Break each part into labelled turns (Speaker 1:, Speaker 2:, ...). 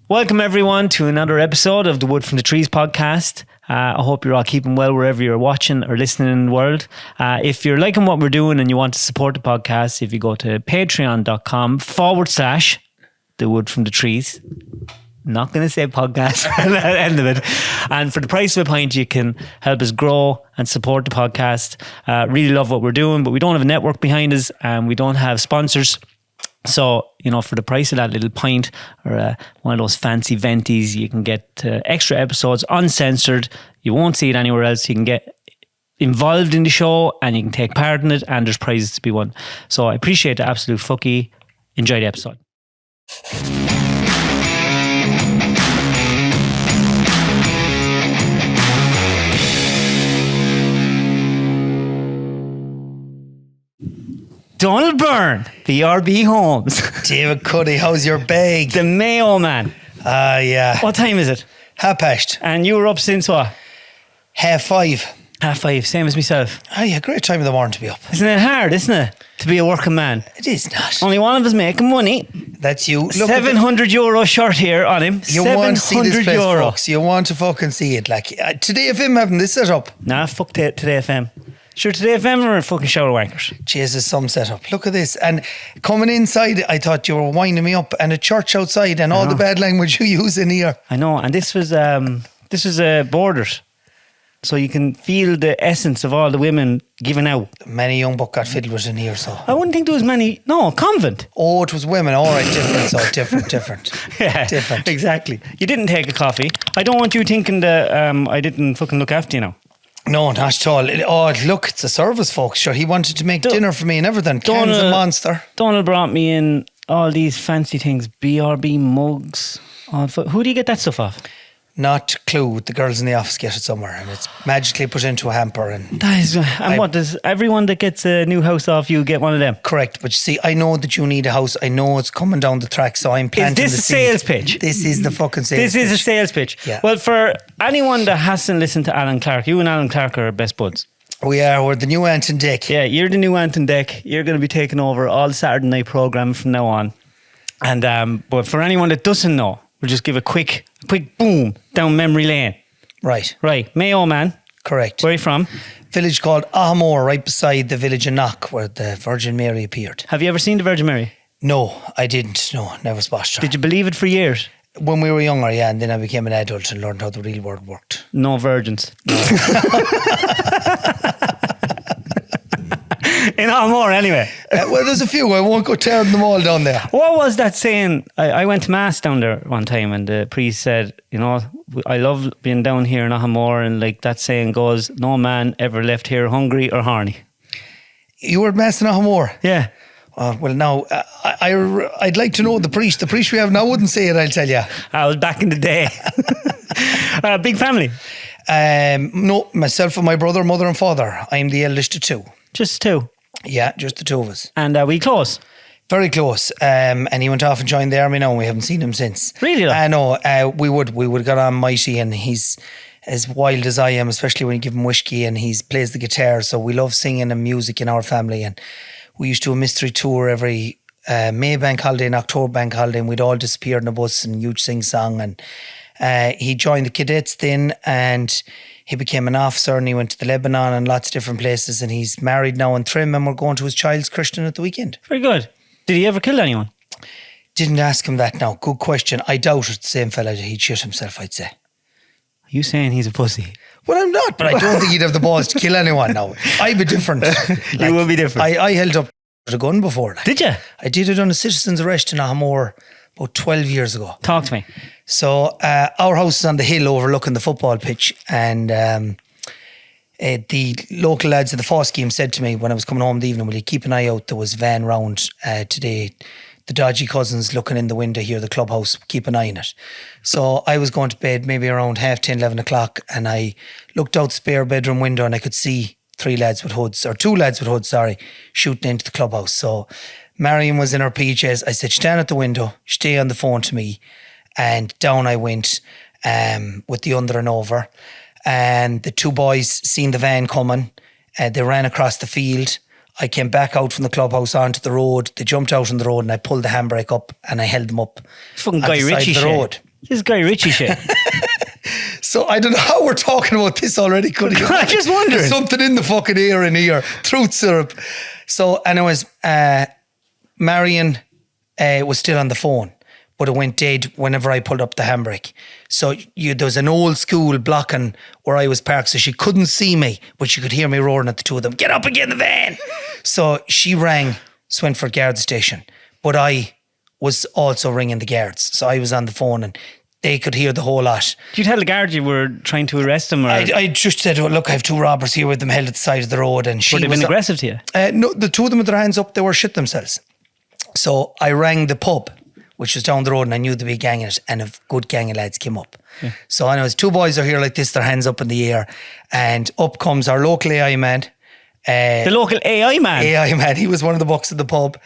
Speaker 1: Welcome everyone to another episode of the Wood from the Trees podcast. I hope you're all keeping well wherever you're watching or listening in the world. If you're liking what we're doing and you want to support the podcast, if you go to patreon.com/the Wood from the Trees. Not going to say podcast at the end of it. And for the price of a pint, you can help us grow and support the podcast. Really love what we're doing, but we don't have a network behind us and we don't have sponsors. So, for the price of that little pint or one of those fancy venties, you can get extra episodes uncensored. You won't see it anywhere else. You can get involved in the show and you can take part in it, and there's prizes to be won. So I appreciate the absolute fucky. Enjoy the episode. Donal Byrne, BRB Homes.
Speaker 2: David Cuddy, how's your bag?
Speaker 1: The Mayo man.
Speaker 2: Yeah.
Speaker 1: What time is it?
Speaker 2: 5:30.
Speaker 1: And you were up since what?
Speaker 2: 5:30.
Speaker 1: 5:30, same as myself.
Speaker 2: Yeah, great time of the morning to be up.
Speaker 1: Isn't it hard, isn't it? To be a working man.
Speaker 2: It is not.
Speaker 1: Only one of us making money.
Speaker 2: That's you. Look,
Speaker 1: €700 shirt here on him.
Speaker 2: You want to see this place, folks. You want to fucking see it. Like, Today FM having this set up.
Speaker 1: Nah, fuck Today FM. Sure, Today FM are fucking shower wankers.
Speaker 2: Jesus, some setup. Look at this. And coming inside, I thought you were winding me up, and a church outside, and all the bad language you use in here.
Speaker 1: I know, and this was Borders. So you can feel the essence of all the women giving out.
Speaker 2: Many young buck got fiddled with in here, so.
Speaker 1: I wouldn't think there was many. No, convent.
Speaker 2: Oh, it was women. All right, different. So different.
Speaker 1: Yeah,
Speaker 2: different.
Speaker 1: Exactly. You didn't take a coffee. I don't want you thinking that I didn't fucking look after you now.
Speaker 2: No, not at all. Look, it's a service, folks. Sure, he wanted to make dinner for me and everything. Cans a monster.
Speaker 1: Donald brought me in all these fancy things, BRB mugs. Who do you get that stuff off?
Speaker 2: Not clue. The girls in the office get it somewhere, and it's magically put into a hamper. And
Speaker 1: what does everyone that gets a new house off you get one of them?
Speaker 2: Correct, but you see, I know that you need a house. I know it's coming down the track, so I'm planting.
Speaker 1: Is this a sales pitch?
Speaker 2: This is the fucking sales pitch.
Speaker 1: This is a sales pitch.
Speaker 2: Yeah.
Speaker 1: Well, for anyone that hasn't listened to Alan Clark, you and Alan Clark are best buds.
Speaker 2: We're the new Antigen deck.
Speaker 1: Yeah, you're the new Antigen deck. You're going to be taking over all the Saturday night programme from now on. And but for anyone that doesn't know, we'll just give a quick boom down memory lane.
Speaker 2: Right.
Speaker 1: Mayo man.
Speaker 2: Correct.
Speaker 1: Where are you from?
Speaker 2: Village called Ahamore, right beside the village of Knock, where the Virgin Mary appeared.
Speaker 1: Have you ever seen the Virgin Mary?
Speaker 2: No, I didn't. No, never spotted her.
Speaker 1: Did you believe it for years?
Speaker 2: When we were younger, yeah, and then I became an adult and learned how the real world worked.
Speaker 1: No virgins. No. In Ahamore, anyway.
Speaker 2: Well, there's a few. I won't go tearing them all down there.
Speaker 1: What was that saying? I went to mass down there one time, and the priest said, I love being down here in Ahamore, and like that saying goes, no man ever left here hungry or horny.
Speaker 2: You were at mass in Ahamore?
Speaker 1: Yeah.
Speaker 2: Well, now, I'd like to know the priest. The priest we have now wouldn't say it, I'll tell you.
Speaker 1: I was back in the day. Big family?
Speaker 2: No, myself and my brother, mother and father. I'm the eldest of two.
Speaker 1: Just two?
Speaker 2: Yeah, just the two of us.
Speaker 1: And are we close?
Speaker 2: Very close. And he went off and joined the army now, and we haven't seen him since.
Speaker 1: Really?
Speaker 2: No, we would got on mighty, and he's as wild as I am, especially when you give him whiskey, and he plays the guitar. So we love singing and music in our family, and we used to do a mystery tour every May bank holiday and October bank holiday, and we'd all disappear in a bus and huge sing song. And he joined the cadets then, and he became an officer, and he went to the Lebanon and lots of different places, and he's married now in Trim, and we're going to his child's christening at the weekend.
Speaker 1: Very good. Did he ever kill anyone?
Speaker 2: Didn't ask him that now. Good question. I doubt it's the same fella. He'd shoot himself, I'd say.
Speaker 1: Are you saying he's a pussy?
Speaker 2: Well, I'm not, but I don't think he'd have the balls to kill anyone now. I'd be different.
Speaker 1: You will be different.
Speaker 2: I held up with a gun before.
Speaker 1: Did you?
Speaker 2: I did it on a citizen's arrest in Ahamore about 12 years ago.
Speaker 1: Talk to me.
Speaker 2: So our house is on the hill overlooking the football pitch, and the local lads of the FOS scheme said to me when I was coming home in the evening, will you keep an eye out? There was a van round today. The dodgy cousins looking in the window here, the clubhouse, keep an eye on it. So I was going to bed maybe around 10:30, 11 o'clock, and I looked out the spare bedroom window and I could see two lads with hoods, shooting into the clubhouse. So Marion was in her PJs. I said, stand at the window, stay on the phone to me. And down I went with the under and over. And the two boys seen the van coming. They ran across the field. I came back out from the clubhouse onto the road. They jumped out on the road and I pulled the handbrake up and I held them up
Speaker 1: fucking
Speaker 2: at
Speaker 1: Guy
Speaker 2: the side
Speaker 1: Ritchie
Speaker 2: of the road.
Speaker 1: This Guy Ritchie shit.
Speaker 2: So I don't know how we're talking about this already. Could you?
Speaker 1: I just wondering.
Speaker 2: There's something in the fucking ear in here. Truth syrup. So, and it was Marion was still on the phone, but it went dead whenever I pulled up the handbrake. So there was an old school blocking where I was parked, so she couldn't see me, but she could hear me roaring at the two of them. Get up and get in the van. So she rang Swinford Guard Station, but I was also ringing the guards. So I was on the phone and they could hear the whole lot.
Speaker 1: Did you tell the guard you were trying to arrest them? Or?
Speaker 2: I just said, oh, look, I have two robbers here with them held at the side of the road. And she
Speaker 1: Were they been aggressive to you?
Speaker 2: No, the two of them with their hands up, they were shit themselves. So I rang the pub, which was down the road, and I knew there'd be a gang in it, and a good gang of lads came up. Yeah. So I know two boys are here like this, their hands up in the air, and up comes our local AI man.
Speaker 1: The local AI man?
Speaker 2: AI man, he was one of the bucks of the pub.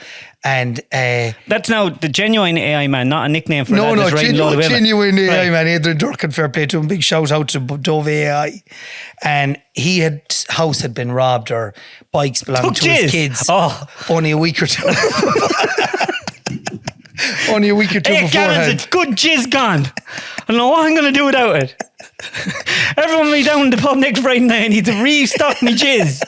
Speaker 2: And
Speaker 1: that's now the genuine AI man, not a nickname for that.
Speaker 2: No, genuine AI man. Adrian Durkin, fair play to him. Big shout out to Dove AI. And house had been robbed, or bikes belonging to his kids. Only a week or two. Only a week or two beforehand.
Speaker 1: It's good jizz gone. I don't know what I'm going to do without it. Everyone be down in the pub next Friday night. I need to restock me jizz.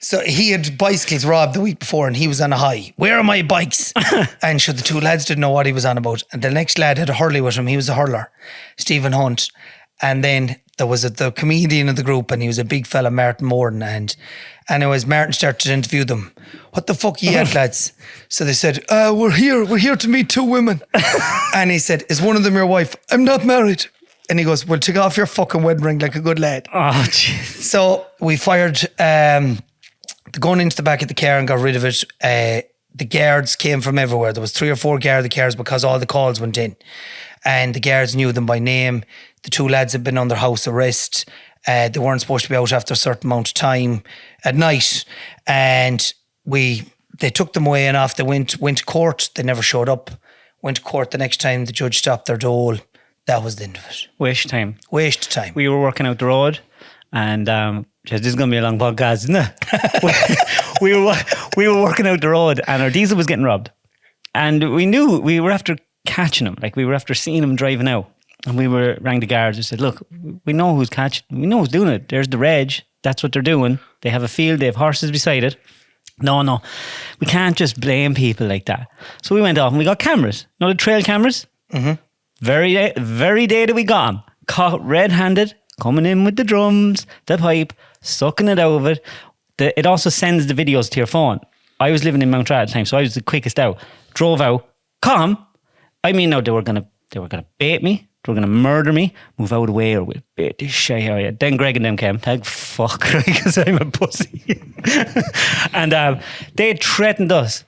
Speaker 2: So he had bicycles robbed the week before, and he was on a high. Where are my bikes? And the two lads didn't know what he was on about. And the next lad had a hurley with him. He was a hurler, Stephen Hunt. And then there was the comedian of the group, and he was a big fella, Martin Morton. And anyways, Martin started to interview them. What the fuck are you at, lads? So they said, we're here to meet two women. And he said, is one of them your wife? I'm not married. And he goes, well, take off your fucking wedding ring like a good lad.
Speaker 1: Oh, jeez.
Speaker 2: So we fired the gun into the back of the car and got rid of it. The guards came from everywhere. There was 3 or 4 guard cars because all the calls went in. And the guards knew them by name. The two lads had been under house arrest. They weren't supposed to be out after a certain amount of time at night. And they took them away and off. They went to court. They never showed up. Went to court the next time. The judge stopped their dole. That was the end of it.
Speaker 1: Waste of time.
Speaker 2: Waste of time.
Speaker 1: We were working out the road, and this is going to be a long podcast, isn't it? we were working out the road, and our diesel was getting robbed, and we knew we were after catching him. Like, we were after seeing him driving out, and we rang the guards and said, "Look, we know who's catching. We know who's doing it. There's the reg. That's what they're doing. They have a field. They have horses beside it." No, we can't just blame people like that. So we went off and we got cameras. You know the trail cameras? Mm-hmm. Very day that we got them, caught red-handed, coming in with the drums, the pipe, sucking it out of it. It also sends the videos to your phone. I was living in Mountrail at the time, so I was the quickest out. Drove out, caught him. I mean, no, they were gonna bait me. They were gonna murder me. Move out of the way, or we'll bait this shit out of you. Then Greg and them came. Thank fuck, because I'm a pussy. And they threatened us.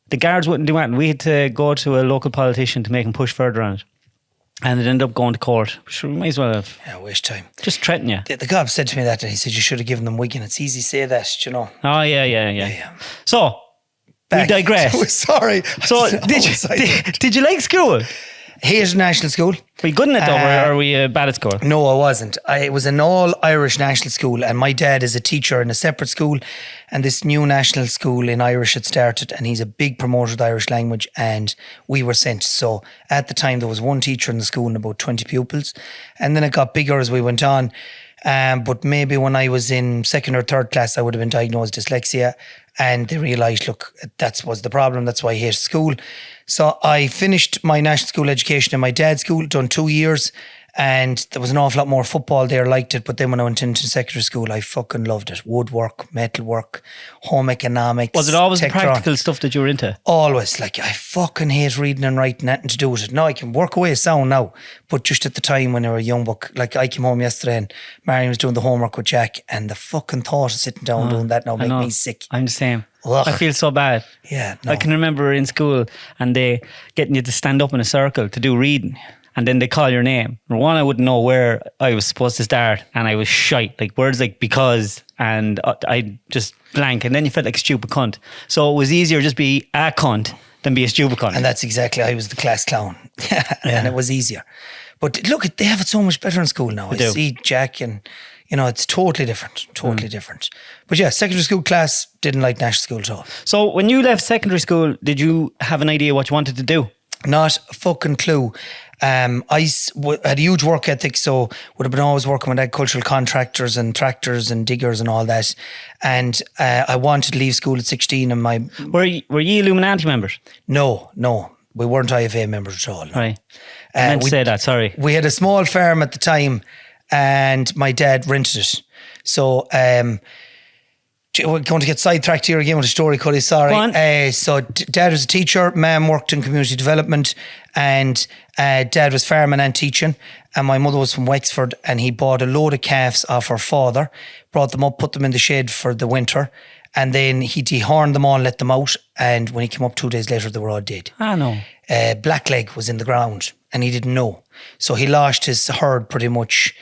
Speaker 1: The guards wouldn't do anything. We had to go to a local politician to make him push further on it. And it ended up going to court. Sure, we might as well have.
Speaker 2: Yeah, waste time.
Speaker 1: Just threaten you.
Speaker 2: The cop said to me that, and he said, you should have given them Wigan. It's easy to say that, you know.
Speaker 1: Oh, yeah. So, we digress.
Speaker 2: Sorry.
Speaker 1: So, did you like school?
Speaker 2: Hated national school.
Speaker 1: Were you good in it though, or were you bad at school?
Speaker 2: No, I wasn't. It was an all-Irish national school, and my dad is a teacher in a separate school, and this new national school in Irish had started, and he's a big promoter of the Irish language, and we were sent. So at the time there was one teacher in the school and about 20 pupils, and then it got bigger as we went on. But maybe when I was in 2nd or 3rd class, I would have been diagnosed dyslexia, and they realised, look, that was the problem. That's why I hated school. So I finished my national school education in my dad's school, done 2 years, and there was an awful lot more football there, liked it. But then when I went into secondary school, I fucking loved it. Woodwork, metalwork, home economics.
Speaker 1: Was it always the practical stuff that you were into?
Speaker 2: Always. Like, I fucking hate reading and writing, nothing to do with it. Now I can work away sound now, but just at the time when I was a young buck, like I came home yesterday and Marion was doing the homework with Jack, and the fucking thought of sitting down doing that now make me sick.
Speaker 1: I'm the same.
Speaker 2: Ugh.
Speaker 1: I feel so bad.
Speaker 2: Yeah, no.
Speaker 1: I can remember in school and they getting you to stand up in a circle to do reading, and then they call your name. One, I wouldn't know where I was supposed to start, and I was shite, like words like because, and I just blank, and then you felt like a stupid cunt. So it was easier just be a cunt than be a stupid cunt.
Speaker 2: And that's exactly, I was the class clown. And it was easier. But look, they have it so much better in school now. I see Jack and You know, it's totally different. But yeah, secondary school class, didn't like national school at all.
Speaker 1: So when you left secondary school, did you have an idea what you wanted to do?
Speaker 2: Not a fucking clue. I had a huge work ethic, so would have been always working with agricultural contractors and tractors and diggers and all that. And I wanted to leave school at 16. And
Speaker 1: Were you Illuminati members?
Speaker 2: No, we weren't IFA members at all. No.
Speaker 1: Right. I meant to say that, sorry.
Speaker 2: We had a small farm at the time and my dad rented it. So we're going to get sidetracked here again with a story, Cuddy, sorry.
Speaker 1: Go on.
Speaker 2: So dad was a teacher, mum worked in community development, and dad was farming and teaching, and my mother was from Wexford, and he bought a load of calves off her father, brought them up, put them in the shed for the winter, and then he dehorned them all, let them out, and when he came up 2 days later, they were all dead.
Speaker 1: Ah, no.
Speaker 2: Blackleg was in the ground, and he didn't know. So he lost his herd pretty much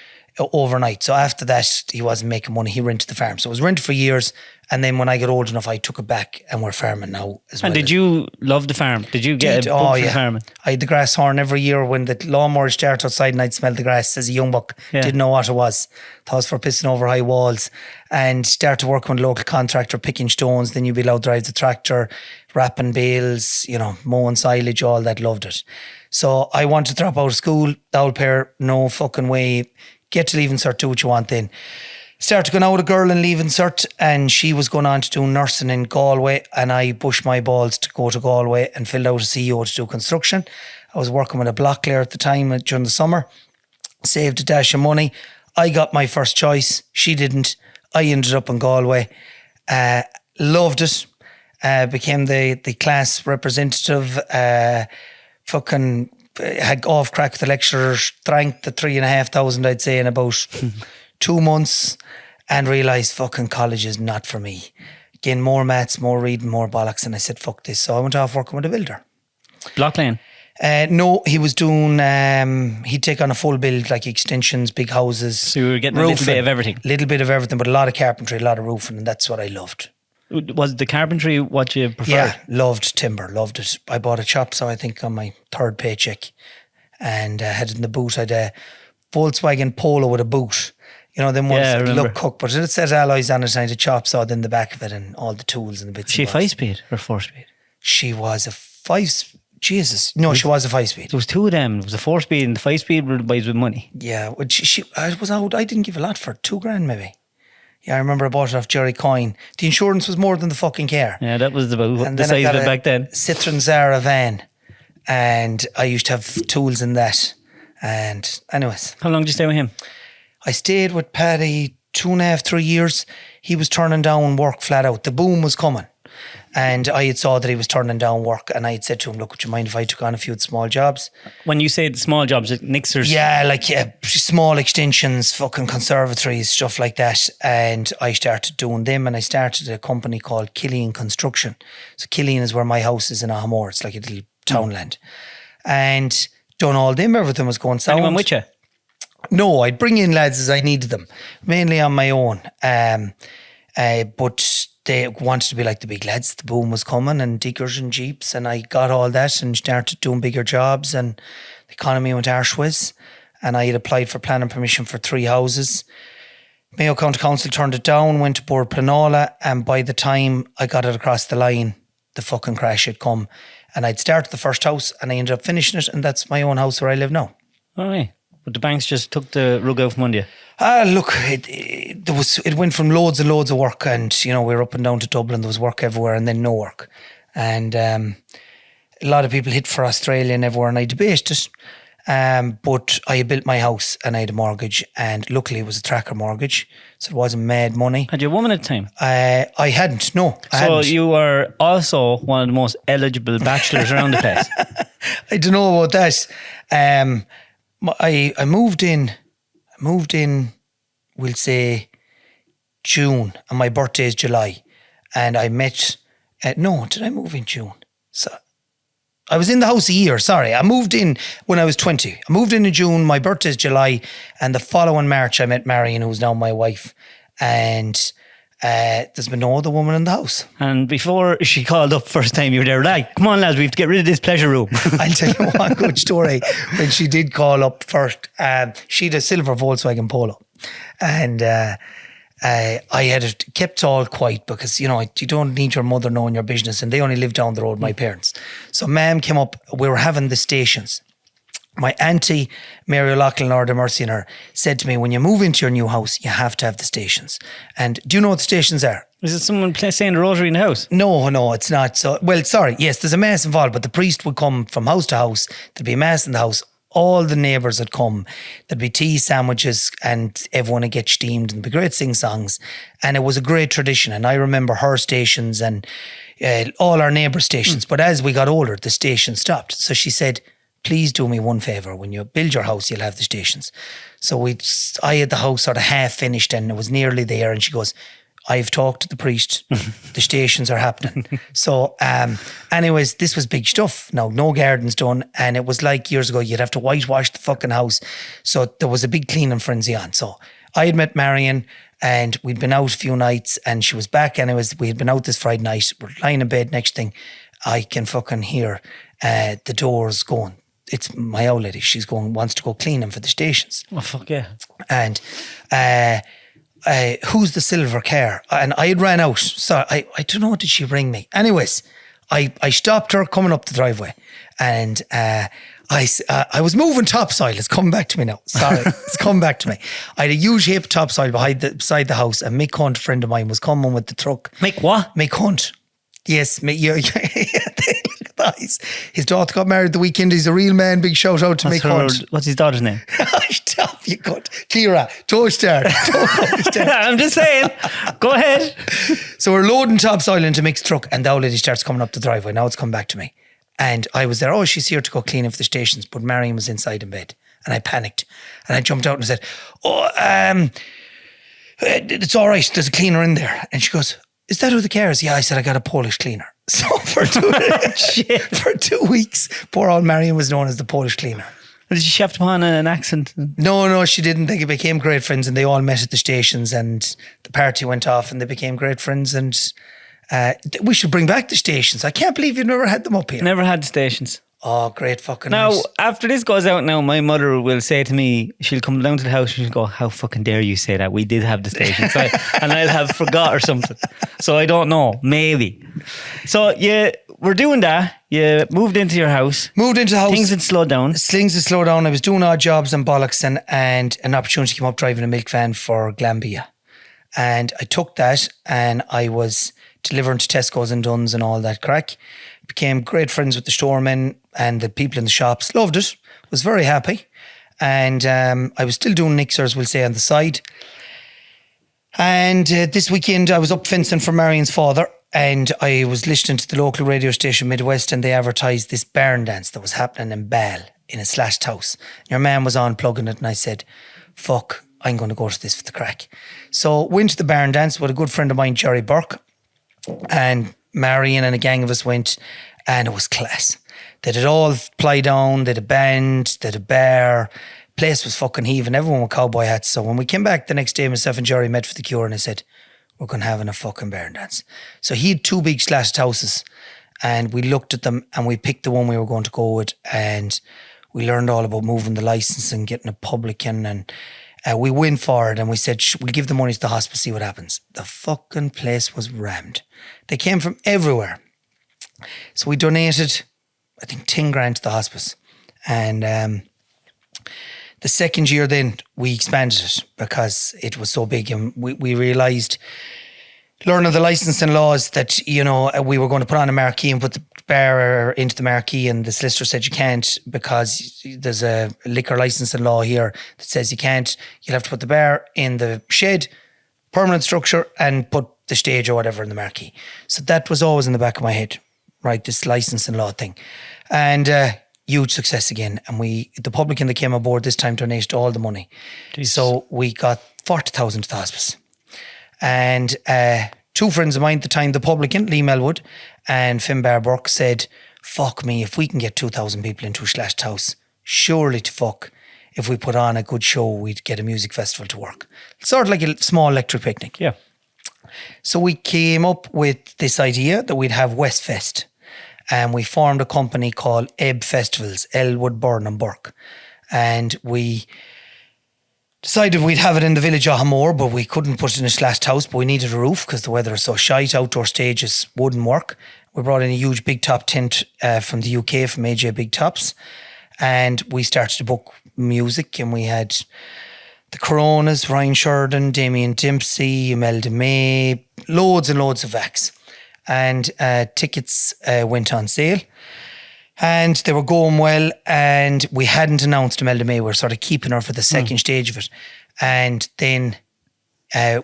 Speaker 2: overnight. So after that, he wasn't making money. He rented the farm. So it was rented for years. And then when I got old enough, I took it back and we're farming now as well.
Speaker 1: And did you love the farm? Did you get a bug for farming?
Speaker 2: I had the grass horn every year when the lawnmower started outside and I'd smell the grass as a young buck.
Speaker 1: Yeah.
Speaker 2: Didn't know what it was. Thought it was for pissing over high walls. And started working with a local contractor, picking stones. Then you'd be allowed to drive the tractor, wrapping bales, you know, mowing silage, all that. Loved it. So I wanted to drop out of school. The old pair, no fucking way. Get to Leaving Cert, do what you want then. Started going out with a girl in Leaving Cert, and she was going on to do nursing in Galway, and I pushed my balls to go to Galway and filled out a CEO to do construction. I was working with a block layer at the time during the summer, saved a dash of money. I got my first choice. She didn't. I ended up in Galway. Loved it. Became the class representative. Fucking had off crack with the lecturers, drank the 3,500 I'd say in about 2 months, and realised fucking college is not for me. Again, more maths, more reading, more bollocks, and I said fuck this. So I went off working with a builder.
Speaker 1: Block Lane?
Speaker 2: No, he was doing, he'd take on a full build, like extensions, big houses.
Speaker 1: So you were getting
Speaker 2: roofing,
Speaker 1: a little bit of everything?
Speaker 2: Little bit of everything, but a lot of carpentry, a lot of roofing, and that's what I loved.
Speaker 1: Was the carpentry what you preferred?
Speaker 2: Yeah, loved timber, loved it. I bought a chop saw, I think, on my third paycheck, and had it in the boot. I had a Volkswagen Polo with a boot. You know, them ones that look cooked, but it said alloys on it, and I had a chop saw in the back of it and all the tools and the bits.
Speaker 1: Was she a 5-speed or 4-speed?
Speaker 2: She was a 5. Jesus, no, she was a 5-speed.
Speaker 1: There was two of them. There was a 4-speed and the 5-speed buys with money.
Speaker 2: Yeah, well, I was out. I didn't give a lot for it, $2,000 maybe. Yeah, I remember I bought it off Jerry Coyne. The insurance was more than the fucking car.
Speaker 1: Yeah, that was about the size of it back then.
Speaker 2: Citroen Zara van, and I used to have tools in that. And anyways.
Speaker 1: How long did you stay with him?
Speaker 2: I stayed with Paddy 2.5, 3 years. He was turning down work flat out. The boom was coming. And I had saw that he was turning down work, and I had said to him, look, would you mind if I took on a few small jobs?
Speaker 1: When you say the small jobs, like Nixers?
Speaker 2: Yeah, like small extensions, fucking conservatories, stuff like that. And I started doing them, and I started a company called Killeen Construction. So Killeen is where my house is in Ahamore. It's like a little townland. And done all them, everything was going sound.
Speaker 1: Anyone with you?
Speaker 2: No, I'd bring in lads as I needed them, mainly on my own. But they wanted to be like the big lads. The boom was coming, and diggers and jeeps, and I got all that and started doing bigger jobs, and the economy went arseways, and I had applied for planning permission for 3 houses. Mayo County Council turned it down, went to Board Planola, and by the time I got it across the line, the fucking crash had come, and I'd started the first house and I ended up finishing it, and that's my own house where I live now.
Speaker 1: Oh, right. But the banks just took the rug out from under you.
Speaker 2: Look, it went from loads and loads of work, and you know, we were up and down to Dublin. There was work everywhere, and then no work, and a lot of people hit for Australia and everywhere, and I debated it. But I had built my house and I had a mortgage, and luckily it was a tracker mortgage, so it wasn't mad money.
Speaker 1: Had you a woman at the time?
Speaker 2: I hadn't. No.
Speaker 1: You were also one of the most eligible bachelors around the place.
Speaker 2: I don't know about that. I moved in, we'll say June, and my birthday is July. And I met, no, did I move in June? So I was in the house a year, sorry. I moved in when I was 20. I moved in June, my birthday is July, and the following March I met Marion, who's now my wife. And there's been no other woman in the house. And
Speaker 1: before she called up first time, you were there like, come on lads, we have to get rid of this pleasure room.
Speaker 2: I'll tell you one good story. When she did call up first, she had a silver Volkswagen Polo. And I had kept all quiet because, you don't need your mother knowing your business, and they only lived down the road, my parents. So Mam came up, we were having the stations. My auntie, Mary O'Loughlin, Lord have mercy on her, said to me, when you move into your new house, you have to have the stations. And do you know what the stations are?
Speaker 1: Is it someone saying the rosary in the house?
Speaker 2: No, it's not. So, well, sorry. Yes, there's a mass involved, but the priest would come from house to house. There'd be a mass in the house. All the neighbours would come. There'd be tea, sandwiches, and everyone would get steamed, and there'd be great sing-songs. And it was a great tradition. And I remember her stations and all our neighbour stations. But as we got older, the station stopped. So she said, please do me one favour. When you build your house, you'll have the stations. So I had the house sort of half finished and it was nearly there. And she goes, I've talked to the priest. The stations are happening. So anyways, this was big stuff. Now, no gardens done. And it was like years ago, you'd have to whitewash the fucking house. So there was a big cleaning frenzy on. So I had met Marion and we'd been out a few nights and she was back. Anyways, we had been out this Friday night. We're lying in bed. Next thing, I can fucking hear the doors going. It's my old lady. She's wants to go cleaning for the stations.
Speaker 1: Oh, fuck yeah.
Speaker 2: And who's the silver car? And I had ran out. So I don't know, did she ring me? Anyways, I stopped her coming up the driveway. And I was moving topsoil. It's coming back to me now. Sorry, it's coming back to me. I had a huge heap of topsoil beside the house. And Mick Hunt, a friend of mine, was coming with the truck.
Speaker 1: Mick what?
Speaker 2: Mick Hunt. Yes, his daughter got married the weekend. He's a real man. Big shout out to Mick Hunt.
Speaker 1: What's his daughter's name?
Speaker 2: Stop, you cunt. Kira, Toaster.
Speaker 1: I'm just saying. Go ahead.
Speaker 2: So we're loading topsoil into Mick's truck and the old lady starts coming up the driveway. Now it's come back to me. And I was there. Oh, she's here to go cleaning for the stations. But Marion was inside in bed. And I panicked. And I jumped out and said, it's all right. There's a cleaner in there. And she goes, is that who the car is? Yeah, I said, I got a Polish cleaner. So for 2 weeks, poor old Marion was known as the Polish cleaner.
Speaker 1: Did she have upon an accent?
Speaker 2: No, she didn't. They became great friends and they all met at the stations and the party went off and they became great friends and we should bring back the stations. I can't believe you've never had them up here.
Speaker 1: Never had the stations.
Speaker 2: Oh, great fucking
Speaker 1: Now,
Speaker 2: nice.
Speaker 1: after this goes out now, my mother will say to me, she'll come down to the house and she'll go, how fucking dare you say that? We did have the stations. And I'll have forgot or something. So I don't know. Maybe. So we're doing that. You moved into your house.
Speaker 2: Moved into the house.
Speaker 1: Things had slowed down.
Speaker 2: Things had slowed down. I was doing odd jobs in bollocks and an opportunity came up driving a milk van for Glambia. And I took that and I was delivering to Tesco's and Dunn's and all that crack. Became great friends with the storemen and the people in the shops. Loved it. Was very happy. And I was still doing Nixers, we'll say, on the side. And this weekend I was up fencing for Marion's father and I was listening to the local radio station Midwest and they advertised this barn dance that was happening in Ball in a slashed house. Your man was on plugging it and I said, fuck, I'm going to go to this for the crack. So went to the barn dance with a good friend of mine, Jerry Burke. And Marion and a gang of us went and it was class. They did all ply down, they had a band, they had a bar. Place was fucking heaving, everyone with cowboy hats. So when we came back the next day, myself and Jerry met for the cure and I said, we're going to have a fucking barn dance. So he had 2 big slashed houses and we looked at them and we picked the one we were going to go with and we learned all about moving the license and getting a publican and we went for it and we said, we'll give the money to the hospice, see what happens. The fucking place was rammed. They came from everywhere. So we donated, I think, 10 grand to the hospice. And the second year then we expanded it because it was so big and we realised, learning the licensing laws, that, we were going to put on a marquee and put the bar into the marquee and the solicitor said you can't because there's a liquor licensing law here that says you can't. You'll have to put the bar in the shed, permanent structure, and put the stage or whatever in the marquee. So that was always in the back of my head, right, this licensing law thing. And huge success again. And the publican that came aboard this time donated all the money. Jesus. So we got 40,000 to the hospice. And 2 friends of mine at the time, the publican, Lee Melwood and Finbar Burke, said, fuck me, if we can get 2,000 people into a slashed house, surely to fuck, if we put on a good show, we'd get a music festival to work. Sort of like a small electric picnic.
Speaker 1: Yeah.
Speaker 2: So we came up with this idea that we'd have Westfest. And we formed a company called Ebb Festivals, Elwood, Byrne and Burke. And we Decided we'd have it in the village of Hamore, but we couldn't put it in a slashed house, but we needed a roof because the weather is so shite. Outdoor stages wouldn't work. We brought in a huge big top tent from the UK, from AJ Big Tops. And we started to book music, and we had the Coronas, Ryan Sheridan, Damien Dempsey, Imelda May, loads and loads of acts. And tickets went on sale. And they were going well, and we hadn't announced Imelda May. We were sort of keeping her for the second stage of it. And then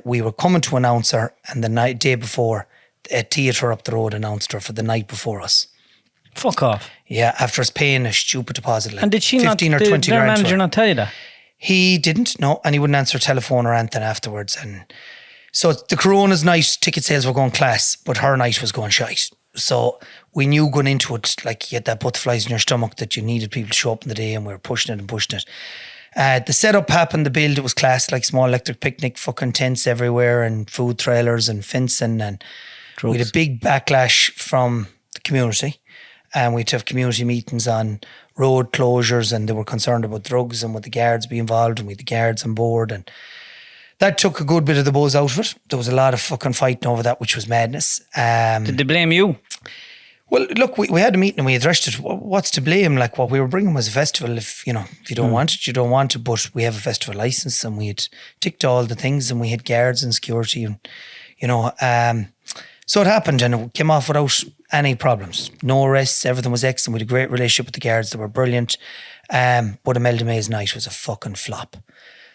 Speaker 2: we were coming to announce her, and the day before, a theatre up the road announced her for the night before us.
Speaker 1: Fuck off.
Speaker 2: Yeah, after us paying a stupid deposit, like
Speaker 1: And did she
Speaker 2: 15
Speaker 1: not,
Speaker 2: or 20
Speaker 1: their
Speaker 2: grand.
Speaker 1: manager not tell you that?
Speaker 2: He didn't, no, and he wouldn't answer telephone or anything afterwards. And so the Corona's night ticket sales were going class, but her night was going shite. So we knew going into it, like you had that butterflies in your stomach, that you needed people to show up in the day, and we were pushing it and pushing it. The setup happened, the build, it was class, like small electric picnic, fucking tents everywhere, and food trailers and fencing, and we had a big backlash from the community, and we'd have community meetings on road closures, and they were concerned about drugs and would the guards be involved, and we had the guards on board, and that took a good bit of the buzz out of it. There was a lot of fucking fighting over that, which was madness.
Speaker 1: Did they blame you?
Speaker 2: Well, look, we had a meeting and we addressed it. What's to blame? Like, what we were bringing was a festival. If you don't want it, you don't want it. But we have a festival license, and we had ticked all the things, and we had guards and security, and so it happened, and it came off without any problems. No arrests. Everything was excellent. We had a great relationship with the guards. They were brilliant. But Imelda May's night was a fucking flop.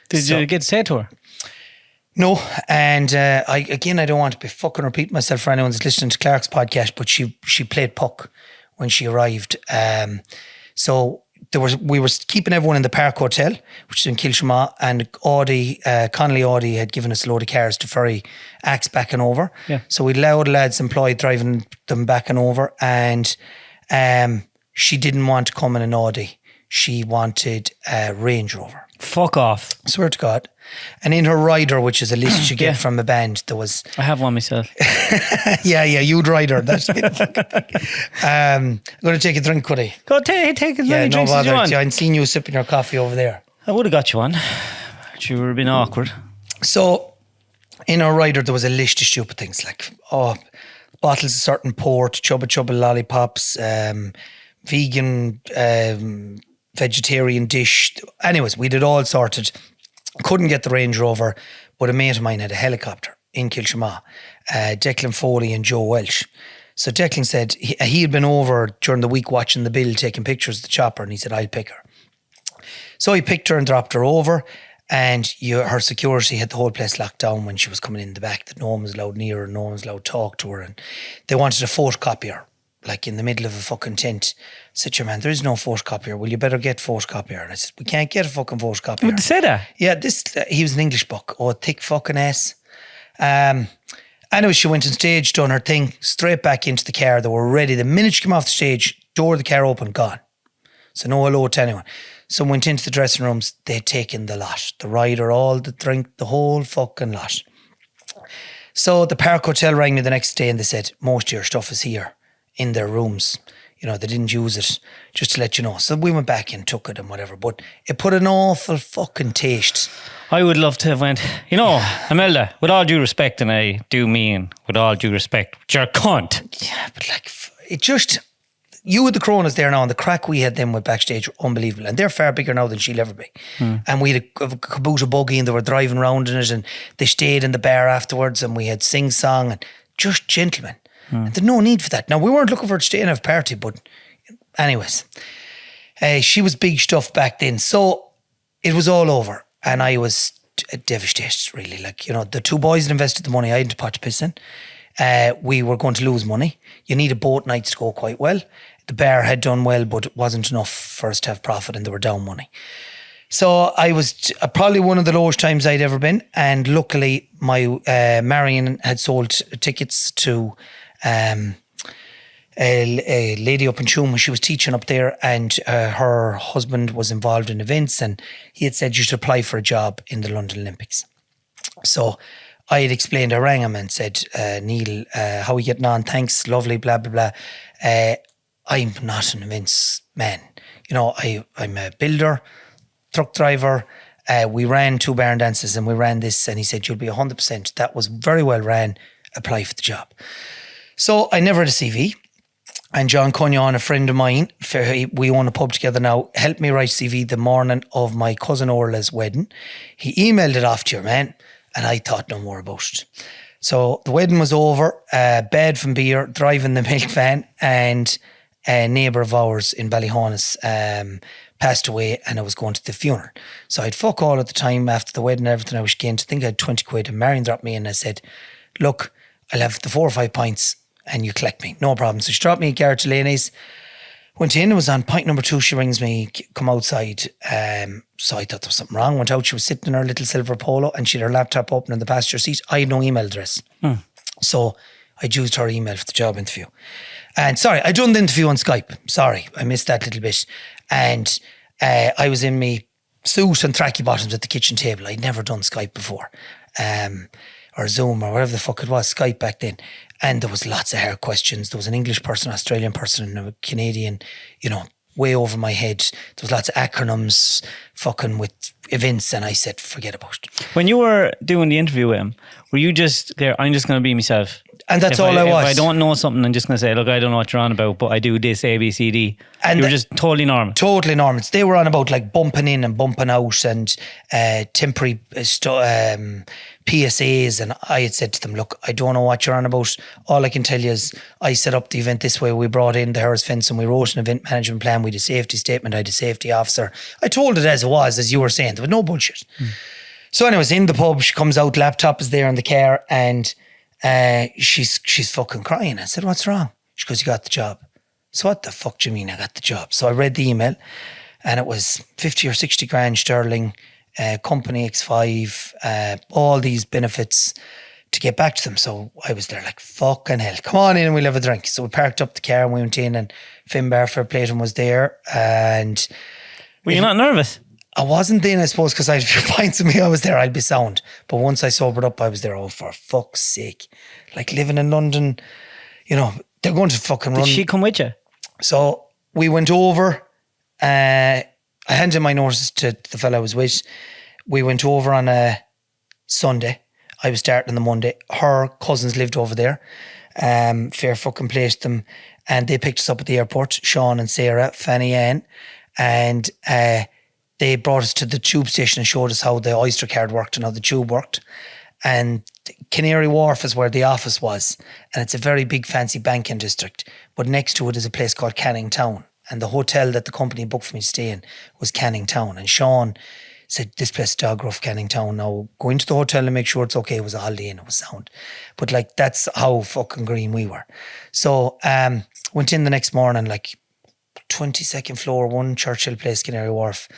Speaker 1: Did you get to say to her?
Speaker 2: No, and I don't want to be fucking repeating myself for anyone that's listening to Clark's podcast, but she played puck when she arrived. So we were keeping everyone in the Park Hotel, which is in Kilshaw, and Connolly Audi had given us a load of cars to ferry acts back and over.
Speaker 1: Yeah.
Speaker 2: So we allowed lads employed driving them back and over, and she didn't want to come in an Audi. She wanted a Range Rover.
Speaker 1: Fuck off.
Speaker 2: Swear to God. And in her rider, which is a list you get from a band, there was...
Speaker 1: I have one myself.
Speaker 2: yeah, you'd ride her. That's I'm going to take a drink, could I?
Speaker 1: Go take as many
Speaker 2: Yeah, no
Speaker 1: drinks as you
Speaker 2: bother.
Speaker 1: want.
Speaker 2: I'd seen you sipping your coffee over there.
Speaker 1: I would have got you one. But you were a bit awkward.
Speaker 2: So in her rider, there was a list of stupid things like, bottles of certain port, Chubba lollipops, vegan... vegetarian dish. Anyways, we did all sorted. Couldn't get the Range Rover, but a mate of mine had a helicopter in Kilshaw, Declan Foley and Joe Welsh. So Declan said he had been over during the week watching the bill, taking pictures of the chopper, and he said, I'll pick her. So he picked her and dropped her over, and her security had the whole place locked down when she was coming in the back, that no one was allowed near her, no one was allowed to talk to her, and they wanted a photocopier, like in the middle of a fucking tent. I said, your man, there is no photocopier. Well, you better get photocopier. And I said, we can't get a fucking photocopier.
Speaker 1: Would they say that?
Speaker 2: Yeah, he was an English book. Oh, thick fucking ass. Anyway, she went on stage, done her thing, straight back into the car. They were ready. The minute she came off the stage, door of the car open, gone. So no hello to anyone. So went into the dressing rooms. They'd taken the lot. The rider, all the drink, the whole fucking lot. So the Park Hotel rang me the next day and they said, most of your stuff is here in their rooms. They didn't use it, just to let you know. So we went back and took it and whatever. But it put an awful fucking taste.
Speaker 1: I would love to have went, Imelda, with all due respect, and I do mean with all due respect, you're a cunt.
Speaker 2: Yeah, but it just... You with the Coronas there now, and the crack we had them with backstage were unbelievable. And they're far bigger now than she'll ever be. And we had a Kubota buggy and they were driving around in it, and they stayed in the bar afterwards, and we had sing-song and just gentlemen. And there's no need for that. Now, we weren't looking for her to stay and have a party, but anyways, she was big stuff back then. So it was all over, and I was devastated, really. The two boys that invested the money, I had to pot to piss in. We were going to lose money. You needed both nights to go quite well. The bar had done well, but it wasn't enough for us to have profit, and they were down money. So I was probably one of the lowest times I'd ever been, and luckily my Marion had sold tickets to a lady up in Tuam when she was teaching up there, and her husband was involved in events, and he had said you should apply for a job in the London Olympics. So I had explained, I rang him and said, Neil, how are you getting on? Thanks, lovely, blah, blah, blah. I'm not an events man. I'm a builder, truck driver, we ran 2 barn dances and we ran this, and he said, you'll be 100%. That was very well ran. Apply for the job. So I never had a CV. And John Cunyon, a friend of mine, we own a pub together now, helped me write CV the morning of my cousin Orla's wedding. He emailed it off to your man, and I thought no more about it. So the wedding was over, bed from beer, driving the milk van, and a neighbour of ours in Ballyhonus passed away, and I was going to the funeral. So I'd fuck all at the time after the wedding and everything. I was going to think I had 20 quid, and Marion dropped me in and I said, look, I'll have the 4 or 5 pints and you collect me, no problem. So she dropped me at Garrett Delaney's, went in, it was on pint number 2, she rings me, come outside. So I thought there was something wrong, went out, she was sitting in her little silver Polo and she had her laptop open in the passenger seat. I had no email address. So I used her email for the job interview. And sorry, I done the interview on Skype. Sorry, I missed that little bit. And I was in me suit and tracky bottoms at the kitchen table. I'd never done Skype before. Or Zoom or whatever the fuck it was, Skype back then. And there was lots of hard questions. There was an English person, Australian person, and a Canadian, you know, way over my head. There was lots of acronyms fucking with events, and I said, forget about it.
Speaker 1: When you were doing the interview with him, were you just there, I'm just going to be myself?
Speaker 2: And that's all I was.
Speaker 1: If I don't know something, I'm just going to say, look, I don't know what you're on about, but I do this, A, B, C, D. And you were just totally normal.
Speaker 2: Totally normal. They were on about like bumping in and bumping out and temporary PSAs, and I had said to them, look, I don't know what you're on about. All I can tell you is I set up the event this way. We brought in the Harris Fence and we wrote an event management plan. We had a safety statement. I had a safety officer. I told it as it was, as you were saying. There was no bullshit. So anyways, in the pub, she comes out, laptop is there in the car, and she's fucking crying. I said, what's wrong? She goes, you got the job. So what the fuck do you mean I got the job? So I read the email, and it was 50 or 60 grand sterling, company X5, all these benefits to get back to them. So I was there like, fucking hell, come on in and we'll have a drink. So we parked up the car and we went in, and Finn Barfer Playton was there. And
Speaker 1: were you not nervous?
Speaker 2: I wasn't then, I suppose, because I had a few pints of me. I was there, I'd be sound. But once I sobered up, I was there, oh, for fuck's sake. Like living in London, you know, they're going to fucking run.
Speaker 1: Did she come with you?
Speaker 2: So we went over, I handed my notice to the fella I was with. We went over on a Sunday. I was starting on the Monday. Her cousins lived over there. Fair fucking place to them. And they picked us up at the airport, Sean and Sarah, Fanny Ann. And they brought us to the tube station and showed us how the Oyster card worked and how the tube worked. And Canary Wharf is where the office was. And it's a very big fancy banking district. But next to it is a place called Canning Town. And the hotel that the company booked for me to stay in was Canning Town. And Sean said, this place is dog rough, Canning Town. Now, go into the hotel and make sure it's okay. It was a Holiday Inn, it was sound. But like, that's how fucking green we were. So, went in the next morning, like 22nd floor, 1 Churchill Place, Canary Wharf,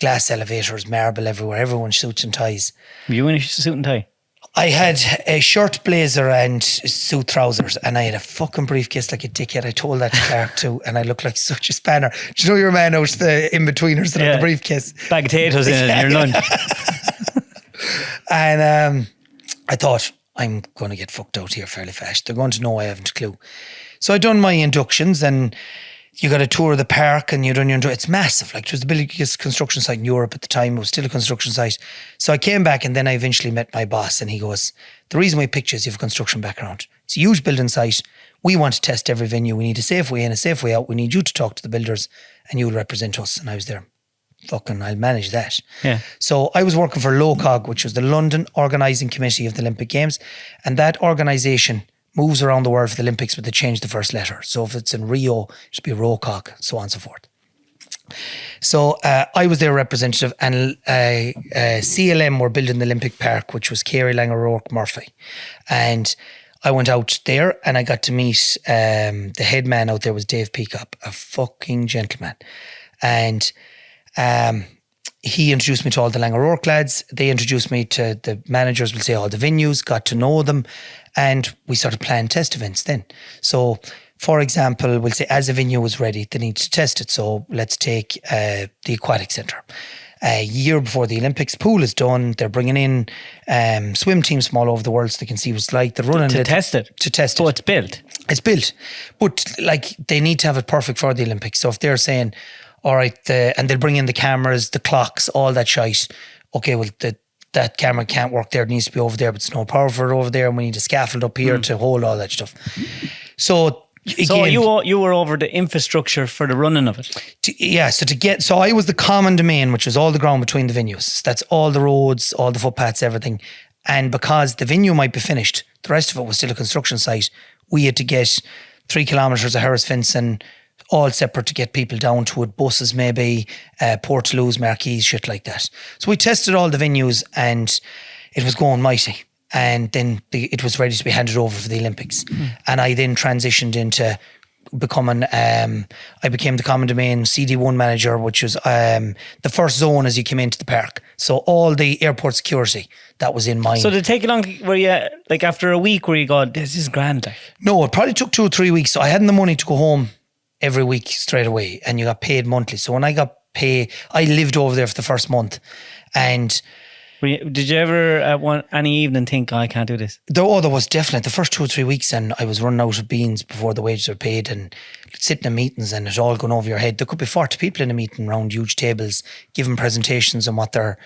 Speaker 2: glass elevators, marble everywhere, everyone suits and ties.
Speaker 1: Were you in a suit and tie?
Speaker 2: I had a shirt, blazer and suit trousers, and I had a fucking briefcase like a dickhead. I told that to Clark too, and I looked like such a spanner. Do you know your man out the in-betweeners that had the briefcase?
Speaker 1: Bag of potatoes in it and your lunch.
Speaker 2: And I thought, I'm going to get fucked out here fairly fast. They're going to know I haven't a clue. So I done my inductions, and you got a tour of the park, and you done your it's massive. Like, it was the biggest construction site in Europe at the time. It was still a construction site. So I came back, and then I eventually met my boss, and he goes, the reason we picked you is you have a construction background. It's a huge building site. We want to test every venue. We need a safe way in, a safe way out. We need you to talk to the builders, and you'll represent us. And I was there, fucking, I'll manage that.
Speaker 1: Yeah.
Speaker 2: So I was working for LOCOG, which was the London Organising Committee of the Olympic Games. And that organisation moves around the world for the Olympics, but they change the first letter. So if it's in Rio, it should be ROCOG, so on and so forth. So I was their representative, and CLM were building the Olympic Park, which was Carey Lang O'Rourke Murphy. And I went out there and I got to meet the head man out there was Dave Peacock, a fucking gentleman. And he introduced me to all the Lang O'Rourke lads. They introduced me to the managers, we'll say all the venues, got to know them. And we sort of planned test events then. So, for example, we'll say as a venue was ready, they need to test it. So let's take the Aquatic Centre. A year before the Olympics, pool is done. They're bringing in swim teams from all over the world so they can see what it's like. They're running
Speaker 1: to test it.
Speaker 2: To test it.
Speaker 1: So it's built.
Speaker 2: It's built. But like, they need to have it perfect for the Olympics. So if they're saying, all right, and they'll bring in the cameras, the clocks, all that shite. okay, well, that camera can't work there. It needs to be over there, but there's no power for it over there. And we need a scaffold up here to hold all that stuff. So again,
Speaker 1: you were over the infrastructure for the running of it.
Speaker 2: So I was the common domain, which was all the ground between the venues. That's all the roads, all the footpaths, everything. And because the venue might be finished, the rest of it was still a construction site. We had to get 3 kilometres of Harris fencing, all separate to get people down to it, buses maybe, Portaloos, marquees, shit like that. So we tested all the venues and it was going mighty. And then it was ready to be handed over for the Olympics. And I then transitioned into becoming, I became the common domain CD1 manager, which was the first zone as you came into the park. So all the airport security, that was in mine.
Speaker 1: So did it take long, were you, like after a week where you go, this is grand? Like?
Speaker 2: No, it probably took 2 or 3 weeks. So I hadn't the money to go home every week straight away, and you got paid monthly. So when I got paid, I lived over there for the first month. And
Speaker 1: did you ever any evening think, I can't do this?
Speaker 2: There was definitely the first 2 or 3 weeks, and I was running out of beans before the wages were paid, and sitting in meetings and it all going over your head. There could be 40 people in a meeting around huge tables, giving presentations on what their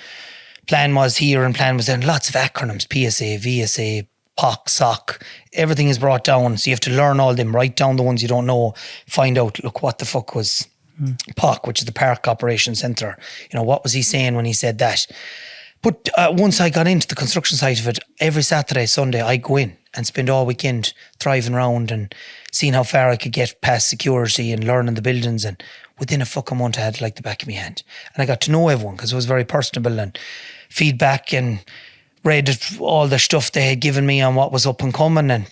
Speaker 2: plan was here and plan was there. And lots of acronyms, PSA, VSA, POC, SOC, everything is brought down. So you have to learn all them, write down the ones you don't know, find out, look, what the fuck was POC, which is the Park Operations Centre. You know, what was he saying when he said that? But once I got into the construction side of it, every Saturday, Sunday, I go in and spend all weekend driving around and seeing how far I could get past security and learning the buildings. And within a fucking month, I had it like the back of my hand. And I got to know everyone because it was very personable, and feedback, and read all the stuff they had given me on what was up and coming, and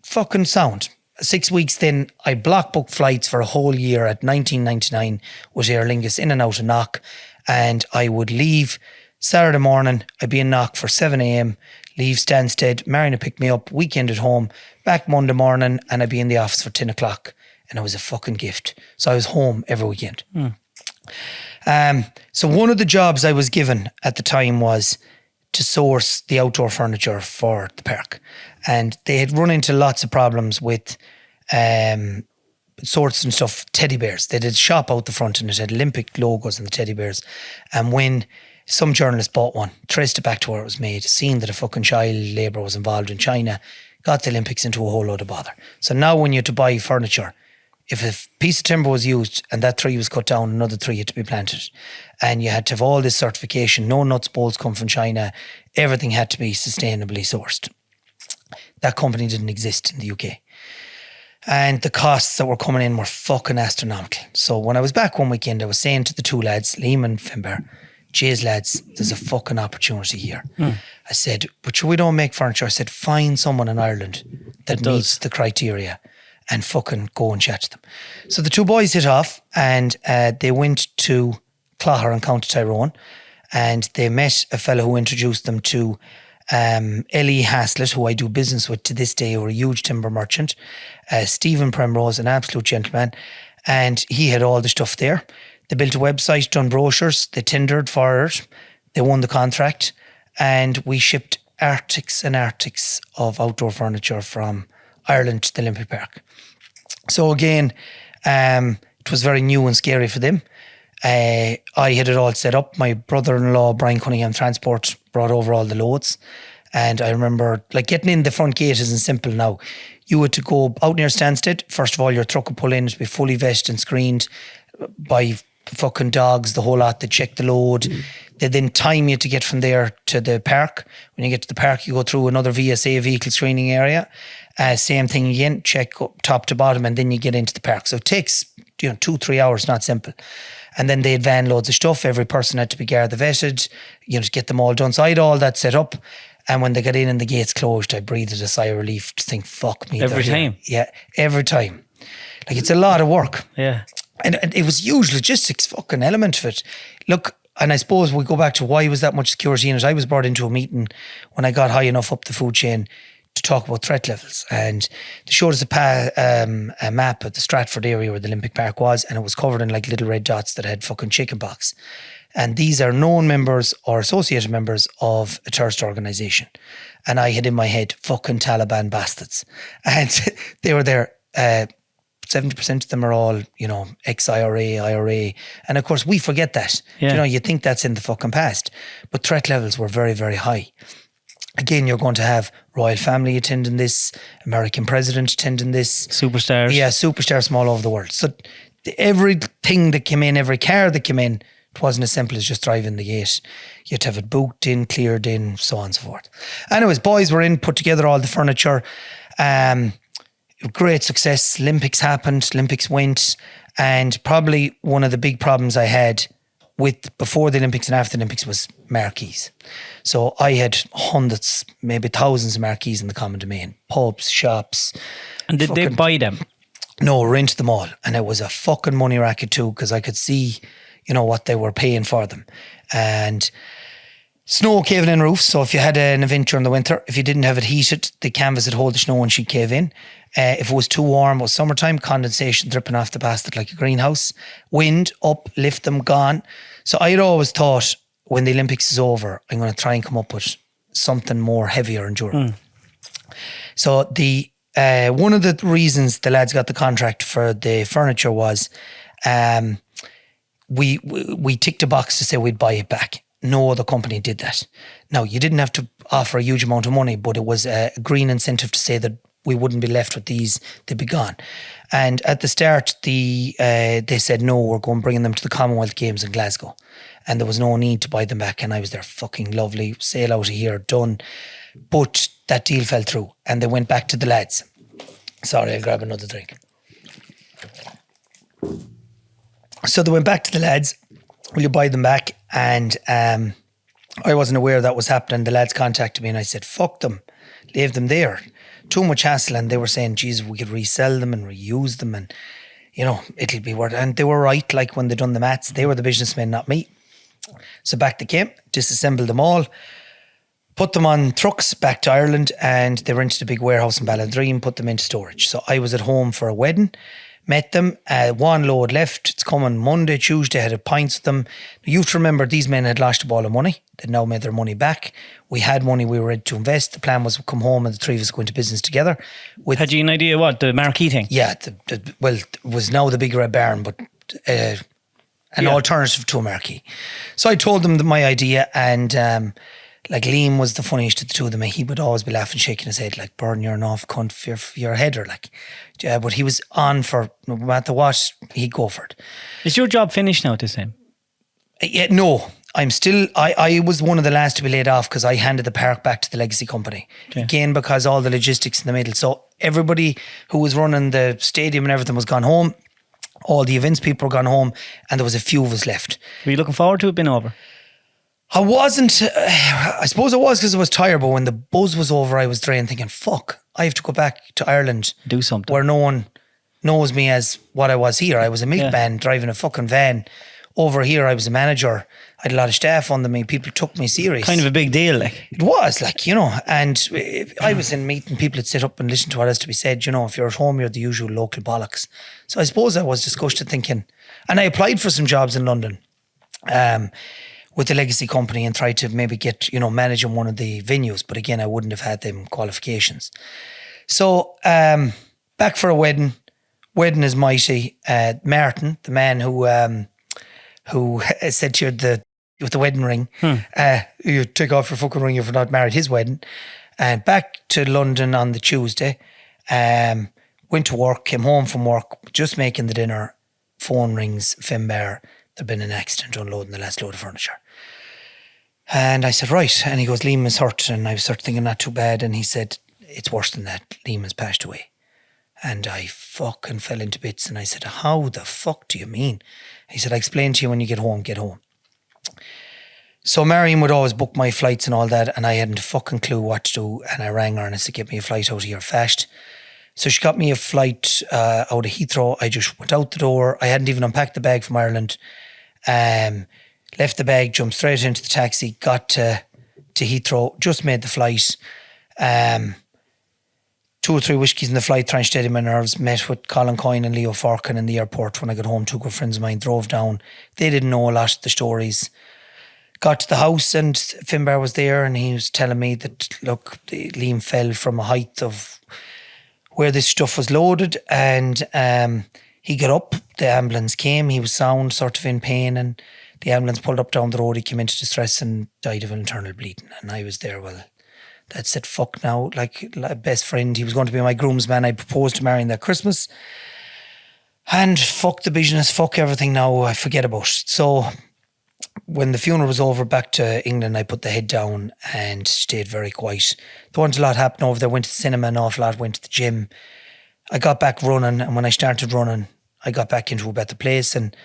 Speaker 2: fucking sound. 6 weeks then, I block booked flights for a whole year at $19.99 with Aer Lingus in and out of Knock. And I would leave Saturday morning, I'd be in Knock for 7 a.m, leave Stansted, Marion would pick me up, weekend at home, back Monday morning, and I'd be in the office for 10 o'clock. And it was a fucking gift. So I was home every weekend. So one of the jobs I was given at the time was to source the outdoor furniture for the park. And they had run into lots of problems with sorts and stuff, teddy bears. They did a shop out the front and it had Olympic logos on the teddy bears. And when some journalist bought one, traced it back to where it was made, seen that a fucking child labour was involved in China, got the Olympics into a whole load of bother. So now when you had to buy furniture, if a piece of timber was used and that tree was cut down, another tree had to be planted. And you had to have all this certification, no nuts, bolts come from China, everything had to be sustainably sourced. That company didn't exist in the UK. And the costs that were coming in were fucking astronomical. So when I was back one weekend, I was saying to the 2 lads, Liam and Finbar, "Jeez lads, there's a fucking opportunity here." I said, "But sure, we don't make furniture." I said, "Find someone in Ireland that meets the criteria and fucking go and chat to them." So the 2 boys hit off, and they went to Clogher in County Tyrone, and they met a fellow who introduced them to Ellie Haslett, who I do business with to this day, who are a huge timber merchant, Stephen Primrose, an absolute gentleman, and he had all the stuff there. They built a website, done brochures, they tendered for it, they won the contract, and we shipped arctics and arctics of outdoor furniture from Ireland to the Olympic Park. So again, it was very new and scary for them. I had it all set up. My brother-in-law, Brian Cunningham Transport, brought over all the loads. And I remember, like, getting in the front gate isn't simple now. You had to go out near Stansted. First of all, your truck would pull in, to be fully vetted and screened by fucking dogs, the whole lot. They check the load. They then time you to get from there to the park. When you get to the park, you go through another VSA, vehicle screening area. Same thing again, check up top to bottom, and then you get into the park. So it takes 2-3 hours, not simple. And then they had van loads of stuff. Every person had to be Garda vetted, to get them all done. So I had all that set up. And when they got in and the gates closed, I breathed a sigh of relief to think, fuck me.
Speaker 1: Every time?
Speaker 2: Yeah, every time. Like, it's a lot of work.
Speaker 1: Yeah.
Speaker 2: And it was huge logistics fucking element of it. Look, and I suppose we go back to why was that much security in it. I was brought into a meeting when I got high enough up the food chain to talk about threat levels, and they showed us a map of the Stratford area where the Olympic Park was, and it was covered in like little red dots that had fucking chicken pox. And these are known members or associated members of a terrorist organisation. And I had in my head, fucking Taliban bastards. And they were there 70% of them are all, ex-IRA, IRA. And of course, we forget that.
Speaker 1: Yeah.
Speaker 2: You think that's in the fucking past. But threat levels were very, very high. Again, you're going to have royal family attending this, American president attending this.
Speaker 1: Superstars.
Speaker 2: Yeah, superstars from all over the world. So everything that came in, every car that came in, it wasn't as simple as just driving the gate. You had to have it booked in, cleared in, so on and so forth. Anyways, boys were in, put together all the furniture. Great success. Olympics happened, Olympics went. And probably one of the big problems I had with before the Olympics and after the Olympics was marquees. So I had hundreds, maybe thousands of marquees in the common domain. Pubs, shops.
Speaker 1: And did they buy them?
Speaker 2: No, rent them all. And it was a fucking money racket too, because I could see, what they were paying for them. And snow caving in roofs. So if you had an event during the winter, if you didn't have it heated, the canvas would hold the snow and she'd cave in. If it was too warm, it was summertime, condensation dripping off the basket like a greenhouse. Wind, up, lift them, gone. So I'd always thought, when the Olympics is over, I'm going to try and come up with something more heavier and durable. So the one of the reasons the lads got the contract for the furniture was we ticked a box to say we'd buy it back. No other company did that. Now, you didn't have to offer a huge amount of money, but it was a green incentive to say that we wouldn't be left with these, they'd be gone. And at the start, they said, no, we're going bringing them to the Commonwealth Games in Glasgow. And there was no need to buy them back. And I was there, fucking lovely, sail out of here, done. But that deal fell through and they went back to the lads. Sorry, I'll grab another drink. So they went back to the lads, will you buy them back? And I wasn't aware that was happening. The lads contacted me and I said, fuck them, leave them there. Too much hassle. And they were saying, geez, we could resell them and reuse them and, it'll be worth it. And they were right, like when they done the maths, they were the businessmen, not me. So back they came, disassembled them all, put them on trucks back to Ireland, and they rented a big warehouse in Ballandream, put them into storage. So I was at home for a wedding, met them, one load left. It's coming Monday, Tuesday, had a pints with them. You have to remember, these men had lost a ball of money. They'd now made their money back. We had money, we were ready to invest. The plan was to come home and the three of us go into business together.
Speaker 1: Had you an idea what, the marquee thing?
Speaker 2: Yeah, well, it was now the Big Red Barn, but an alternative to a marquee. So I told them my idea, and like Liam was the funniest of the two of them. He would always be laughing, shaking his head like, Byrne, you're an off cunt for your header. Like, but he was on for no matter what, he'd go for it.
Speaker 1: Is your job finished now at this time?
Speaker 2: Yeah, no, I'm still, I was one of the last to be laid off because I handed the park back to the legacy company. Okay. Again, because all the logistics in the middle. So everybody who was running the stadium and everything was gone home. All the events people were gone home, and there was a few of us left.
Speaker 1: Were you looking forward to it being over?
Speaker 2: I wasn't. I suppose I was because I was tired, but when the buzz was over, I was drained thinking, fuck, I have to go back to Ireland.
Speaker 1: Do something.
Speaker 2: Where no one knows me as what I was here. I was a milkman driving a fucking van. Over here, I was a manager. I had a lot of staff under me. People took me serious.
Speaker 1: Kind of a big deal, like.
Speaker 2: It was, like, and I was in meeting, people would sit up and listen to what has to be said. If you're at home, you're the usual local bollocks. So I suppose I was disgusted thinking, and I applied for some jobs in London with the legacy company and tried to maybe get, managing one of the venues. But again, I wouldn't have had them qualifications. So back for a wedding. Wedding is mighty. Martin, the man who said to you with the wedding ring, you take off your fucking ring if you're not married, his wedding. And back to London on the Tuesday, went to work, came home from work, just making the dinner, phone rings, Finbar, there'd been an accident unloading the last load of furniture. And I said, right. And he goes, Liam is hurt. And I was sort of thinking, not too bad. And he said, it's worse than that. Liam has passed away. And I fucking fell into bits. And I said, how the fuck do you mean? He said, I explain to you when you get home, get home. So Marion would always book my flights and all that, and I hadn't a fucking clue what to do. And I rang her and I said, get me a flight out of here fast. So she got me a flight out of Heathrow. I just went out the door. I hadn't even unpacked the bag from Ireland. Left the bag, jumped straight into the taxi, got to Heathrow, just made the flight. 2 or 3 whiskies in the flight, trying to steady my nerves. Met with Colin Coyne and Leo Forkin in the airport when I got home. 2 good friends of mine drove down. They didn't know a lot of the stories. Got to the house and Finbar was there and he was telling me that, look, Liam fell from a height of where this stuff was loaded, and he got up, the ambulance came, he was sound, sort of in pain, and the ambulance pulled up down the road, he came into distress and died of internal bleeding. And I was there, well, that's it, fuck now, like best friend, he was going to be my groomsman, I proposed to marry him that Christmas, and fuck the business, fuck everything now, I forget about it. So when the funeral was over, back to England, I put the head down and stayed very quiet. There wasn't a lot happening over there, went to the cinema an awful lot, went to the gym. I got back running, and when I started running, I got back into a better place and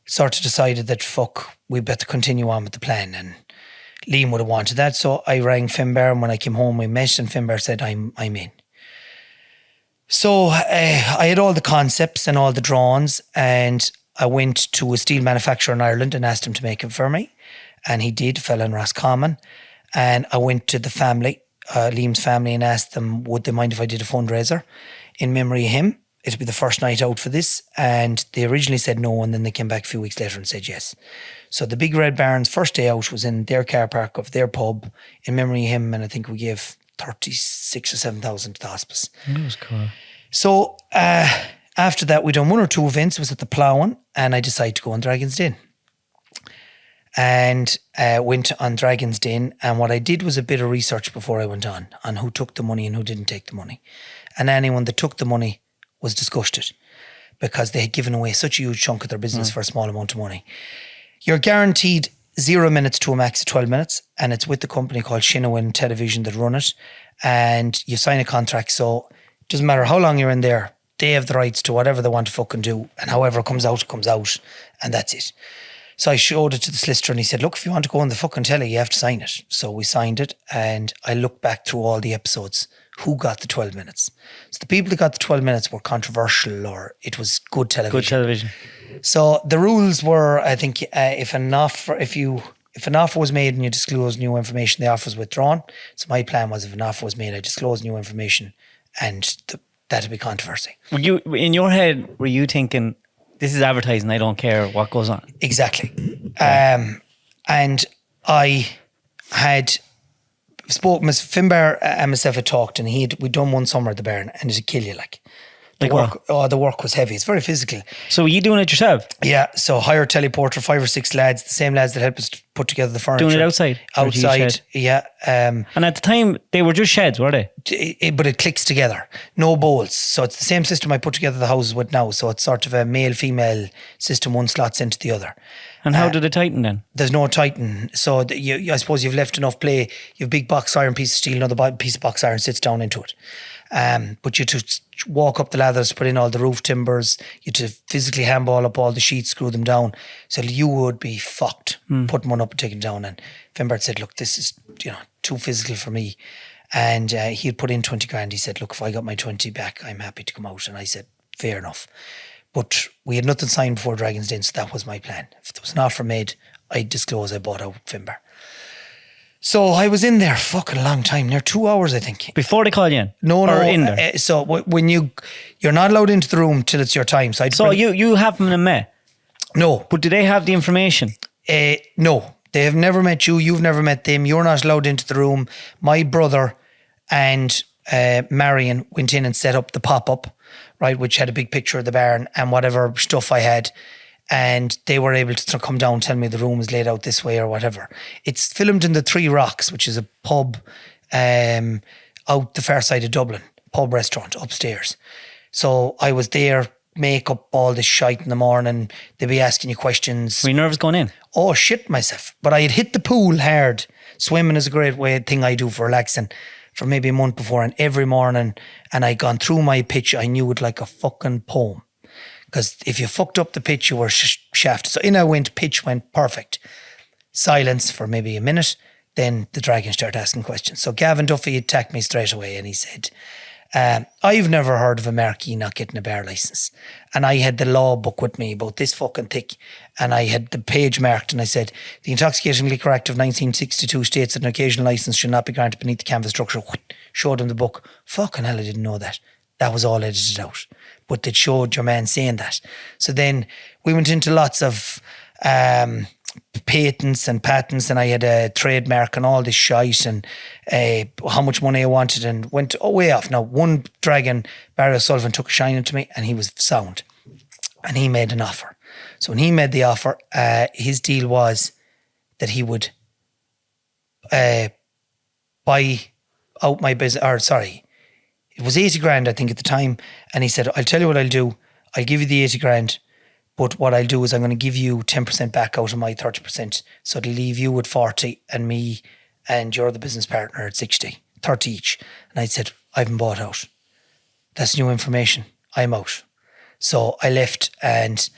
Speaker 2: sort of decided that fuck, we better continue on with the plan, and Liam would have wanted that. So I rang Finbar, and when I came home we met, and Finbar said I'm in. So I had all the concepts and all the drawings, and I went to a steel manufacturer in Ireland and asked him to make it for me, and he did, a fella in Roscommon. And I went to the family, Liam's family, and asked them would they mind if I did a fundraiser in memory of him. It'd be the first night out for this, and they originally said no, and then they came back a few weeks later and said yes. So the Big Red Barn's first day out was in their car park of their pub in memory of him, and I think we gave 36 or 7,000 to the hospice.
Speaker 1: That was cool.
Speaker 2: So after that, we done one or two events. It was at the Ploughing, and I decided to go on Dragon's Den. And went on Dragon's Den, and what I did was a bit of research before I went on who took the money and who didn't take the money. And anyone that took the money was disgusted because they had given away such a huge chunk of their business for a small amount of money. You're guaranteed 0 minutes to a max of 12 minutes, and it's with the company called Shinawin Television that run it, and you sign a contract, so it doesn't matter how long you're in there, they have the rights to whatever they want to fucking do, and however it comes out, and that's it. So I showed it to the solicitor, and he said, look, if you want to go on the fucking telly, you have to sign it. So we signed it, and I looked back through all the episodes. Who got the 12 minutes? So the people that got the 12 minutes were controversial, or it was good television.
Speaker 1: Good television.
Speaker 2: So the rules were, I think, if an offer was made and you disclose new information, the offer was withdrawn. So my plan was, if an offer was made, I disclose new information, and that'd be controversy.
Speaker 1: Were you, in your head, were you thinking, this is advertising, I don't care what goes on?
Speaker 2: Exactly. And I had spoke, Finbar and myself had talked, and we'd done one summer at the Barn, and it'd kill you, like the work was heavy. It's very physical.
Speaker 1: So were you doing it yourself?
Speaker 2: Yeah. So hire teleporter, 5 or 6 lads, the same lads that helped us put together the furniture.
Speaker 1: Doing it outside?
Speaker 2: Outside, yeah.
Speaker 1: And at the time, they were just sheds, were they?
Speaker 2: But it clicks together. No bolts. So it's the same system I put together the houses with now. So it's sort of a male-female system, one slots into the other.
Speaker 1: And how did it tighten then?
Speaker 2: There's no tighten. So I suppose you've left enough play. You have big box iron, piece of steel, another piece of box iron sits down into it. But you to walk up the ladders, put in all the roof timbers, you to physically handball up all the sheets, screw them down. So you would be fucked putting one up and taking it down. And Finbert said, look, this is too physical for me. And he had put in 20 grand. He said, look, if I got my 20 back, I'm happy to come out. And I said, fair enough. But we had nothing signed before Dragon's Den, so that was my plan. If there was an offer made, I'd disclose I bought out Finbar. So I was in there fucking a long time, near 2 hours, I think.
Speaker 1: Before they call you in?
Speaker 2: No.
Speaker 1: In there?
Speaker 2: So when you're not allowed into the room till it's your time. So
Speaker 1: you haven't met?
Speaker 2: No.
Speaker 1: But do they have the information?
Speaker 2: No. They have never met you. You've never met them. You're not allowed into the room. My brother and Marion went in and set up the pop-up, right, which had a big picture of the barn and whatever stuff I had. And they were able to come down and tell me the room is laid out this way or whatever. It's filmed in the Three Rocks, which is a pub out the far side of Dublin, pub restaurant upstairs. So I was there, make up all this shite in the morning. They'd be asking you questions.
Speaker 1: Were you nervous going in?
Speaker 2: Oh, shit myself. But I had hit the pool hard. Swimming is a great thing I do for relaxing for maybe a month before, and every morning, and I'd gone through my pitch, I knew it like a fucking poem. Because if you fucked up the pitch, you were shafted. So in I went, pitch went perfect. Silence for maybe a minute. Then the dragon started asking questions. So Gavin Duffy attacked me straight away, and he said, I've never heard of a marquee not getting a bar licence. And I had the law book with me, about this fucking thick, and I had the page marked, and I said, the Intoxicating Liquor Act of 1962 states that an occasional licence should not be granted beneath the canvas structure. Showed him the book. Fucking hell, I didn't know that. That was all edited out. But they showed your man saying that. So then we went into lots of patents and patents, and I had a trademark and all this shite, and how much money I wanted, and went way off. Now, one dragon, Barry O'Sullivan, took a shine into me, and he was sound, and he made an offer. So when he made the offer, his deal was that he would buy out my business, or sorry, it was 80 grand, I think, at the time. And he said, I'll tell you what I'll do. I'll give you the 80 grand, but what I'll do is I'm going to give you 10% back out of my 30%. So it'll leave you with 40 and me and your other business partner at 60, 30 each. And I said, I haven't bought out. That's new information. I'm out. So I left and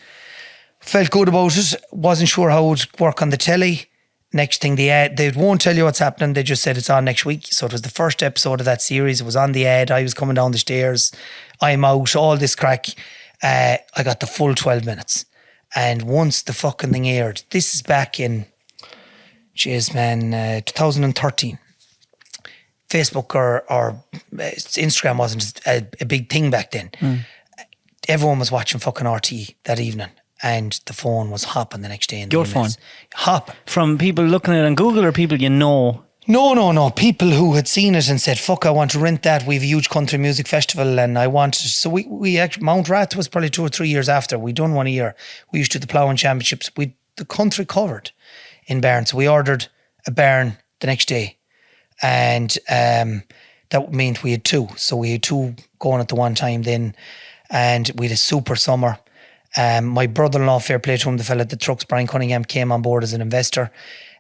Speaker 2: felt good about it. Wasn't sure how it would work on the telly. Next thing, they won't tell you what's happening. They just said it's on next week. So it was the first episode of that series. It was on the ad. I was coming down the stairs. I'm out. All this crack. I got the full 12 minutes. And once the fucking thing aired, this is back in, 2013. Facebook or Instagram wasn't a big thing back then. Everyone was watching fucking RT that evening. And the phone was hopping the next day.
Speaker 1: Your phone?
Speaker 2: Hop.
Speaker 1: From people looking at it on Google or people you know?
Speaker 2: No. People who had seen it and said, fuck, I want to rent that. We have a huge country music festival and I want to. So we actually, Mount Rath was probably 2 or 3 years after. We'd done one a year. We used to do the ploughing championships. The country covered in barn. So we ordered a barn the next day. And that meant we had 2. So we had 2 going at the one time then. And we had a super summer. My brother-in-law, fair play to him, the fella at the trucks, Brian Cunningham, came on board as an investor.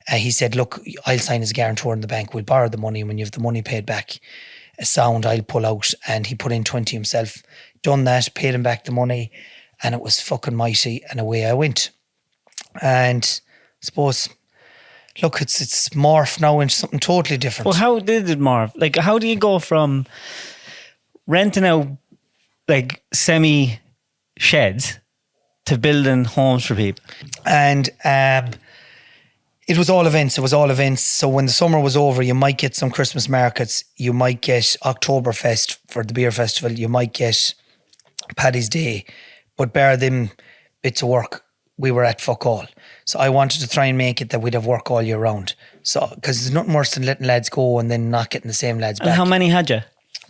Speaker 2: He said, look, I'll sign as a guarantor in the bank. We'll borrow the money. And when you have the money paid back, a sound, I'll pull out. And he put in 20 himself. Done that, paid him back the money. And it was fucking mighty. And away I went. And I suppose, look, it's morphed now into something totally different.
Speaker 1: Well, how did it morph? Like, how do you go from renting out like semi-sheds to building homes for people?
Speaker 2: And it was all events. So when the summer was over, you might get some Christmas markets. You might get Oktoberfest for the beer festival. You might get Paddy's Day. But bar them bits of work, we were at fuck all. So I wanted to try and make it that we'd have work all year round. So, because there's nothing worse than letting lads go and then not getting the same lads back.
Speaker 1: And how many had you?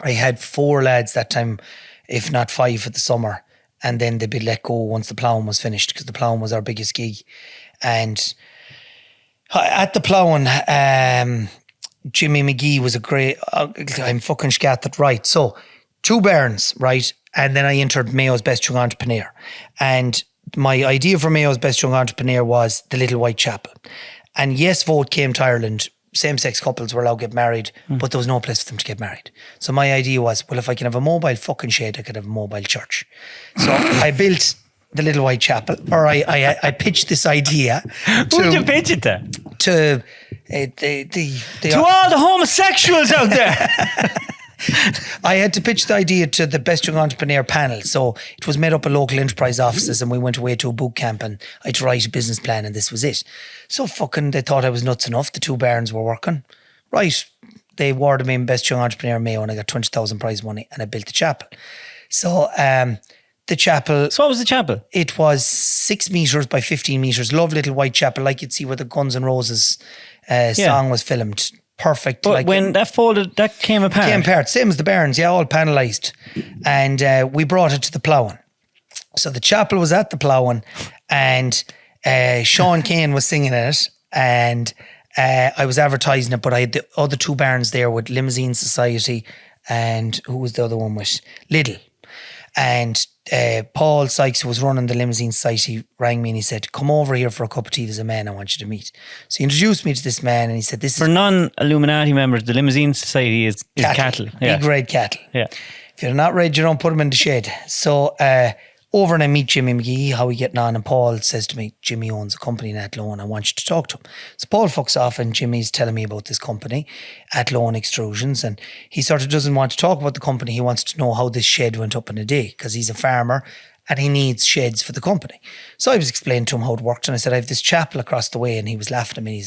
Speaker 2: I had 4 lads that time, if not 5 for the summer. And then they'd be let go once the ploughing was finished, because the ploughing was our biggest gig. And at the ploughing, Jimmy McGee was a great, I'm fucking scattered, right. So 2 barns, right. And then I entered Mayo's Best Young Entrepreneur. And my idea for Mayo's Best Young Entrepreneur was the Little White Chapel. And yes, vote came to Ireland. Same-sex couples were allowed to get married, but there was no place for them to get married. So my idea was, well, if I can have a mobile fucking shed, I could have a mobile church. So I built the Little White Chapel, or I pitched this idea.
Speaker 1: Who did you pitch it to?
Speaker 2: To
Speaker 1: all the homosexuals out there.
Speaker 2: I had to pitch the idea to the Best Young Entrepreneur panel. So it was made up of local enterprise offices, and we went away to a boot camp and I had to write a business plan, and this was it. So fucking they thought I was nuts enough. The 2 barns were working. Right. They awarded me Best Young Entrepreneur Mayo, and I got 20,000 prize money, and I built the chapel. So the chapel.
Speaker 1: So what was the chapel?
Speaker 2: It was 6 metres by 15 metres. Lovely little white chapel, like you'd see where the Guns N' Roses song was filmed. Perfect.
Speaker 1: But
Speaker 2: like
Speaker 1: when that folded, that came apart.
Speaker 2: Came apart, same as the barns, yeah, all panelised. And we brought it to the ploughing. So the chapel was at the ploughing, and Sean Kane was singing in it, and I was advertising it, but I had the other 2 barns there with Limousine Society, and who was the other one with? Lidl. And Paul Sykes, who was running the Limousine Society, rang me and he said, come over here for a cup of tea. There's a man I want you to meet. So he introduced me to this man, and he said, this
Speaker 1: for
Speaker 2: is...
Speaker 1: non-Illuminati members, the Limousine Society is cattle. Yeah.
Speaker 2: Big red cattle.
Speaker 1: Yeah.
Speaker 2: If you're not red, you don't put them in the shed. So over and I meet Jimmy McGee, how we getting on, and Paul says to me, Jimmy owns a company in Athlone, I want you to talk to him. So Paul fucks off, and Jimmy's telling me about this company, Athlone Extrusions, and he sort of doesn't want to talk about the company. He wants to know how this shed went up in a day, because he's a farmer and he needs sheds for the company. So I was explaining to him how it worked, and I said, I have this chapel across the way, and he was laughing at me.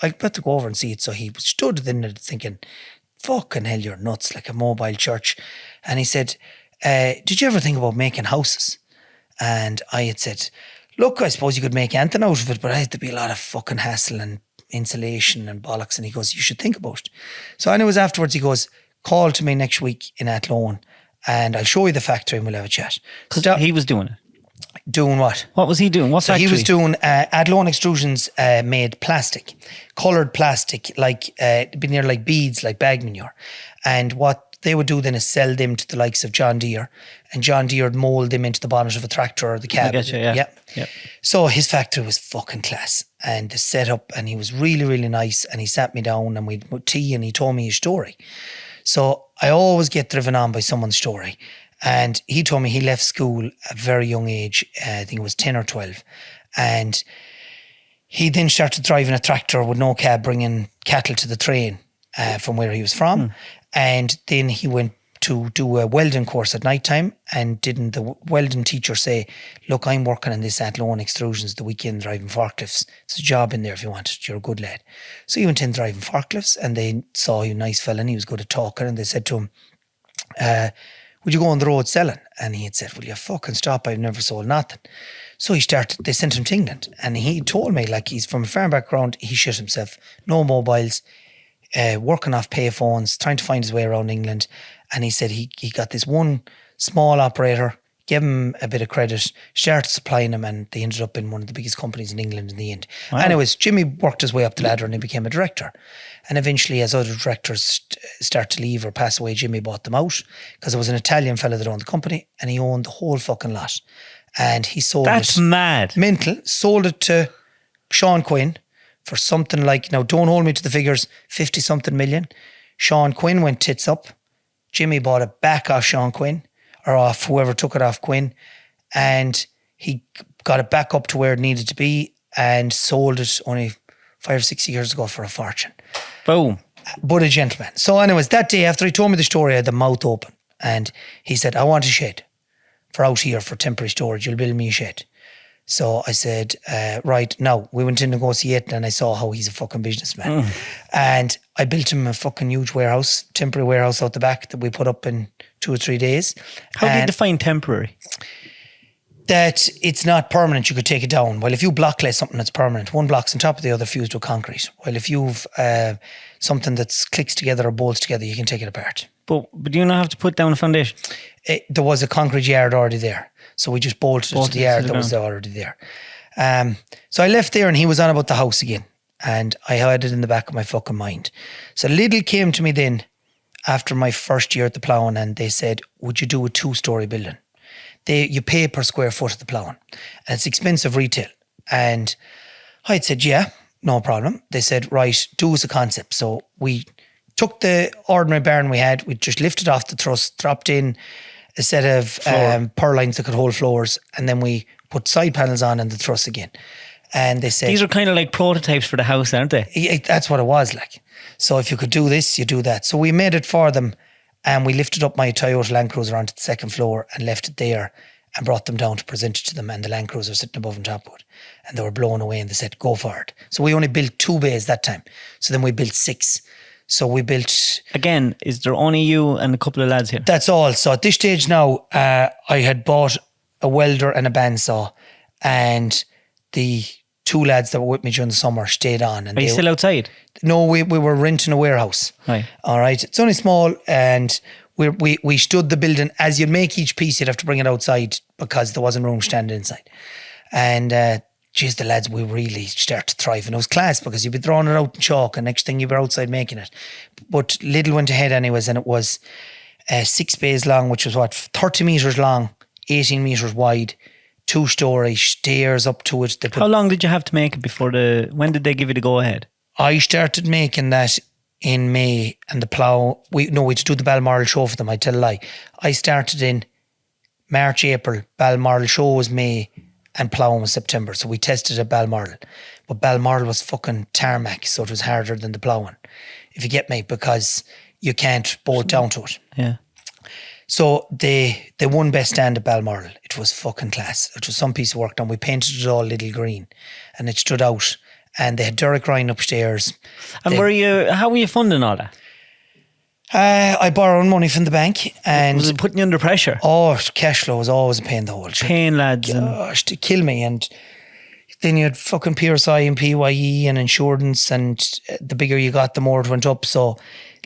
Speaker 2: I've got to go over and see it. So he stood there thinking, fucking hell, you're nuts, like a mobile church. And he said, did you ever think about making houses? And I had said, look, I suppose you could make anything out of it, but I had to be a lot of fucking hassle and insulation and bollocks. And he goes, you should think about it. So anyways, afterwards he goes, call to me next week in Athlone and I'll show you the factory and we'll have a chat.
Speaker 1: Because he was doing it.
Speaker 2: Doing what?
Speaker 1: What was he doing? What factory?
Speaker 2: He was doing Athlone Extrusions made plastic, coloured plastic, like be near like beads, like bag manure. And what they would do then is sell them to the likes of John Deere, and John Deere would mould them into the bonnet of a tractor or the cab.
Speaker 1: I get you, yeah. Yep.
Speaker 2: So his factory was fucking class, and the setup, and he was really, really nice. And he sat me down and we had tea, and he told me his story. So I always get driven on by someone's story. And he told me he left school at a very young age. I think it was 10 or 12. And he then started driving a tractor with no cab, bringing cattle to the train from where he was from. And then he went to do a welding course at night time. And didn't the welding teacher say, look, I'm working on this Athlone Extrusions the weekend driving forklifts. It's a job in there if you want it. You're a good lad. So he went in driving forklifts, and they saw he was a nice fella and he was good at talking. And they said to him, would you go on the road selling? And he had said, will you fucking stop? I've never sold nothing. So they sent him to England. And he told me, like, he's from a farm background, he shit himself, no mobiles, working off payphones, trying to find his way around England. And he said he got this one small operator, gave him a bit of credit, started supplying him, and they ended up in one of the biggest companies in England in the end. Wow. Anyways, Jimmy worked his way up the ladder and he became a director. And eventually, as other directors start to leave or pass away, Jimmy bought them out because there was an Italian fella that owned the company, and he owned the whole fucking lot. And he sold it.
Speaker 1: That's mad.
Speaker 2: Mental. Sold it to Sean Quinn for something like, now don't hold me to the figures, 50 something million. Sean Quinn went tits up. Jimmy bought it back off Sean Quinn, or off whoever took it off Quinn, and he got it back up to where it needed to be and sold it only 5 or 6 years ago for a fortune.
Speaker 1: Boom.
Speaker 2: But a gentleman. So anyways, that day after he told me the story, I had the mouth open, and he said, I want a shed for out here for temporary storage. You'll build me a shed. So I said, right. Now, we went to negotiate, and I saw how he's a fucking businessman. And I built him a fucking huge warehouse, temporary warehouse out the back that we put up in 2 or 3 days.
Speaker 1: How do you define temporary?
Speaker 2: That it's not permanent, you could take it down. Well, if you block lay something that's permanent, one block's on top of the other fused with concrete. Well, if you've something that's clicks together or bolts together, you can take it apart.
Speaker 1: But do you not have to put down a foundation?
Speaker 2: There was a concrete yard already there. So we just bolted it to the yard that was already there. So I left there, and he was on about the house again. And I had it in the back of my fucking mind. So Lidl came to me then after my first year at the ploughing, and they said, would you do a 2-story building? You pay per square foot of the ploughing, and it's expensive retail. And I said, yeah, no problem. They said, right, do us a concept. So we took the ordinary barn we had, we just lifted off the truss, dropped in a set of purlines that could hold floors, and then we put side panels on and the truss again. And they said,
Speaker 1: these are kind of like prototypes for the house, aren't they?
Speaker 2: That's what it was like. So if you could do this, you do that. So we made it for them, and we lifted up my Toyota Land Cruiser onto the second floor and left it there and brought them down to present it to them, and the Land Cruiser sitting above and top of it. And they were blown away, and they said, go for it. So we only built 2 bays that time. So then we built 6. So we built... Again,
Speaker 1: is there only you and a couple of lads here?
Speaker 2: That's all. So at this stage now, I had bought a welder and a bandsaw, and the 2 lads that were with me during the summer stayed on. And
Speaker 1: are you still outside?
Speaker 2: No, we were renting a warehouse.
Speaker 1: Right.
Speaker 2: All right. It's only small, and we stood the building. As you'd make each piece, you'd have to bring it outside because there wasn't room standing inside. And geez, the lads, we really started to thrive. And it was class because you'd be throwing it out in chalk, and next thing you were outside making it. But Lidl went ahead anyways, and it was 6 bays long, which was 30 metres long, 18 metres wide, 2-story, stairs up to it.
Speaker 1: How long did you have to make it before when did they give you the go ahead?
Speaker 2: I started making that in May, and the plough, we had to do the Balmoral show for them, I tell a lie. I started in March, April, Balmoral show was May, and ploughing was September. So we tested at Balmoral. But Balmoral was fucking tarmac, so it was harder than the ploughing, if you get me, because you can't bolt down to it.
Speaker 1: Yeah.
Speaker 2: So they won best stand at Balmoral. It was fucking class. It was some piece of work done. We painted it all little green, and it stood out. And they had Derek Ryan upstairs.
Speaker 1: And how were you funding all that?
Speaker 2: I borrowed money from the bank, and
Speaker 1: Was it putting you under pressure?
Speaker 2: cash flow was always a pain in the hole.
Speaker 1: Pain, lads.
Speaker 2: Gosh, to kill me. And then you had fucking PRSI and PYE and insurance, and the bigger you got, the more it went up. So,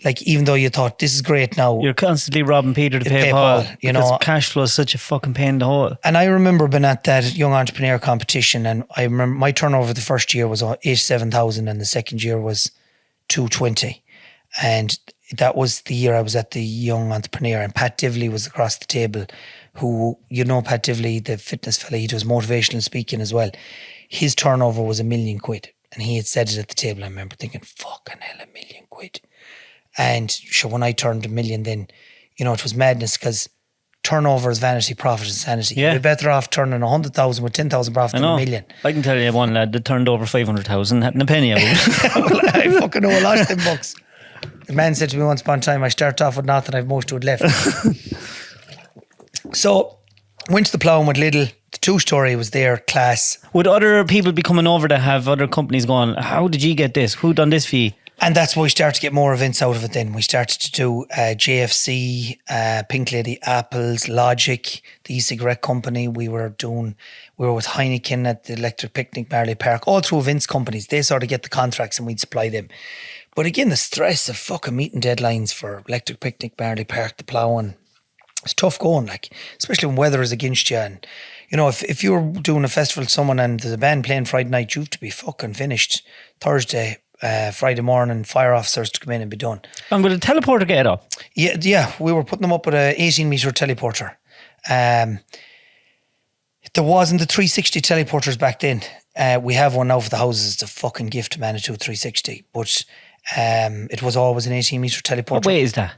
Speaker 2: like, even though you thought this is great now,
Speaker 1: you're constantly robbing Peter to pay Paul.
Speaker 2: You know,
Speaker 1: cash flow is such a fucking pain in the hole.
Speaker 2: And I remember being at that young entrepreneur competition, and I remember my turnover the first year was 87,000, and the second year was 220, and that was the year I was at the young entrepreneur. And Pat Divley was across the table, who, you know, Pat Divley, the fitness fella, he does motivational speaking as well. His turnover was £1 million, and he had said it at the table. I remember thinking, fucking hell, £1 million. And sure, when I turned $1 million, then, you know, it was madness, because turnover is vanity, profit is sanity.
Speaker 1: Yeah.
Speaker 2: You're better off turning 100,000 with 10,000 profit than $1 million.
Speaker 1: I can tell you one lad that turned over 500,000, hadn't a penny of it.
Speaker 2: Well, I fucking know a lot of them bucks. The man said to me once upon a time, I start off with nothing, I've most to it left. So, went to the ploughing with Lidl. The 2-story was there, class.
Speaker 1: Would other people be coming over to have other companies going, how did you get this? Who done this for you?
Speaker 2: And that's why we started to get more events out of it then. We started to do JFC, Pink Lady Apples, Logic, the e-cigarette company. We were with Heineken at the Electric Picnic, Marley Park, all through events companies. They sort of get the contracts and we'd supply them. But again, the stress of fucking meeting deadlines for Electric Picnic, Marley Park, the ploughing, it's tough going, like, especially when weather is against you. And, you know, if you're doing a festival with someone and there's a band playing Friday night, you have to be fucking finished Thursday, Friday morning, fire officers to come in and be done.
Speaker 1: And would a teleporter get it up?
Speaker 2: Yeah, we were putting them up with a 18-metre teleporter. There wasn't the 360 teleporters back then. We have one now for the houses. It's a fucking gift to Manitou 360. But it was always an 18-metre teleporter.
Speaker 1: What weight is that?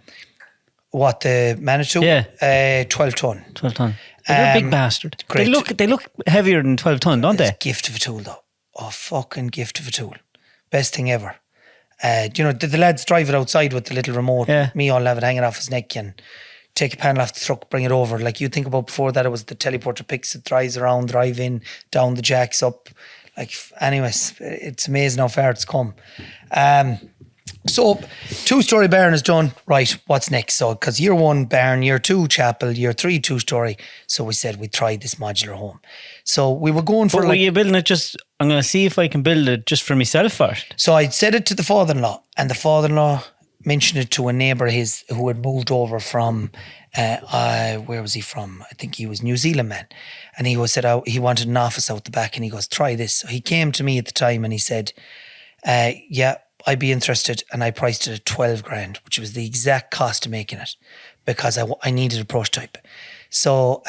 Speaker 2: What, the Manitou?
Speaker 1: Yeah.
Speaker 2: 12 ton.
Speaker 1: 12 ton. They're a big bastard.
Speaker 2: Great.
Speaker 1: They look heavier than 12 ton, don't they?
Speaker 2: It's a gift of a tool, though. Oh, fucking gift of a tool. Best thing ever. You know, the lads drive it outside with the little remote.
Speaker 1: Yeah.
Speaker 2: Me, I'll have it hanging off his neck and take a panel off the truck, bring it over. Like you think about before that, it was the teleporter picks it, drives around, drive in, down the jacks, up. Like, anyways, it's amazing how far it's come. So 2-story barn is done. Right, what's next? So, because year 1 barn, year 2 chapel, year 3 2-story. So we said we'd try this modular home. So we were going for.
Speaker 1: But were you building it just? I'm going to see if I can build it just for myself first.
Speaker 2: So I said it to the father-in-law, and the father-in-law mentioned it to a neighbour of his who had moved over from. Where was he from? I think he was New Zealand man, and he said he wanted an office out the back, and he goes, "Try this." So he came to me at the time, and he said, "Yeah, I'd be interested," and I priced it at 12 grand, which was the exact cost of making it, because I needed a prototype. So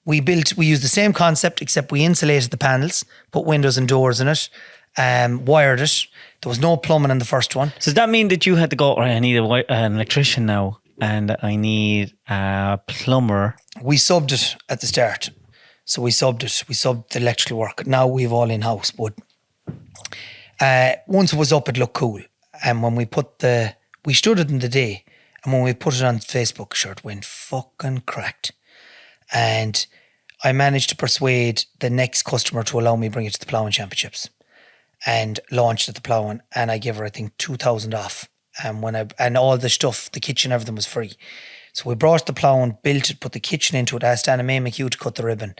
Speaker 2: we used the same concept, except we insulated the panels, put windows and doors in it, wired it. There was no plumbing in the first one.
Speaker 1: So does that mean that you had to go, right, I need an electrician now, and I need a plumber?
Speaker 2: We subbed it at the start. So we subbed it. We subbed the electrical work. Now we've all in-house, but once it was up, it looked cool. And when we we stood it in the day, and when we put it on Facebook, sure, it went fucking cracked. And I managed to persuade the next customer to allow me to bring it to the Ploughing Championships, and launched at the Ploughing, and I gave her, I think, 2,000 off. And all the stuff, the kitchen, everything was free. So we brought the Ploughing, built it, put the kitchen into it, asked Anna May McGee to cut the ribbon,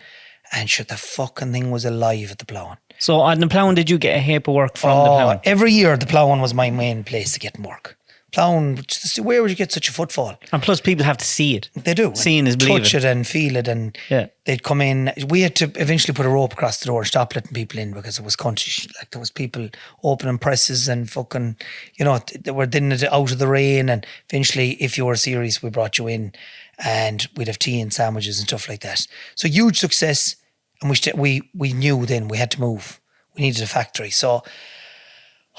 Speaker 2: and sure, the fucking thing was alive at the Ploughing.
Speaker 1: So on the Ploughing, did you get a paperwork from the Ploughing?
Speaker 2: Every year the Ploughing was my main place to get work. Ploughing, where would you get such a footfall?
Speaker 1: And plus people have to see it.
Speaker 2: They do.
Speaker 1: Seeing is believing.
Speaker 2: Touch it and feel it, and they'd come in. We had to eventually put a rope across the door and stop letting people in, because it was country. Like, there was people opening presses and fucking, you know, they were then out of the rain, and eventually, if you were serious, we brought you in, and we'd have tea and sandwiches and stuff like that. So huge success, and we knew then we had to move. We needed a factory. So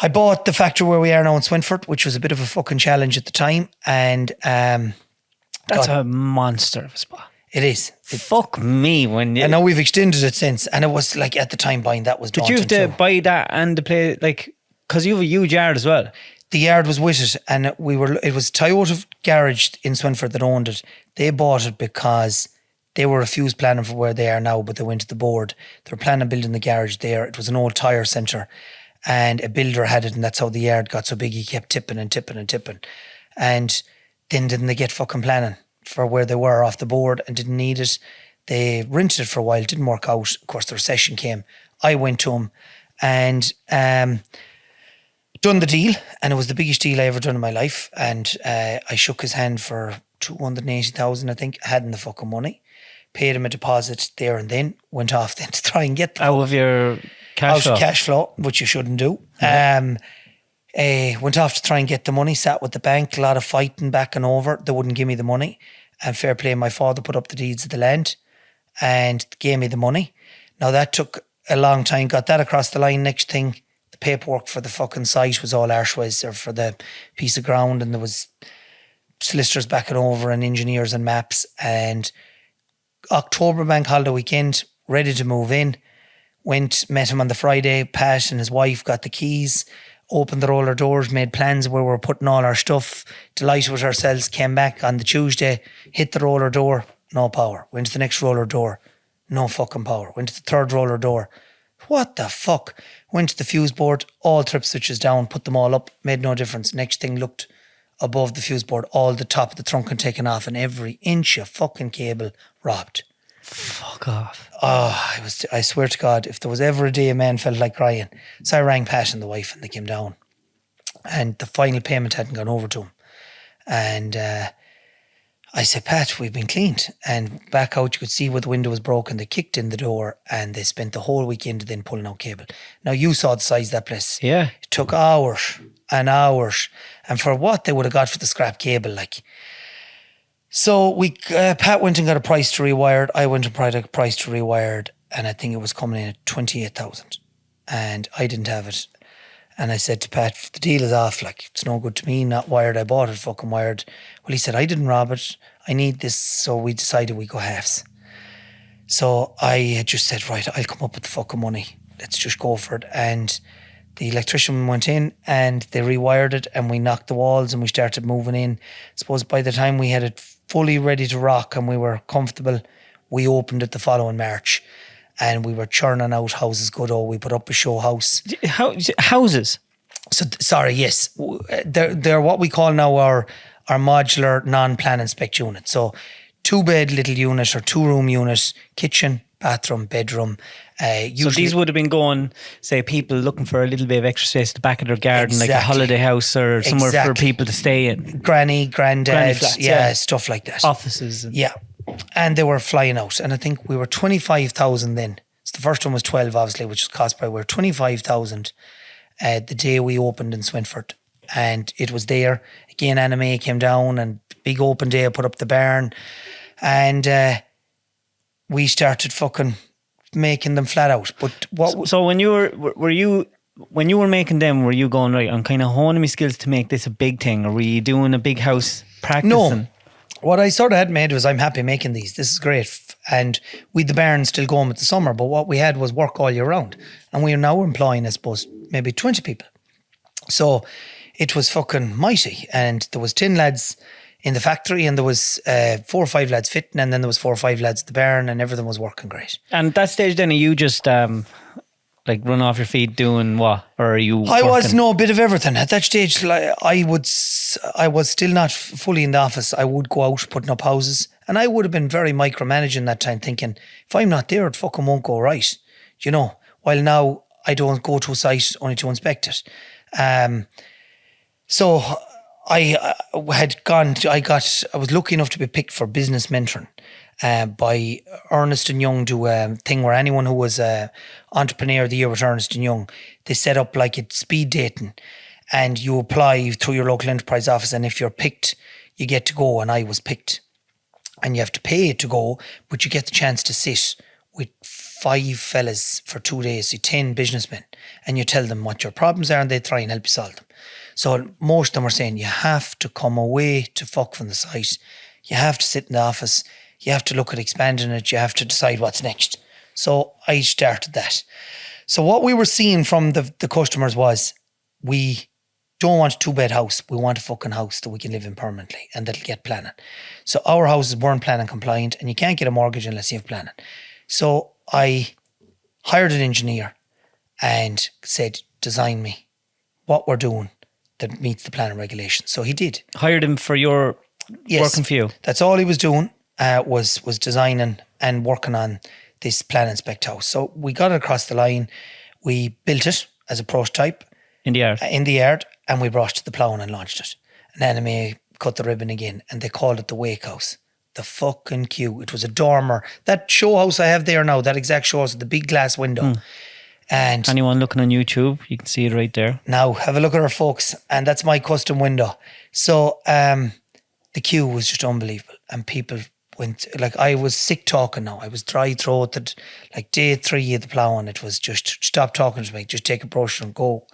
Speaker 2: I bought the factory where we are now in Swinford, which was a bit of a fucking challenge at the time. And
Speaker 1: that's a monster of a spot.
Speaker 2: It is.
Speaker 1: Fuck me. And
Speaker 2: now we've extended it since. And it was like, at the time, buying that was daunting.
Speaker 1: Did you have to buy that and the play, like, because you have a huge yard as well?
Speaker 2: The yard was with it, and it was Toyota Garage in Swinford that owned it. They bought it because they were refused planning for where they are now, but they went to the board. They were planning on building the garage there. It was an old tyre centre, and a builder had it, and that's how the yard got so big. He kept tipping and tipping and tipping. And Then didn't they get fucking planning for where they were off the board and didn't need it. They rented it for a while, didn't work out. Of course, the recession came. I went to him and done the deal, and it was the biggest deal I ever done in my life. And I shook his hand for 280,000, I think. I hadn't the fucking money. Paid him a deposit there and then. Went off then to try and get the
Speaker 1: Out of your cash flow.
Speaker 2: cash flow, which you shouldn't do. Went off to try and get the money. Sat with the bank, a lot of fighting back and over. They wouldn't give me the money. And fair play, my father put up the deeds of the land and gave me the money. Now that took a long time. Got that across the line. Next thing, the paperwork for the fucking site was all arseways, or for the piece of ground, and there was solicitors backing over and engineers and maps. And October bank holiday weekend, ready to move in. Went, met him on the Friday. Pat and his wife got the keys, opened the roller doors, made plans where we were putting all our stuff, delighted with ourselves. Came back on the Tuesday, hit the roller door, no power. Went to the next roller door, no fucking power. Went to the third roller door. What the fuck? Went to the fuse board, all trip switches down, put them all up, made no difference. Next thing, looked above the fuse board, all the top of the trunking taken off and every inch of fucking cable robbed.
Speaker 1: Fuck off.
Speaker 2: Oh, I swear to God, if there was ever a day a man felt like crying. So I rang Pat and the wife and they came down. And the final payment hadn't gone over to him. And I said, Pat, we've been cleaned. And back out, you could see where the window was broken. They kicked in the door and they spent the whole weekend then pulling out cable. Now, you saw the size of that place.
Speaker 1: Yeah.
Speaker 2: It took hours and hours. And for what they would have got for the scrap cable, like. So Pat went and got a price to rewired. I went and got a price to rewired. And I think it was coming in at 28,000. And I didn't have it. And I said to Pat, the deal is off, like, it's no good to me, not wired. I bought it fucking wired. Well, he said, I didn't rob it. I need this. So we decided we go halves. So I had just said, right, I'll come up with the fucking money. Let's just go for it. And the electrician went in and they rewired it and we knocked the walls and we started moving in. I suppose by the time we had it fully ready to rock and we were comfortable, we opened it the following March. And we were churning out houses good. Oh, we put up a show house.
Speaker 1: Houses?
Speaker 2: So, sorry, yes. They're what we call now our modular non-plan and spec unit. So 2-bed little unit or 2-room unit, kitchen, bathroom, bedroom.
Speaker 1: So these would have been going, say, people looking for a little bit of extra space at the back of their garden, like a holiday house or somewhere for people to stay in.
Speaker 2: Granny, granddad,
Speaker 1: flats,
Speaker 2: yeah, stuff like that.
Speaker 1: Offices.
Speaker 2: Yeah. And they were flying out. And I think we were 25,000 then. So the first one was 12, obviously, which was cost by. We were 25,000 the day we opened in Swinford. And it was there. Again, Anime came down and big open day, I put up the barn. And we started fucking making them flat out. But what?
Speaker 1: So when you were making them, were you going, right, I'm kind of honing my skills to make this a big thing? Or were you doing a big house practicing?
Speaker 2: No. What I sort of had made was, I'm happy making these. This is great. And we the barn still going with the summer, but what we had was work all year round. And we are now employing, I suppose, maybe 20 people. So it was fucking mighty. And there was 10 lads in the factory and there was 4 or 5 lads fitting and then there was 4 or 5 lads at the barn and everything was working great.
Speaker 1: And at that stage then, are you just like run off your feet doing what? Or are you
Speaker 2: I
Speaker 1: working?
Speaker 2: was a bit of everything. At that stage, like, I was still not fully in the office. I would go out putting up houses and I would have been very micromanaging that time, thinking, if I'm not there, it fucking won't go right. You know, while now I don't go to a site only to inspect it. So I was lucky enough to be picked for business mentoring by Ernst & Young, do a thing where anyone who was Entrepreneur of the Year with Ernst & Young, they set up like a speed dating and you apply through your local enterprise office and if you're picked, you get to go. And I was picked and you have to pay to go, but you get the chance to sit with 5 fellas for 2 days, so 10 businessmen, and you tell them what your problems are and they try and help you solve them. So most of them are saying you have to come away to fuck from the site. You have to sit in the office. You have to look at expanding it. You have to decide what's next. So I started that. So what we were seeing from the customers was, we don't want a 2-bed house. We want a fucking house that we can live in permanently and that'll get planning. So our houses weren't planning compliant and you can't get a mortgage unless you have planning. So I hired an engineer and said, design me what we're doing that meets the planning regulations. So he did.
Speaker 1: Hired him for your
Speaker 2: Yes.
Speaker 1: working for you.
Speaker 2: That's all he was doing, was designing and working on this plan inspect house. So we got it across the line. We built it as a prototype
Speaker 1: In the yard.
Speaker 2: in the yard, and we brought it to the plough and launched it. And Anime cut the ribbon again, and they called it the Wake House. The fucking queue. It was a dormer. That show house I have there now, that exact show house with the big glass window. And
Speaker 1: Anyone looking on YouTube, you can see it right there.
Speaker 2: now have a look at her, folks. And that's my custom window. So the queue was just unbelievable. And people went, like, I was sick talking now. I was dry throated. Like day 3 of the ploughing, it was just stop talking to me, just take a brochure and go.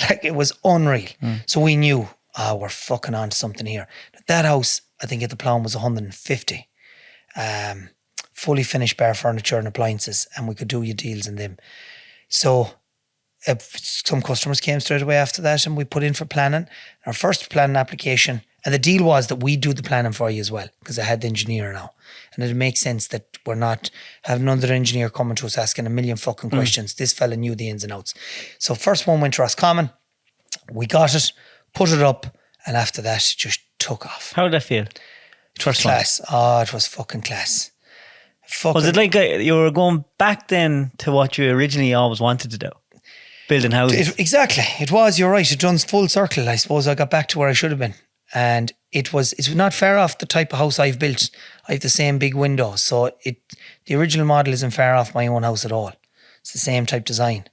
Speaker 2: Like, it was unreal. So we knew, we're fucking on to something here. That house, I think at the ploughing was 150. Fully finished bar furniture and appliances, and we could do you deals in them. So some customers came straight away after that, and we put in for planning. Our first planning application, and the deal was that we do the planning for you as well, because I had the engineer now. And it makes sense that we're not having another engineer coming to us asking a million fucking questions. This fella knew the ins and outs. So first one went to Roscommon. We got it, put it up, and after that, it just took off.
Speaker 1: How did that feel?
Speaker 2: It was class. Oh, it was fucking class.
Speaker 1: Was it like you were going back then to what you originally always wanted to do? Building houses?
Speaker 2: Exactly. It was, you're right. It runs full circle. I suppose I got back to where I should have been. And it's not far off the type of house I've built. I have the same big windows. So the original model isn't far off my own house at all. It's the same type design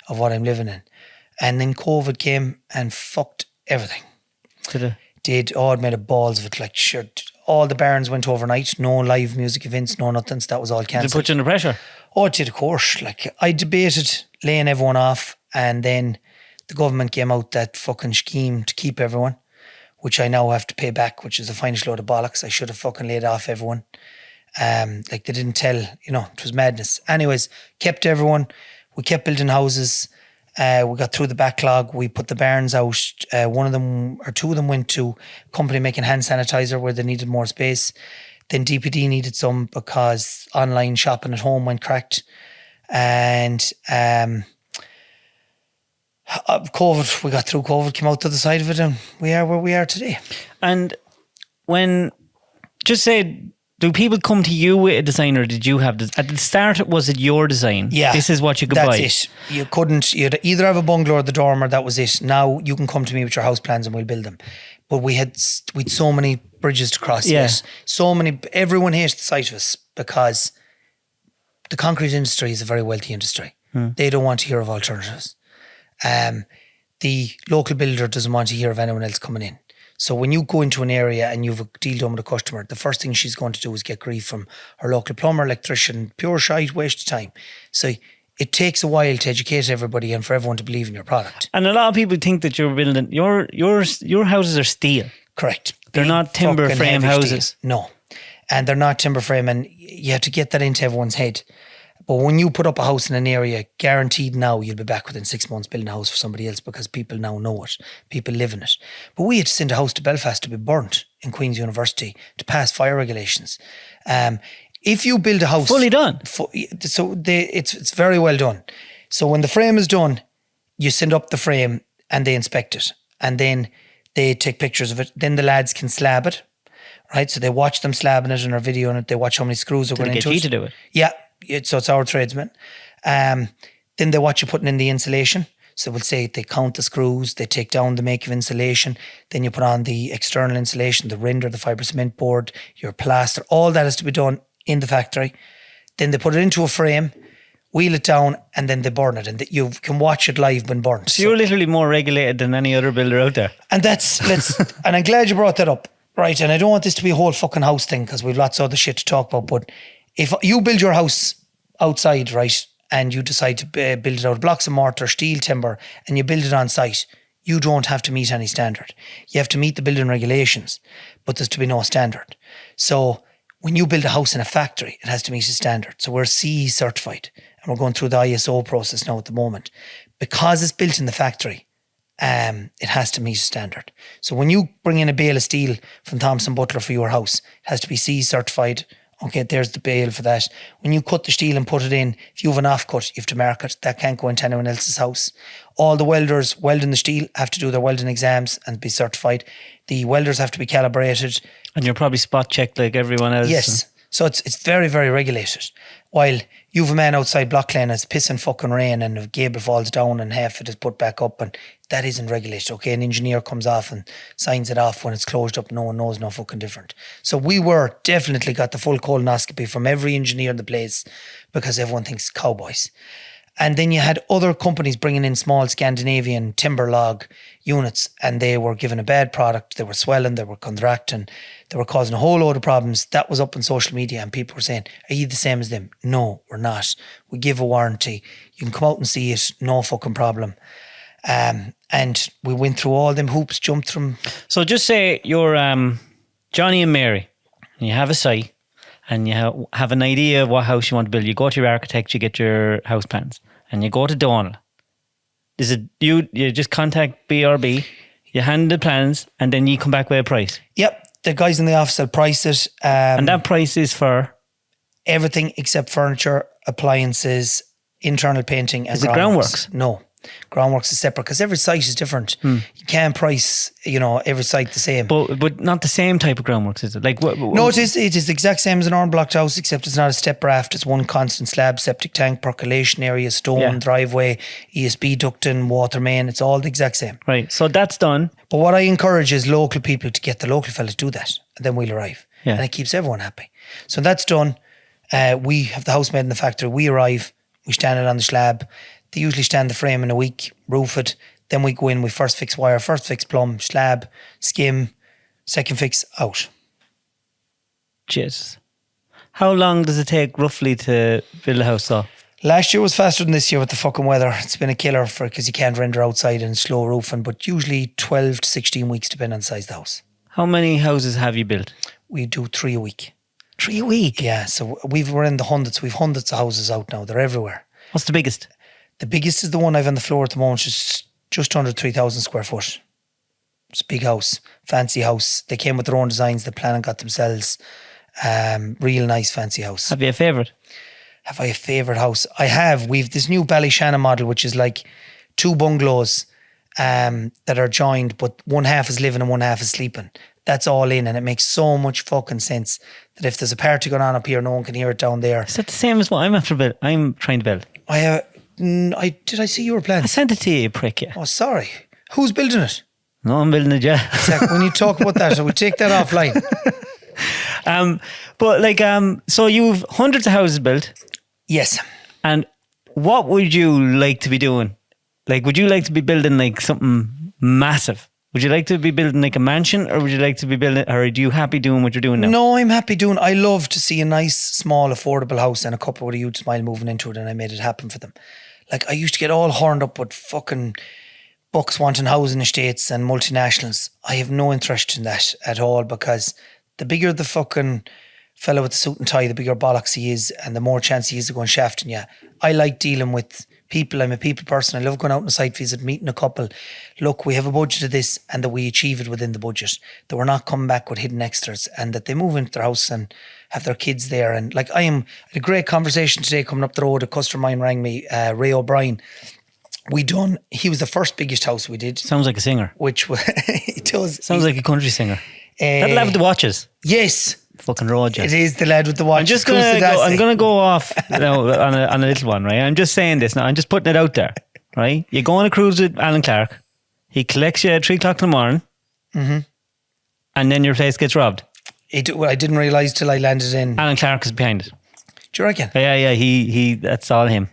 Speaker 2: of what I'm living in. And then COVID came and fucked everything. It made a balls of it. Like, sure, all the barns went overnight. No live music events, no nothing. So that was all cancelled.
Speaker 1: Did it put you under pressure?
Speaker 2: Oh, it did, of course. Like, I debated laying everyone off, and then the government came out that fucking scheme to keep everyone, which I now have to pay back, which is a finest load of bollocks. I should have fucking laid off everyone. Like, they didn't tell, it was madness. Anyways, kept everyone. We kept building houses. We got through the backlog. We put the barns out. One of them or two of them went to a company making hand sanitizer where they needed more space. Then DPD needed some because online shopping at home went cracked. And COVID, we got through COVID, came out to the side of it, and we are where we are today.
Speaker 1: And do people come to you with a design, or did you have at the start? Was it your design?
Speaker 2: Yeah,
Speaker 1: this is what you could buy.
Speaker 2: That's it. You'd either have a bungalow or the dormer. That was it. Now you can come to me with your house plans and we'll build them. But we'd so many bridges to cross.
Speaker 1: Yeah.
Speaker 2: Yet. Everyone hates the sight of us because the concrete industry is a very wealthy industry. They don't want to hear of alternatives. The local builder doesn't want to hear of anyone else coming in. So when you go into an area and you've a deal done with a customer, the first thing she's going to do is get grief from her local plumber, electrician, pure shite, waste of time. So it takes a while to educate everybody and for everyone to believe in your product.
Speaker 1: And a lot of people think that you're building your houses are steel.
Speaker 2: Correct.
Speaker 1: They're not timber frame houses.
Speaker 2: Steel. No. And they're not timber frame, and you have to get that into everyone's head. But when you put up a house in an area, guaranteed now you'll be back within 6 months building a house for somebody else because people now know it. People live in it. But we had to send a house to Belfast to be burnt in Queen's University to pass fire regulations. If you build a house...
Speaker 1: Fully done.
Speaker 2: It's very well done. So when the frame is done, you send up the frame and they inspect it. And then they take pictures of it. Then the lads can slab it. Right? So they watch them slabbing it and are videoing it. They watch how many screws are going into it.
Speaker 1: Did they get you to do it?
Speaker 2: Yeah. So it's our tradesmen. Then they watch you putting in the insulation. So we'll say they count the screws, they take down the make of insulation, then you put on the external insulation, the render, the fibre cement board, your plaster, all that has to be done in the factory. Then they put it into a frame, wheel it down, and then they burn it. And you can watch it live when burnt.
Speaker 1: So you're literally more regulated than any other builder out there.
Speaker 2: And and I'm glad you brought that up. Right, and I don't want this to be a whole fucking house thing because we've lots of other shit to talk about, but if you build your house outside, right, and you decide to build it out of blocks of mortar, steel, timber, and you build it on site, you don't have to meet any standard. You have to meet the building regulations, but there's to be no standard. So when you build a house in a factory, it has to meet a standard. So we're CE certified, and we're going through the ISO process now at the moment. Because it's built in the factory, it has to meet a standard. So when you bring in a bale of steel from Thompson Butler for your house, it has to be CE certified Okay, there's the bail for that. When you cut the steel and put it in, if you have an offcut, you have to mark it. That can't go into anyone else's house. All the welders welding the steel have to do their welding exams and be certified. The welders have to be calibrated.
Speaker 1: And you're probably spot checked like everyone else.
Speaker 2: Yes. So it's very, very regulated. While you have a man outside block lane, it's pissing fucking rain and a gable falls down and half it is put back up, and that isn't regulated. Okay, an engineer comes off and signs it off when it's closed up. No one knows no fucking different. So we were definitely got the full colonoscopy from every engineer in the place because everyone thinks cowboys. And then you had other companies bringing in small Scandinavian timber log units, and they were given a bad product. They were swelling, they were contracting, they were causing a whole load of problems. That was up on social media, and people were saying, "Are you the same as them?" No, we're not. We give a warranty. You can come out and see it, no fucking problem. And we went through all them hoops, jumped from.
Speaker 1: So just say you're Johnny and Mary, and you have a site, and you have an idea of what house you want to build. You go to your architect, you get your house plans, and you go to Donal. Is it you just contact BRB, you hand the plans, and then you come back with a price?
Speaker 2: Yep, the guys in the office will price it.
Speaker 1: And that price is for?
Speaker 2: Everything except furniture, appliances, internal painting, and
Speaker 1: is it groundworks?
Speaker 2: No. Groundworks is separate because every site is different. You can't price, every site the same.
Speaker 1: But not the same type of groundworks, is it? Like
Speaker 2: No, it is the exact same as an iron blocked house, except it's not a step raft. It's one constant slab, septic tank, percolation area, stone, driveway, ESB ducting, water main. It's all the exact same.
Speaker 1: Right. So that's done.
Speaker 2: But what I encourage is local people to get the local fella to do that, and then we'll arrive.
Speaker 1: Yeah.
Speaker 2: And it keeps everyone happy. So that's done. We have the house made in the factory. We arrive. We stand it on the slab. They usually stand the frame in a week, roof it. Then we go in, we first fix wire, first fix plumb, slab, skim, second fix, out.
Speaker 1: Jesus. How long does it take roughly to build a house though?
Speaker 2: Last year was faster than this year with the fucking weather. It's been a killer because you can't render outside and slow roofing, but usually 12 to 16 weeks depending on the size of the house.
Speaker 1: How many houses have you built?
Speaker 2: We do 3 a week.
Speaker 1: 3 a week?
Speaker 2: Yeah, so we're in the hundreds. We've hundreds of houses out now. They're everywhere.
Speaker 1: What's the biggest?
Speaker 2: The biggest is the one I've on the floor at the moment, just under 3,000 square foot. It's a big house, fancy house. They came with their own designs, the planning got themselves. Real nice fancy house.
Speaker 1: Have you a favourite?
Speaker 2: Have I a favourite house? I have. We've this new Ballyshannon model, which is like 2 bungalows that are joined, but one half is living and one half is sleeping. That's all in, and it makes so much fucking sense that if there's a party going on up here, no one can hear it down there.
Speaker 1: Is that the same as what I'm after build? I'm trying to build.
Speaker 2: Did I see your plan?
Speaker 1: I sent it to you, you prick. Yeah.
Speaker 2: Oh, sorry. Who's building it?
Speaker 1: No, I'm building it, yeah.
Speaker 2: Exactly. We need to talk about that. So we'll take that offline.
Speaker 1: So you've hundreds of houses built.
Speaker 2: Yes.
Speaker 1: And what would you like to be doing? Like, would you like to be building like something massive? Would you like to be building like a mansion, or would you like to be building, or are you happy doing what you're doing now?
Speaker 2: No, I'm happy doing. I love to see a nice, small, affordable house and a couple with a huge smile moving into it, and I made it happen for them. Like, I used to get all horned up with fucking bucks wanting housing estates and multinationals. I have no interest in that at all, because the bigger the fucking fella with the suit and tie, the bigger bollocks he is, and the more chance he is of going shafting you. I like dealing with people. I'm a people person. I love going out on a site visit, meeting a couple. Look, we have a budget of this, and that we achieve it within the budget. That we're not coming back with hidden extras, and that they move into their house and have their kids there. And like, I had a great conversation today coming up the road. A customer of mine rang me, Ray O'Brien. He was the first biggest house we did.
Speaker 1: Sounds like a singer.
Speaker 2: Which was, it does.
Speaker 1: Sounds like a country singer. That lad with the watches.
Speaker 2: Yes.
Speaker 1: Fucking road,
Speaker 2: It is the lad with the watch.
Speaker 1: I'm going to go off on a little one, right? I'm just saying this now. I'm just putting it out there, right? You go on a cruise with Alan Clark. He collects you at 3 o'clock in the morning. Mm-hmm. And then your place gets robbed.
Speaker 2: I didn't realise till I landed in.
Speaker 1: Alan Clark is behind it.
Speaker 2: Do you reckon?
Speaker 1: Yeah. He that's all him.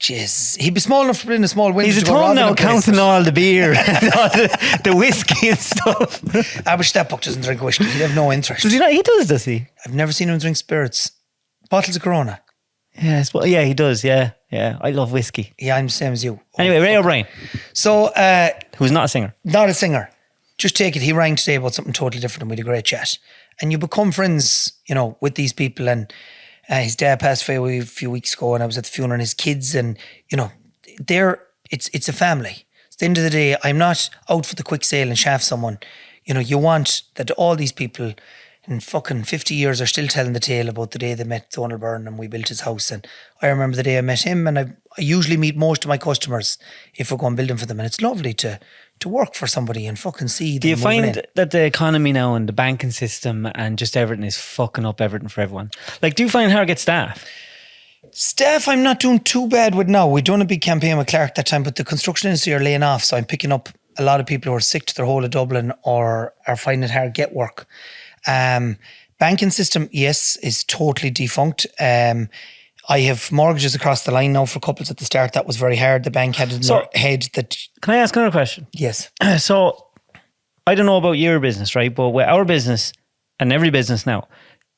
Speaker 2: Jeez, he'd be small enough to put in a small window.
Speaker 1: He's a ton now, counting all the beer and all the whiskey and stuff.
Speaker 2: But that book doesn't drink whiskey. He'd have no interest.
Speaker 1: Does he not? He does he?
Speaker 2: I've never seen him drink spirits. Bottles of Corona.
Speaker 1: Yes, well, yeah, he does. Yeah. I love whiskey.
Speaker 2: Yeah, I'm the same as you.
Speaker 1: Anyway, Ray O'Brien.
Speaker 2: So,
Speaker 1: who's not a singer?
Speaker 2: Not a singer. Just take it. He rang today about something totally different, and we had a great chat. And you become friends, with these people. And his dad passed away a few weeks ago, and I was at the funeral, and his kids, and it's a family. At the end of the day, I'm not out for the quick sale and shaft someone. You want that all these people in fucking 50 years are still telling the tale about the day they met Donal Byrne and we built his house. And I remember the day I met him, and I usually meet most of my customers if we're going building for them. And it's lovely to work for somebody and fucking see them.
Speaker 1: Do you find
Speaker 2: in.
Speaker 1: that the economy now and the banking system and just everything is fucking up everything for everyone? Like, do you find it hard to get staff?
Speaker 2: Staff, I'm not doing too bad with now. We'd done a big campaign with Clark that time, but the construction industry are laying off. So I'm picking up a lot of people who are sick to their whole of Dublin or are finding it hard to get work. Banking system, yes, is totally defunct. I have mortgages across the line now for couples at the start. That was very hard. The bank had in their head that...
Speaker 1: Can I ask another question?
Speaker 2: Yes.
Speaker 1: So, I don't know about your business, right? But with our business and every business now,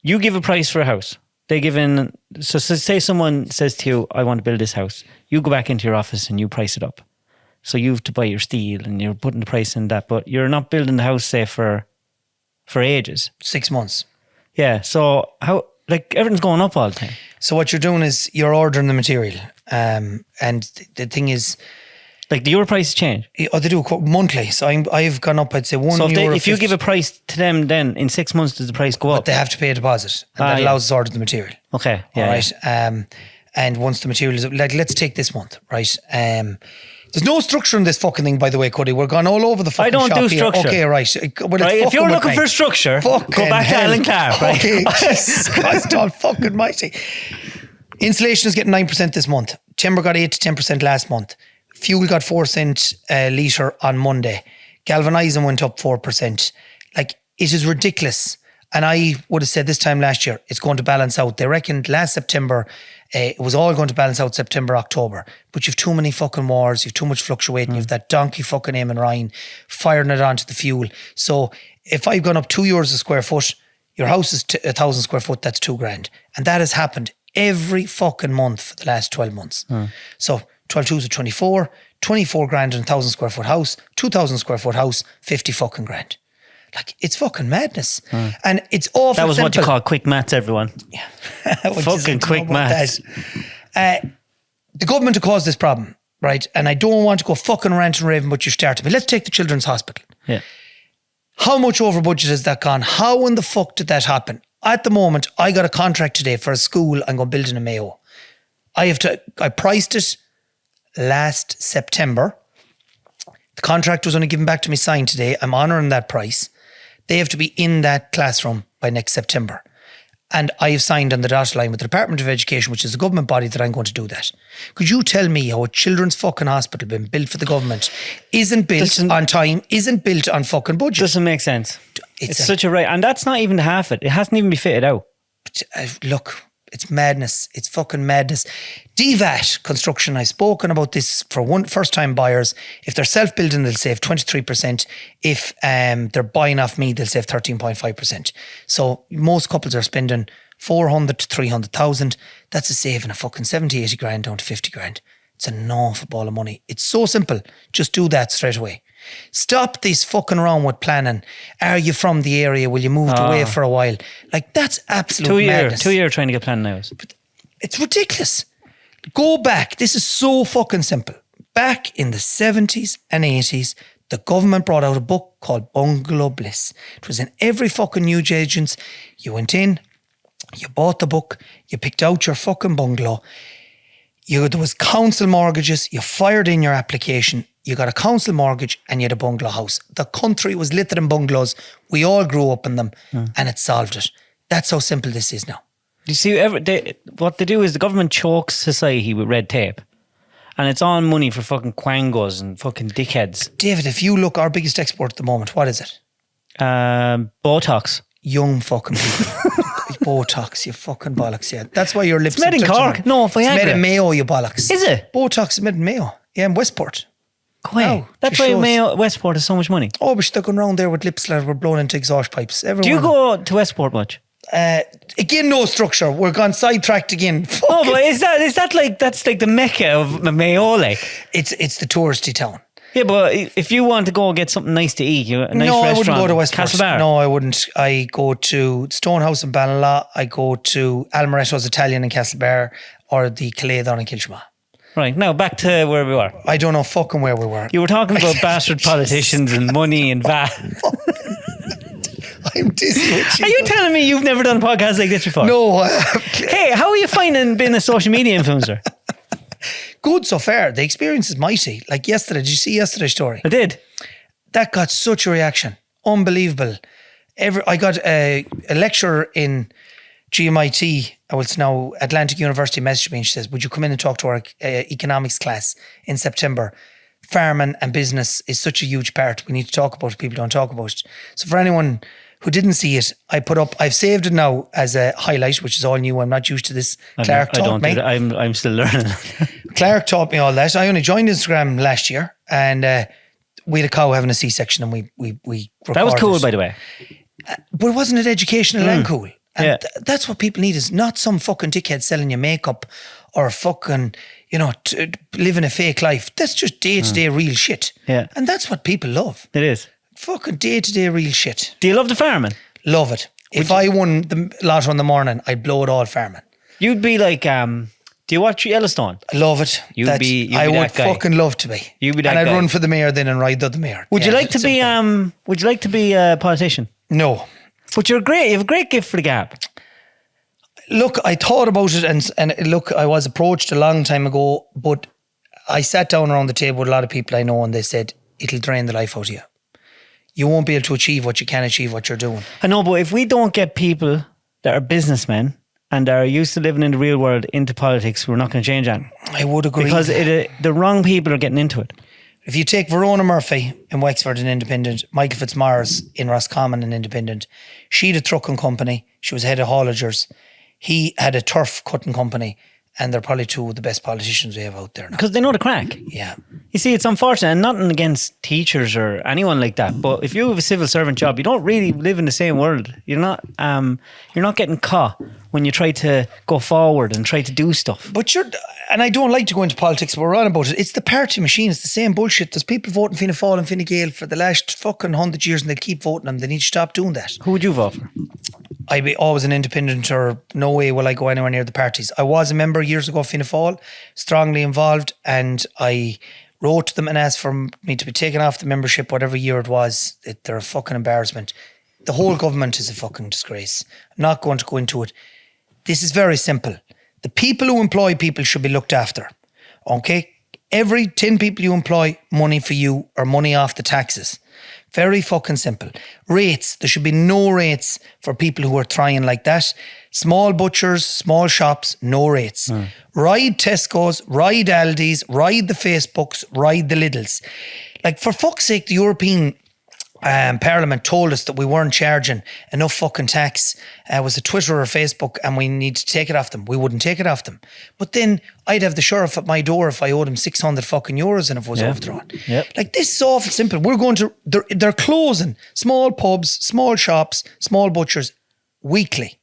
Speaker 1: you give a price for a house. They give in... So say someone says to you, I want to build this house. You go back into your office and you price it up. So you have to buy your steel and you're putting the price in that. But you're not building the house, say, for ages.
Speaker 2: 6 months.
Speaker 1: Yeah. So how... Like, everything's going up all the time.
Speaker 2: So what you're doing is you're ordering the material. And the thing is...
Speaker 1: Like, do your prices change?
Speaker 2: Oh, they do monthly. So I've gone up, I'd say €1.
Speaker 1: So if you give a price to them, then in 6 months, does the price go up?
Speaker 2: But they have to pay a deposit. And that allows us to order the material.
Speaker 1: Okay. Yeah,
Speaker 2: all right. Yeah. And once the material is... Like, let's take this month, right? There's no structure in this fucking thing, by the way, Cuddy. We're gone all over the fucking shop.
Speaker 1: I don't do structure.
Speaker 2: Here. Okay, right. Well,
Speaker 1: right, if you're looking for structure, go back to Alan Clark, right?
Speaker 2: Okay, Jesus Christ, all fucking mighty. Insulation is getting 9% this month. Timber got 8 to 10% last month. Fuel got 4 cents a litre on Monday. Galvanising went up 4%. Like, it is ridiculous. And I would have said this time last year, it's going to balance out. They reckoned last September, it was all going to balance out September, October. But you've too many fucking wars, you've too much fluctuating, you've that donkey fucking Eamon Ryan firing it onto the fuel. So if I've gone up €2 a square foot, your house is 1,000 square foot, that's $2,000. And that has happened every fucking month for the last 12 months. So 12 twos are 24, 24 grand in a 1,000 square foot house, 2,000 square foot house, 50 fucking grand. Like, it's fucking madness. And it's awful.
Speaker 1: That was
Speaker 2: simple.
Speaker 1: what you call quick maths, everyone.
Speaker 2: Yeah.
Speaker 1: Fucking quick maths.
Speaker 2: The government have caused this problem, right? And I don't want to go fucking rant and raving, but you started me. Let's take the Children's Hospital.
Speaker 1: Yeah.
Speaker 2: How much over budget has that gone? How in the fuck did that happen? At the moment, I got a contract today for a school I'm going to build in a Mayo. I priced it last September. The contract was only given back to me signed today. I'm honouring that price. They have to be in that classroom by next September. And I have signed on the dotted line with the Department of Education, which is a government body, that I'm going to do that. Could you tell me how a children's fucking hospital been built for the government isn't built on time, isn't built on fucking budget?
Speaker 1: Doesn't make sense. It's such a right. And that's not even half it. It hasn't even been fitted out.
Speaker 2: Look, it's madness. It's fucking madness. DVAT construction, I've spoken about this for first-time buyers. If they're self-building, they'll save 23%. If they're buying off me, they'll save 13.5%. So most couples are spending 400 to 300,000. That's a saving of fucking 70, 80 grand down to 50 grand. It's an awful ball of money. It's so simple. Just do that straight away. Stop this fucking around with planning. Are you from the area? Will you move away for a while? Like, that's absolute madness.
Speaker 1: 2 years trying to get planning hours.
Speaker 2: It's ridiculous. Go back. This is so fucking simple. Back in the 70s and 80s, the government brought out a book called Bungalow Bliss. It was in every fucking newsagents. You went in, you bought the book, you picked out your fucking bungalow. There was council mortgages, you fired in your application, you got a council mortgage and you had a bungalow house. The country was littered in bungalows. We all grew up in them and it solved it. That's how simple this is now.
Speaker 1: You see, what they do is the government chokes society with red tape. And it's on money for fucking quangos and fucking dickheads.
Speaker 2: David, if you look, our biggest export at the moment, what is it?
Speaker 1: Botox.
Speaker 2: Young fucking people. Botox, you fucking bollocks, yeah. That's why your lips...
Speaker 1: It's made in Cork. No, Viagra.
Speaker 2: It's made in Mayo, you bollocks.
Speaker 1: Is it?
Speaker 2: Botox is made in Mayo. Yeah, in Westport.
Speaker 1: Wow. That's why Mayo Westport has so much money.
Speaker 2: Oh, but they're going round there with lips that were blown into exhaust pipes. Everyone.
Speaker 1: Do you go to Westport much?
Speaker 2: Again, no structure. We're gone sidetracked again.
Speaker 1: Oh, but is that like, that's like the mecca of Mayo, like?
Speaker 2: It's the touristy town.
Speaker 1: Yeah, but if you want to go and get something nice to eat, a nice restaurant.
Speaker 2: No, I wouldn't go to Westport.
Speaker 1: Castlebar.
Speaker 2: No, I wouldn't. I go to Stonehouse in Ballinlaw. I go to Almaretto's Italian in Castlebar, or the Calais down in Kilshma.
Speaker 1: Right, now back to where we were.
Speaker 2: I don't know fucking where we were.
Speaker 1: You were talking about bastard politicians and money and VAT.
Speaker 2: I'm dizzy with you.
Speaker 1: Are you telling me you've never done a podcast like this before?
Speaker 2: No.
Speaker 1: Hey, how are you finding being a social media influencer?
Speaker 2: Good so far. The experience is mighty. Like yesterday, did you see yesterday's story?
Speaker 1: I did.
Speaker 2: That got such a reaction. Unbelievable. I got a lecturer in GMIT, it's now Atlantic University, messaged me and she says, would you come in and talk to our economics class in September? Farming and business is such a huge part. We need to talk about it. People don't talk about it. So for anyone who didn't see it, I've saved it now as a highlight, which is all new. I'm not used to this. Clark taught me.
Speaker 1: I'm still learning.
Speaker 2: Clark taught me all that. I only joined Instagram last year and we had a cow having a C-section and we recorded.
Speaker 1: That was cool, by the way.
Speaker 2: But wasn't it educational and cool? And
Speaker 1: Yeah.
Speaker 2: that's what people need, is not some fucking dickhead selling you makeup or fucking, living a fake life. That's just day-to-day real shit.
Speaker 1: Yeah.
Speaker 2: And that's what people love.
Speaker 1: It is.
Speaker 2: Fucking day-to-day real shit.
Speaker 1: Do you love the farming?
Speaker 2: Love it. If I won the lotto in the morning, I'd blow it all farming.
Speaker 1: You'd be like, do you watch Yellowstone?
Speaker 2: I love it.
Speaker 1: You'd be
Speaker 2: I would
Speaker 1: that guy.
Speaker 2: fucking love to be.
Speaker 1: You'd be that
Speaker 2: and I'd
Speaker 1: guy.
Speaker 2: run for the mayor then and ride the mayor.
Speaker 1: Would you
Speaker 2: Yeah,
Speaker 1: like to be
Speaker 2: something.
Speaker 1: would you like to be a politician?
Speaker 2: No.
Speaker 1: But you have a great gift for the gab.
Speaker 2: Look, I thought about it and look, I was approached a long time ago, but I sat down around the table with a lot of people I know and they said, it'll drain the life out of you. You won't be able to achieve what you can achieve, what you're doing.
Speaker 1: I know, but if we don't get people that are businessmen and are used to living in the real world into politics, we're not going to change that.
Speaker 2: I would agree.
Speaker 1: Because the wrong people are getting into it.
Speaker 2: If you take Verona Murphy in Wexford, an independent, Michael Fitzmaurice in Roscommon, an independent, she had a trucking company, she was head of haulagers, he had a turf cutting company, and they're probably two of the best politicians we have out there now.
Speaker 1: Because they know the crack.
Speaker 2: Yeah.
Speaker 1: You see, it's unfortunate, and nothing against teachers or anyone like that. But if you have a civil servant job, you don't really live in the same world. You're not getting caught when you try to go forward and try to do stuff.
Speaker 2: But and I don't like to go into politics, but we're on about it. It's the party machine. It's the same bullshit. There's people voting Fianna Fáil and Fine Gael for the last fucking 100 years and they'll keep voting them. They need to stop doing that.
Speaker 1: Who would you vote for?
Speaker 2: I'd be always an independent, or no way will I go anywhere near the parties. I was a member years ago of Fianna Fáil, strongly involved, and I wrote to them and asked for me to be taken off the membership, whatever year it was. They're a fucking embarrassment. The whole government is a fucking disgrace. I'm not going to go into it. This is very simple. The people who employ people should be looked after. Okay? Every 10 people you employ, money for you or money off the taxes. Very fucking simple. Rates. There should be no rates for people who are trying like that. Small butchers, small shops, no rates. Ride Tesco's, ride Aldi's, ride the Facebooks, ride the Lidls. Like, for fuck's sake, the European Parliament told us that we weren't charging enough fucking tax. Was it Twitter or Facebook, and we need to take it off them. We wouldn't take it off them. But then I'd have the sheriff at my door if I owed him 600 fucking euros and if it was overdrawn.
Speaker 1: Yep.
Speaker 2: Like, this is awful simple. They're closing small pubs, small shops, small butchers weekly.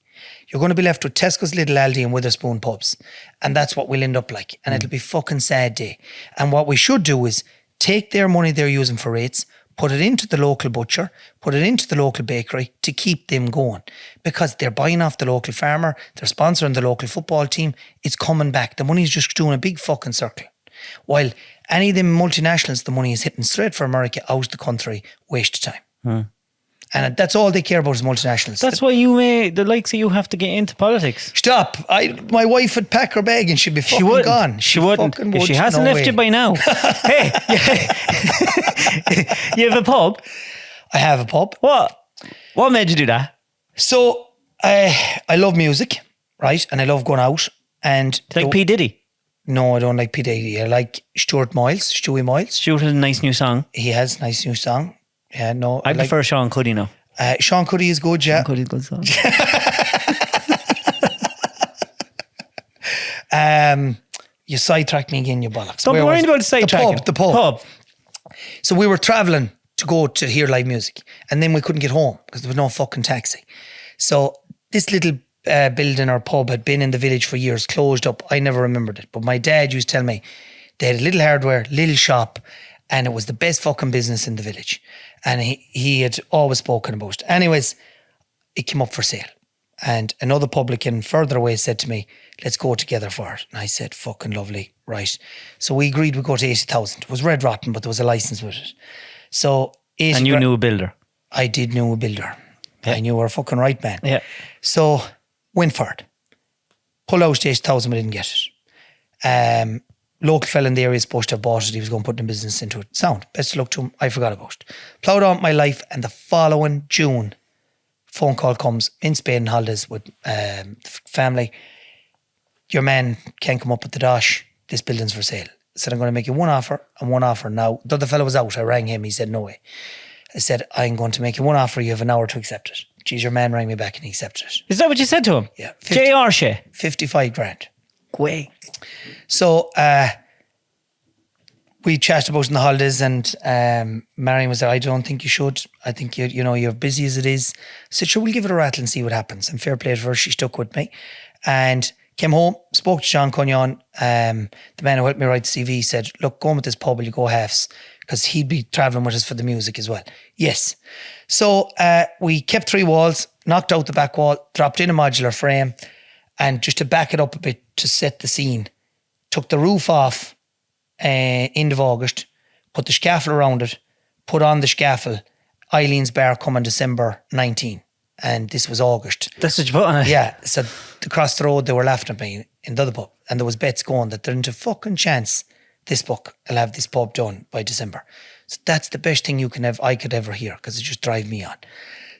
Speaker 2: You're going to be left with Tesco's, Little Aldi and Witherspoon pubs. And that's what we'll end up like. And it'll be fucking sad day. And what we should do is take their money they're using for rates, put it into the local butcher, put it into the local bakery to keep them going. Because they're buying off the local farmer, they're sponsoring the local football team, it's coming back. The money's just doing a big fucking circle. While any of them multinationals, the money is hitting straight for America, out of the country, waste of time. And that's all they care about is multinationals.
Speaker 1: That's why the likes of you have to get into politics.
Speaker 2: Stop. My wife would pack her bag and she'd be fucking gone.
Speaker 1: She wouldn't.
Speaker 2: fucking
Speaker 1: If she
Speaker 2: would.
Speaker 1: hasn't
Speaker 2: No
Speaker 1: left
Speaker 2: way.
Speaker 1: you by now. Hey, you have a pub?
Speaker 2: I have a pub.
Speaker 1: What made you do that?
Speaker 2: So I love music, right? And I love going out. And
Speaker 1: Like P. Diddy?
Speaker 2: No, I don't like P. Diddy. I like Stewie Miles.
Speaker 1: Stuart has a nice new song.
Speaker 2: He has a nice new song. Yeah, no.
Speaker 1: I prefer Sean Cuddy now.
Speaker 2: Sean Cuddy is good, yeah.
Speaker 1: Cuddy's good song.
Speaker 2: You sidetracked me again, you bollocks.
Speaker 1: Don't be worried about the sidetracking.
Speaker 2: The pub. So we were travelling to go to hear live music, and then we couldn't get home because there was no fucking taxi. So this little building or pub had been in the village for years, closed up. I never remembered it, but my dad used to tell me they had a little hardware, little shop, and it was the best fucking business in the village. And he had always spoken about it. Anyways, it came up for sale. And another publican further away said to me, let's go together for it. And I said, fucking lovely, right. So we agreed we'd go to 80,000. It was red rotten, but there was a license with it. So 80
Speaker 1: And you knew a builder?
Speaker 2: I did know a builder.
Speaker 1: Yeah.
Speaker 2: And you were fucking right, man.
Speaker 1: Yeah.
Speaker 2: So, Swinford. Pull out stage 1,000, but didn't get it. Local fella in the area is supposed to have bought it. He was going to put the business into it. Sound. Best of luck to him. I forgot about it. Ploughed on my life, and the following June, phone call comes in Spain holidays with the family. Your man can't come up with the dash. This building's for sale. I said, I'm going to make you one offer and one offer now. The other fellow was out. I rang him. He said, no way. I said, I'm going to make you one offer. You have an hour to accept it. Geez, your man rang me back and he accepted it.
Speaker 1: Is that what you said to him?
Speaker 2: Yeah.
Speaker 1: J.R. Shea.
Speaker 2: 55 grand.
Speaker 1: Way.
Speaker 2: So we chatted about it in the holidays, and Marion was there. I don't think you should. I think you're busy as it is. I said, sure, we'll give it a rattle and see what happens. And fair play to her, she stuck with me. And came home, spoke to John Cunyon, the man who helped me write the CV, said, look, go on with this pub, will you go halves? Because he'd be travelling with us for the music as well. Yes. So we kept 3 walls, knocked out the back wall, dropped in a modular frame, and just to back it up a bit to set the scene, took the roof off end of August, put the scaffold around it, put on the scaffold, Eileen's Bar coming December 19. And this was August.
Speaker 1: That's what you put on it?
Speaker 2: Yeah. So across the road, they were laughing at me in the other pub. And there was bets going that there isn't a fucking chance this book will have this pub done by December. So that's the best thing I could ever hear, because it just drive me on.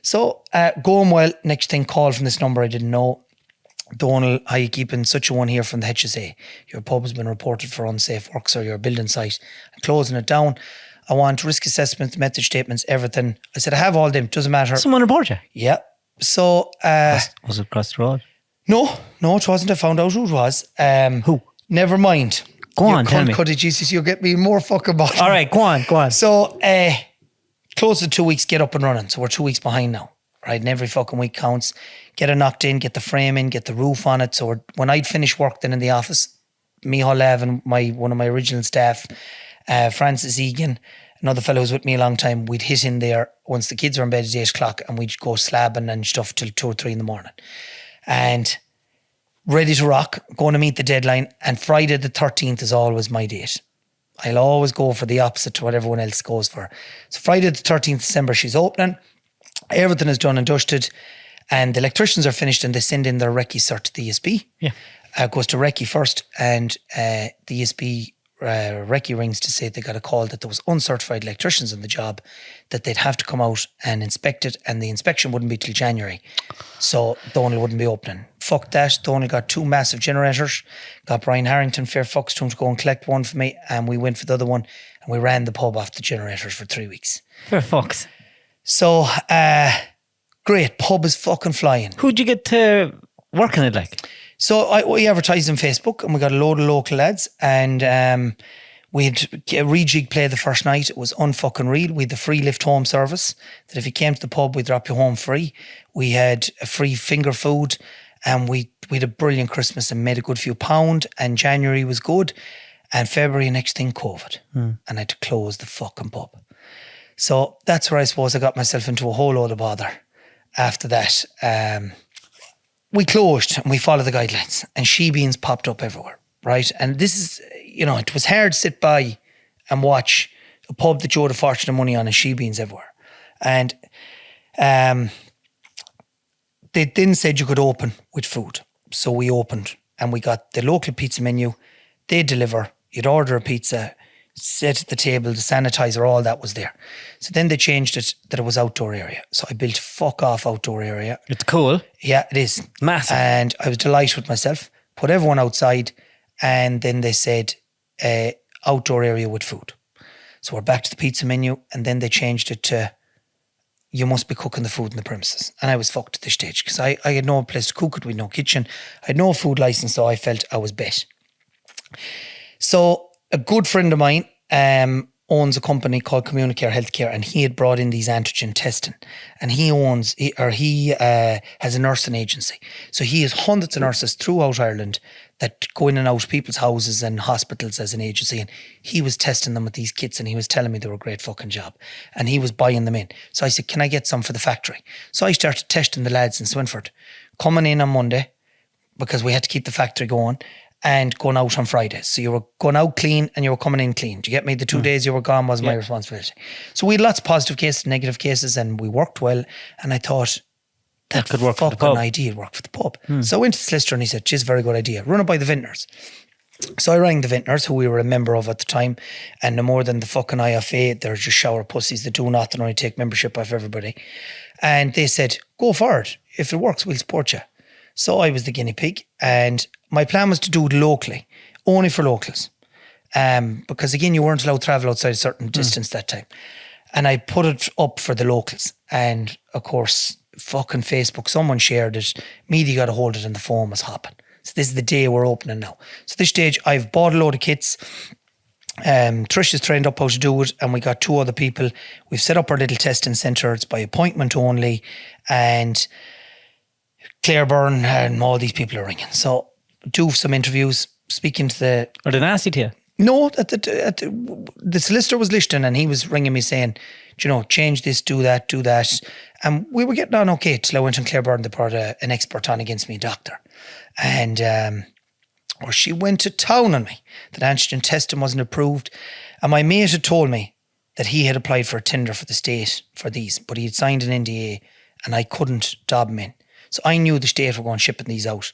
Speaker 2: So going well, next thing, call from this number I didn't know. Donal, how you keeping? Such a one here from the HSA. Your pub has been reported for unsafe works, or your building site. I'm closing it down. I want risk assessments, method statements, everything. I said, I have all them. Doesn't matter.
Speaker 1: Someone report you?
Speaker 2: Yeah. So...
Speaker 1: was it across the road?
Speaker 2: No, it wasn't. I found out who it was.
Speaker 1: Who?
Speaker 2: Never mind.
Speaker 1: Go on, tell me.
Speaker 2: Jesus, you'll get me more fucking bottom.
Speaker 1: All right, go on.
Speaker 2: So, close to 2 weeks, get up and running. So we're 2 weeks behind now, right? And every fucking week counts. Get it knocked in, get the frame in, get the roof on it. So when I'd finished work then in the office, Michal Lev and one of my original staff, Francis Egan, another fellow who's with me a long time, we'd hit in there once the kids are in bed at 8 o'clock, and we'd go slabbing and stuff till 2 or 3 in the morning. And ready to rock, going to meet the deadline. And Friday the 13th is always my date. I'll always go for the opposite to what everyone else goes for. So Friday the 13th December, she's opening. Everything is done and dusted. And the electricians are finished, and they send in their recce cert to the ESB.
Speaker 1: Yeah.
Speaker 2: Goes to recce first, and the ESB recce rings to say they got a call that there was uncertified electricians on the job, that they'd have to come out and inspect it, and the inspection wouldn't be till January. So Donal wouldn't be opening. Fuck that. Donal got 2 massive generators, got Brian Harrington, fair fucks to him, to go and collect one for me, and we went for the other one, and we ran the pub off the generators for 3 weeks.
Speaker 1: Fair fucks.
Speaker 2: So, great. Pub is fucking flying.
Speaker 1: Who'd you get to work on it like?
Speaker 2: So we advertised on Facebook, and we got a load of local lads, and we had a rejig play the first night. It was unfucking real. We had the free lift home service, that if you came to the pub, we'd drop you home free. We had a free finger food, and we had a brilliant Christmas and made a good few pound, and January was good, and February, next thing, COVID. And I had to close the fucking pub. So that's where I suppose I got myself into a whole load of bother after that. We closed and we followed the guidelines, and she-beans popped up everywhere, right? And this is, it was hard to sit by and watch a pub that you owed a fortune of money on, and she-beans everywhere. And they then said you could open with food. So we opened, and we got the local pizza menu. They deliver. You'd order a pizza, sit at the table, the sanitizer, all that was there. So then they changed it that it was outdoor area. So I built a fuck off outdoor area.
Speaker 1: It's cool.
Speaker 2: Yeah, it is.
Speaker 1: Massive.
Speaker 2: And I was delighted with myself. Put everyone outside, and then they said outdoor area with food. So we're back to the pizza menu, and then they changed it to you must be cooking the food in the premises. And I was fucked at this stage, because I had no place to cook it, we had no kitchen. I had no food license, so I felt I was bet. So a good friend of mine owns a company called Communicare Healthcare, and he had brought in these antigen testing, and he has a nursing agency. So he has hundreds of nurses throughout Ireland that go in and out of people's houses and hospitals as an agency, and he was testing them with these kits, and he was telling me they were a great fucking job, and he was buying them in. So I said, can I get some for the factory? So I started testing the lads in Swinford, coming in on Monday, because we had to keep the factory going, and going out on Friday. So you were going out clean and you were coming in clean. Do you get me? The 2 days you were gone was my responsibility. So we had lots of positive cases, negative cases, and we worked well. And I thought,
Speaker 1: That could work for the
Speaker 2: fucking
Speaker 1: pub.
Speaker 2: idea worked for the pub. So I went to the solicitor and he said, "Geez, very good idea. Run it by the vintners." So I rang the vintners, who we were a member of at the time, and no more than the fucking IFA, they're just shower pussies that do nothing, only take membership off everybody. And they said, "Go for it. If it works, we'll support you." So I was the guinea pig, and my plan was to do it locally, only for locals. Because again, you weren't allowed to travel outside a certain distance that time. And I put it up for the locals. And of course, fucking Facebook, someone shared it, media got a hold of it, and the phone was hopping. So this is the day we're opening now. So this stage, I've bought a load of kits. Trish is trained up how to do it, and we got 2 other people. We've set up our little testing centre. It's by appointment only, and Claire Byrne and all these people are ringing. So do some interviews, speaking to the...
Speaker 1: Are they nasty to you?
Speaker 2: No, the solicitor was listening, and he was ringing me saying, change this, do that. And we were getting on okay till I went on Claire Byrne. They brought an expert on against me, a doctor. And or she went to town on me that antigen testing wasn't approved. And my mate had told me that he had applied for a tender for the state for these, but he had signed an NDA and I couldn't dob him in. So I knew the state were going shipping these out.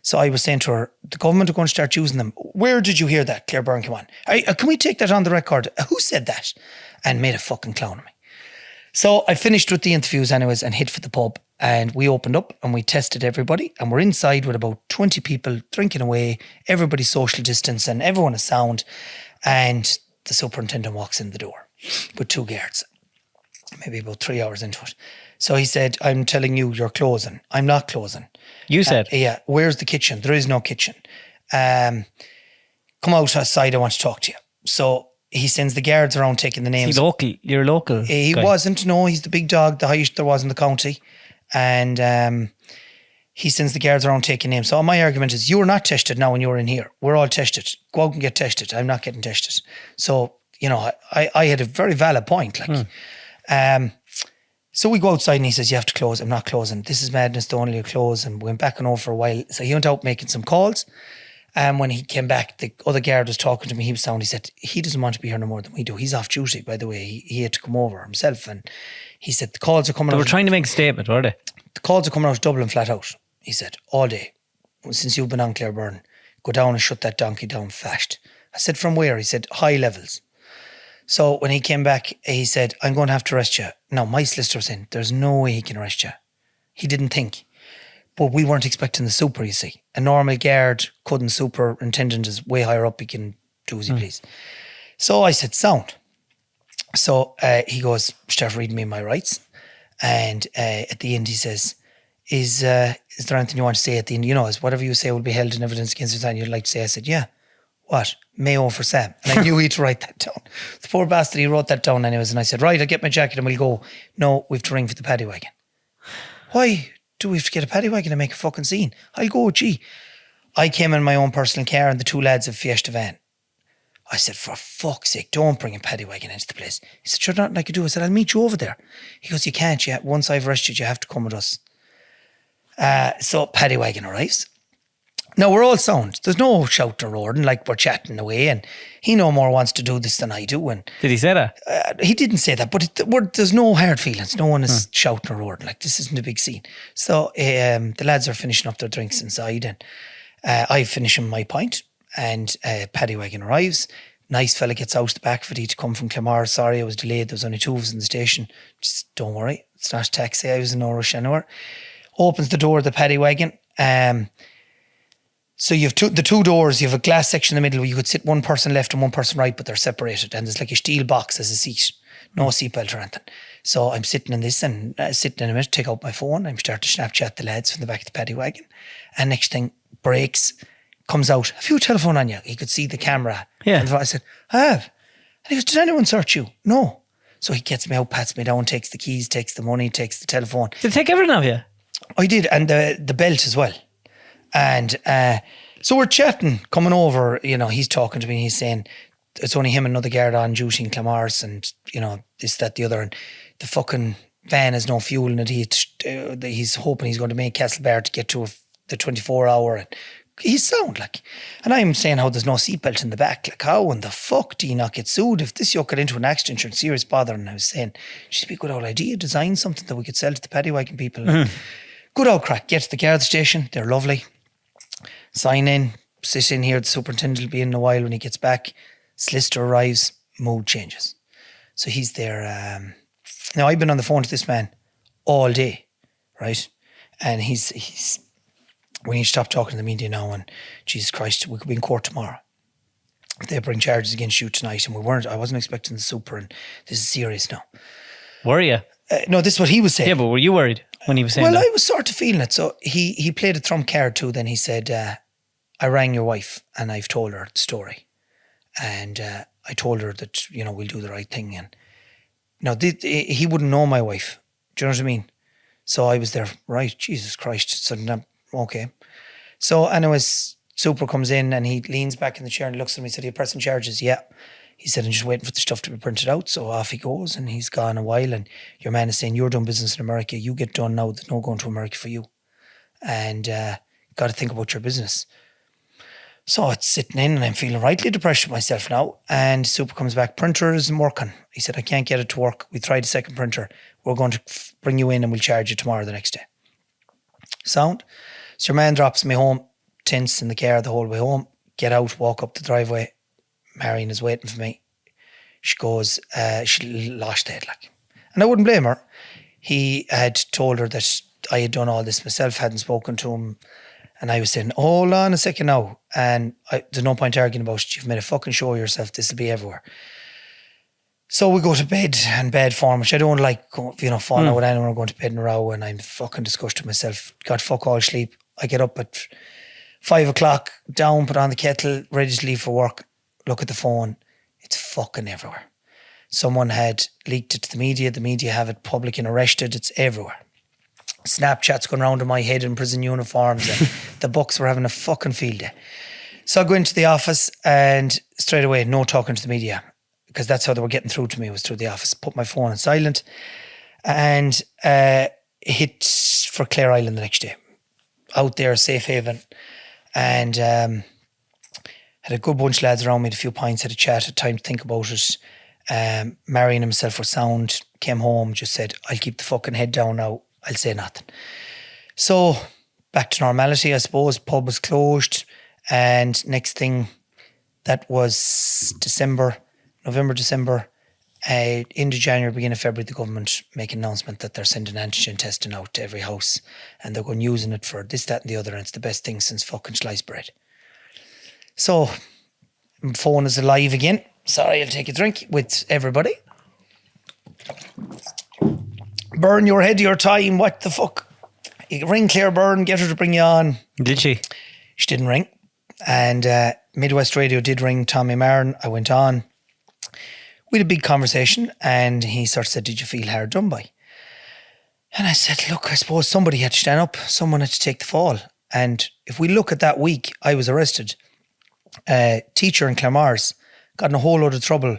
Speaker 2: So I was saying to her, the government are going to start using them. Where did you hear that? Claire Byrne, come on. Can we take that on the record? Who said that? And made a fucking clown of me. So I finished with the interviews anyways and hid for the pub, and we opened up and we tested everybody, and we're inside with about 20 people drinking away, everybody social distance and everyone is sound, and the superintendent walks in the door with 2 guards, maybe about 3 hours into it. So he said, "I'm telling you, you're closing." I'm not closing.
Speaker 1: You said?
Speaker 2: Yeah. "Where's the kitchen?" "There is no kitchen." "Come outside, I want to talk to you." So he sends the guards around taking the names.
Speaker 1: You're local.
Speaker 2: He
Speaker 1: guy.
Speaker 2: wasn't. No, he's the big dog, the highest there was in the county. And he sends the guards around taking names. So my argument is, you were not tested now when you were in here. We're all tested. Go out and get tested. I'm not getting tested. So, I had a very valid point. So we go outside and he says, "You have to close." "I'm not closing. This is madness. Don't let you close." And we went back and over for a while. So he went out making some calls. And when he came back, the other guard was talking to me. He was sound. He said, "He doesn't want to be here no more than we do. He's off duty, by the way. He had to come over himself." And he said, "The calls are coming out."
Speaker 1: They were trying to make a statement, were they?
Speaker 2: "The calls are coming out of Dublin flat out." He said, "All day. Since you've been on Claire Byrne, go down and shut that donkey down fast." I said, "From where?" He said, "High levels." So when he came back, he said, "I'm going to have to arrest you." Now, my solicitor was saying, there's no way he can arrest you. He didn't think. But we weren't expecting the super, you see. A normal guard couldn't. Superintendent is way higher up. He can do as he please. So I said, sound. So he goes, start reading me my rights. And at the end he says, is there anything you want to say at the end? Is whatever you say will be held in evidence against you and you'd like to say. I said, yeah. What? Mayo for Sam. And I knew he'd write that down. The poor bastard, he wrote that down anyways. And I said, right, I'll get my jacket and we'll go. No, we have to ring for the paddy wagon. Why do we have to get a paddy wagon and make a fucking scene? I'll go, gee. I came in my own personal car and the 2 lads have Fiesta van. I said, for fuck's sake, don't bring a paddy wagon into the place. He said, sure, nothing I could do. I said, I'll meet you over there. He goes, you can't yet. Once I've arrested you, have to come with us. So paddy wagon arrives. Now we're all sound. There's no shouting or roaring like we're chatting away, and he no more wants to do this than I do. And
Speaker 1: did he say that?
Speaker 2: He didn't say that, but there's no hard feelings. No one is shouting or roaring. Like, this isn't a big scene. So the lads are finishing up their drinks inside, and I'm finishing my pint, and paddy wagon arrives. Nice fella gets out the back of it to come from Clamar. Sorry, I was delayed. There was only 2 of us in the station. Just don't worry. It's not a taxi. I was in no rush anywhere. Opens the door of the paddy wagon. So you have the 2 doors. You have a glass section in the middle where you could sit one person left and one person right, but they're separated. And there's like a steel box as a seat. No seatbelt or anything. So I'm sitting in this and sitting in a minute, take out my phone. I'm starting to Snapchat the lads from the back of the paddy wagon. And next thing, breaks, comes out. Have you a telephone on you? He could see the camera.
Speaker 1: Yeah.
Speaker 2: And I said, I have. And he goes, did anyone search you? No. So he gets me out, pats me down, takes the keys, takes the money, takes the telephone.
Speaker 1: Did they take everything off you?
Speaker 2: I did, and the belt as well. And so we're chatting, coming over, he's talking to me, he's saying, it's only him and another guard on duty in Clamars, and, this, that, the other, and the fucking van has no fuel in it. He's hoping he's going to make Castlebar to get to the 24-hour, and he's sound, like. And I'm saying how there's no seatbelt in the back, like, how in the fuck do you not get sued if this yoke got into an accident? You're in serious bother. And I was saying, she'd be a good old idea, design something that we could sell to the paddy wagon people. Mm-hmm. Good old crack. Get to the guard station. They're lovely. Sign in. Sit in here. The superintendent will be in a while when he gets back. Solicitor arrives. Mood changes. So he's there. Now, I've been on the phone to this man all day, right? And he's we need to stop talking to the media now, and Jesus Christ, we could be in court tomorrow. They bring charges against you tonight, and I wasn't expecting the super, and this is serious now.
Speaker 1: Were you?
Speaker 2: No, this is what he was saying.
Speaker 1: Yeah, but were you worried when he was saying
Speaker 2: that?
Speaker 1: Well,
Speaker 2: I was sort of feeling it. So he played a trump card too. Then he said, I rang your wife and I've told her the story. And I told her that, we'll do the right thing. And now he wouldn't know my wife. Do you know what I mean? So I was there, right, Jesus Christ. So, okay. So anyways, super comes in and he leans back in the chair and looks at me and said, "Are you pressing charges?" Yeah. He said, "I'm just waiting for the stuff to be printed out." So off he goes, and he's gone a while, and your man is saying, "You're doing business in America. You get done now. There's no going to America for you. And got to think about your business." So it's sitting in, and I'm feeling rightly depressed with myself now. And super comes back, "Printer isn't working." He said, "I can't get it to work. We tried a second printer. We're going to bring you in and we'll charge you tomorrow the next day." Sound? So your man drops me home, tense in the car the whole way home. Get out, walk up the driveway. Marion is waiting for me. She goes, she lost it, like. And I wouldn't blame her. He had told her that I had done all this myself, hadn't spoken to him. And I was saying, "Hold on a second now." And there's no point arguing about it. You've made a fucking show of yourself. This will be everywhere. So we go to bed in bed form, which I don't like, falling out with anyone or going to bed in a row. And I'm fucking disgusted myself. Got fuck all sleep. I get up at 5 o'clock, down, put on the kettle, ready to leave for work. Look at the phone. It's fucking everywhere. Someone had leaked it to the media. The media have it public and arrested. It's everywhere. Snapchats going around in my head in prison uniforms, and the Bucks were having a fucking field day. So I go into the office and straight away, no talking to the media, because that's how they were getting through to me, was through the office. Put my phone on silent and hit for Clare Island the next day. Out there, safe haven. And had a good bunch of lads around me, had a few pints, had a chat, had time to think about it. Marion himself was sound, came home, just said, "I'll keep the fucking head down now. I'll say nothing." So back to normality, I suppose. Pub was closed, and next thing, that was November, December, into January, beginning of February, the government make an announcement that they're sending antigen testing out to every house, and they're going using it for this, that, and the other, and it's the best thing since fucking sliced bread. So my phone is alive again. Sorry, I'll take a drink with everybody. Byrne, you're ahead of your time. What the fuck? You ring Claire Byrne, get her to bring you on.
Speaker 1: Did she?
Speaker 2: She didn't ring. And Midwest Radio did ring Tommy Marrin. I went on. We had a big conversation, and he sort of said, "Did you feel hard done by?" And I said, "Look, I suppose somebody had to stand up. Someone had to take the fall." And if we look at that week, I was arrested. A teacher in Clamars got in a whole load of trouble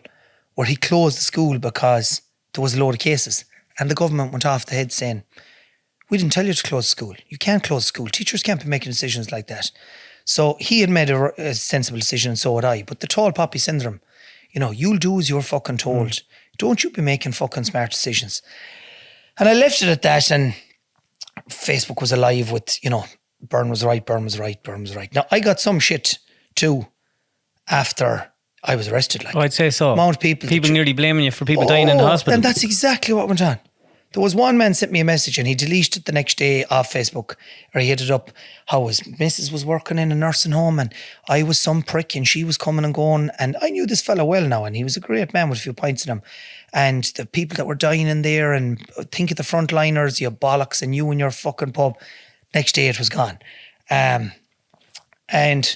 Speaker 2: where he closed the school because there was a load of cases. And the government went off the head saying, "We didn't tell you to close the school. You can't close the school. Teachers can't be making decisions like that." So he had made a sensible decision, and so had I. But the tall poppy syndrome, you'll do as you're fucking told. Don't you be making fucking smart decisions. And I left it at that, and Facebook was alive with, Byrne was right, Byrne was right, Byrne was right. Now, I got some shit too after I was arrested.
Speaker 1: I'd say so.
Speaker 2: Amount of people
Speaker 1: nearly blaming you for people dying in the hospital.
Speaker 2: And that's exactly what went on. There was one man sent me a message, and he deleted it the next day off Facebook, or he hit it up how his missus was working in a nursing home, and I was some prick, and she was coming and going, and I knew this fella well now, and he was a great man with a few pints in him, and the people that were dying in there, and think of the frontliners, you bollox, and you in your fucking pub. Next day it was gone. And I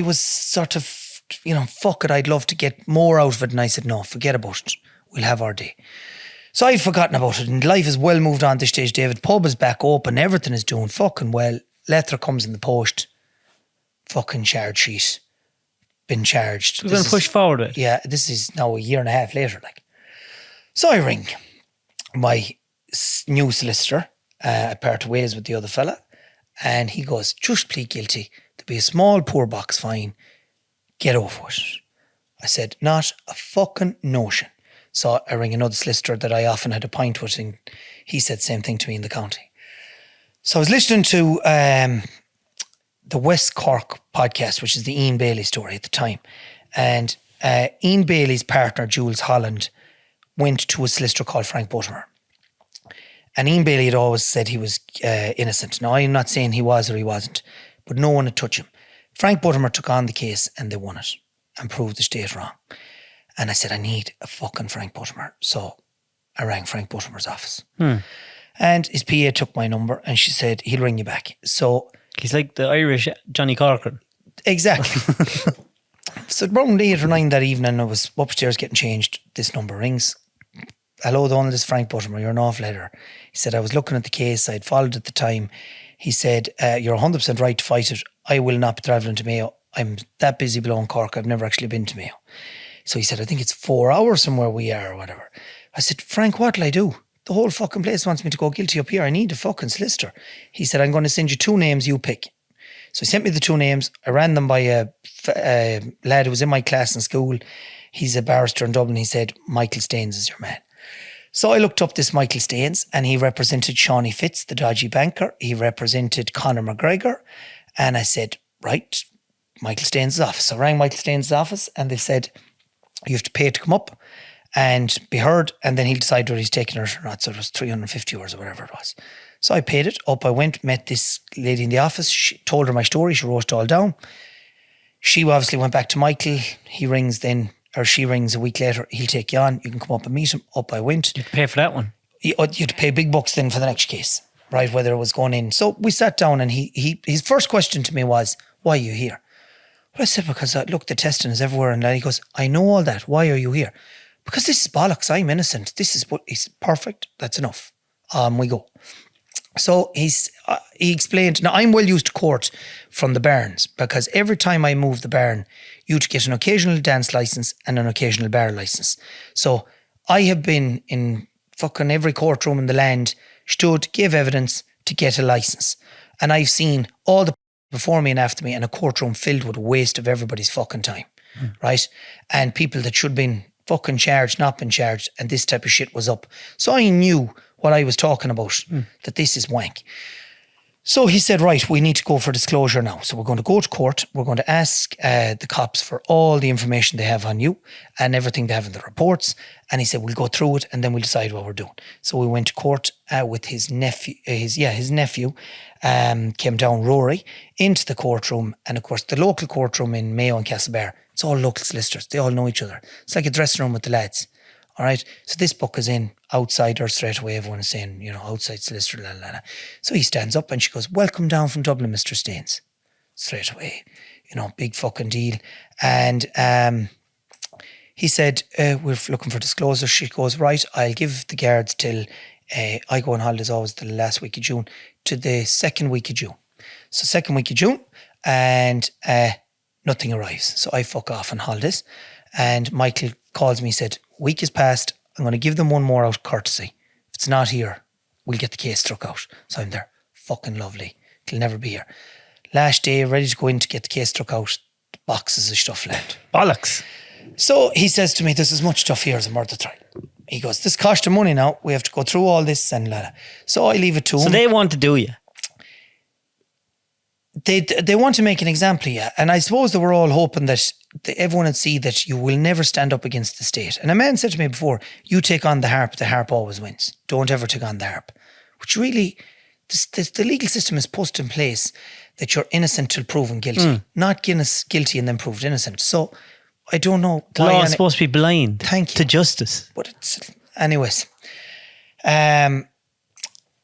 Speaker 2: was sort of, fuck it, I'd love to get more out of it. And I said, "No, forget about it. We'll have our day." So I'd forgotten about it, and life has well moved on this stage, David. Pub is back open, everything is doing fucking well. Letter comes in the post. Fucking charge sheet. Been charged.
Speaker 1: We're going to push forward it.
Speaker 2: Yeah, this is now a year and a half later. So I ring my new solicitor, I part ways with the other fella, and he goes, "Just plead guilty. There'll be a small poor box fine. Get over it." I said, "Not a fucking notion." So I ring another solicitor that I often had a pint with, and he said the same thing to me in the county. So I was listening to the West Cork podcast, which is the Ian Bailey story at the time. And Ian Bailey's partner, Jules Holland, went to a solicitor called Frank Buttimer. And Ian Bailey had always said he was innocent. Now, I'm not saying he was or he wasn't, but no one had touched him. Frank Buttimer took on the case and they won it and proved the state wrong. And I said, I need a fucking Frank Buttimer. So I rang Frank Buttimer's office. And his PA took my number and she said, he'll ring you back. So
Speaker 1: He's like the Irish Johnny Corcoran.
Speaker 2: exactly. So around 8 or 9 that evening, I was upstairs getting changed. This number rings. Hello, Donal, this is Frank Buttimer. You're an off letter. He said, I was looking at the case. I'd followed at the time. He said, you're 100% right to fight it. I will not be travelling to Mayo. I'm that busy below in Cork. I've never actually been to Mayo. So he said, I think it's 4 hours from where we are or whatever. I said, Frank, what'll I do? The whole fucking place wants me to go guilty up here. I need a fucking solicitor. He said, I'm going to send you 2 names, you pick. So he sent me the 2 names. I ran them by a lad who was in my class in school. He's a barrister in Dublin. He said, Michael Staines is your man. So I looked up this Michael Staines and he represented Shawnee Fitz, the dodgy banker. He represented Conor McGregor. And I said, right, Michael Staines' office. So I rang Michael Staines' office and they said, you have to pay to come up and be heard, and then he'll decide whether he's taking it or not. So it was 350 euros or whatever it was. So I paid it. Up I went, met this lady in the office. She told her my story. She wrote it all down. She obviously went back to Michael. He rings then, or she rings a week later. He'll take you on. You can come up and meet him. Up I went.
Speaker 1: You have to pay for that one.
Speaker 2: You had to pay big bucks then for the next case, right? Whether it was going in. So we sat down and his first question to me was, why are you here? Well, I said, because look, the testing is everywhere. And he goes, I know all that. Why are you here? Because this is bollocks. I'm innocent. This is what is perfect. That's enough. We go. So he explained. Now I'm well used to court from the Byrnes because every time I move the Byrne, you to get an occasional dance license and an occasional bar license. So I have been in fucking every courtroom in the land, stood, gave evidence to get a license, and I've seen all the before me and after me, and a courtroom filled with a waste of everybody's fucking time, right? And people that should have been fucking charged, not been charged, and this type of shit was up. So I knew what I was talking about, that this is wank. So he said, right, we need to go for disclosure now. So we're going to go to court. We're going to ask the cops for all the information they have on you and everything they have in the reports. And he said, we'll go through it and then we'll decide what we're doing. So we went to court with his nephew, came down, Rory, into the courtroom. And of course, the local courtroom in Mayo and Castlebar, it's all local solicitors. They all know each other. It's like a dressing room with the lads. All right. So this book is in outsider straight away. Everyone is saying, outside solicitor, la, la, la. So he stands up and she goes, welcome down from Dublin, Mr. Staines. Straight away, big fucking deal. And he said, we're looking for disclosure. She goes, right, I'll give the guards till, I go on holidays always the last week of June, to the second week of June. So second week of June, and nothing arrives. So I fuck off on holidays. And Michael calls me, said, week has passed. I'm going to give them one more out of courtesy. If it's not here, we'll get the case struck out. So I'm there. Fucking lovely. It'll never be here. Last day, ready to go in to get the case struck out. The boxes of stuff land.
Speaker 1: Bollocks.
Speaker 2: So he says to me, there's as much stuff here as a murder trial. He goes, this costs them money now. We have to go through all this and la la. So I leave it to him.
Speaker 1: So they want to do you.
Speaker 2: They want to make an example of you. And I suppose they were all hoping that everyone would see that you will never stand up against the state. And a man said to me before, you take on the harp always wins. Don't ever take on the harp. Which really, the legal system is put in place that you're innocent till proven guilty. Not guilty and then proved innocent. So I don't know.
Speaker 1: The law is supposed to be blind to justice.
Speaker 2: But it's, anyways.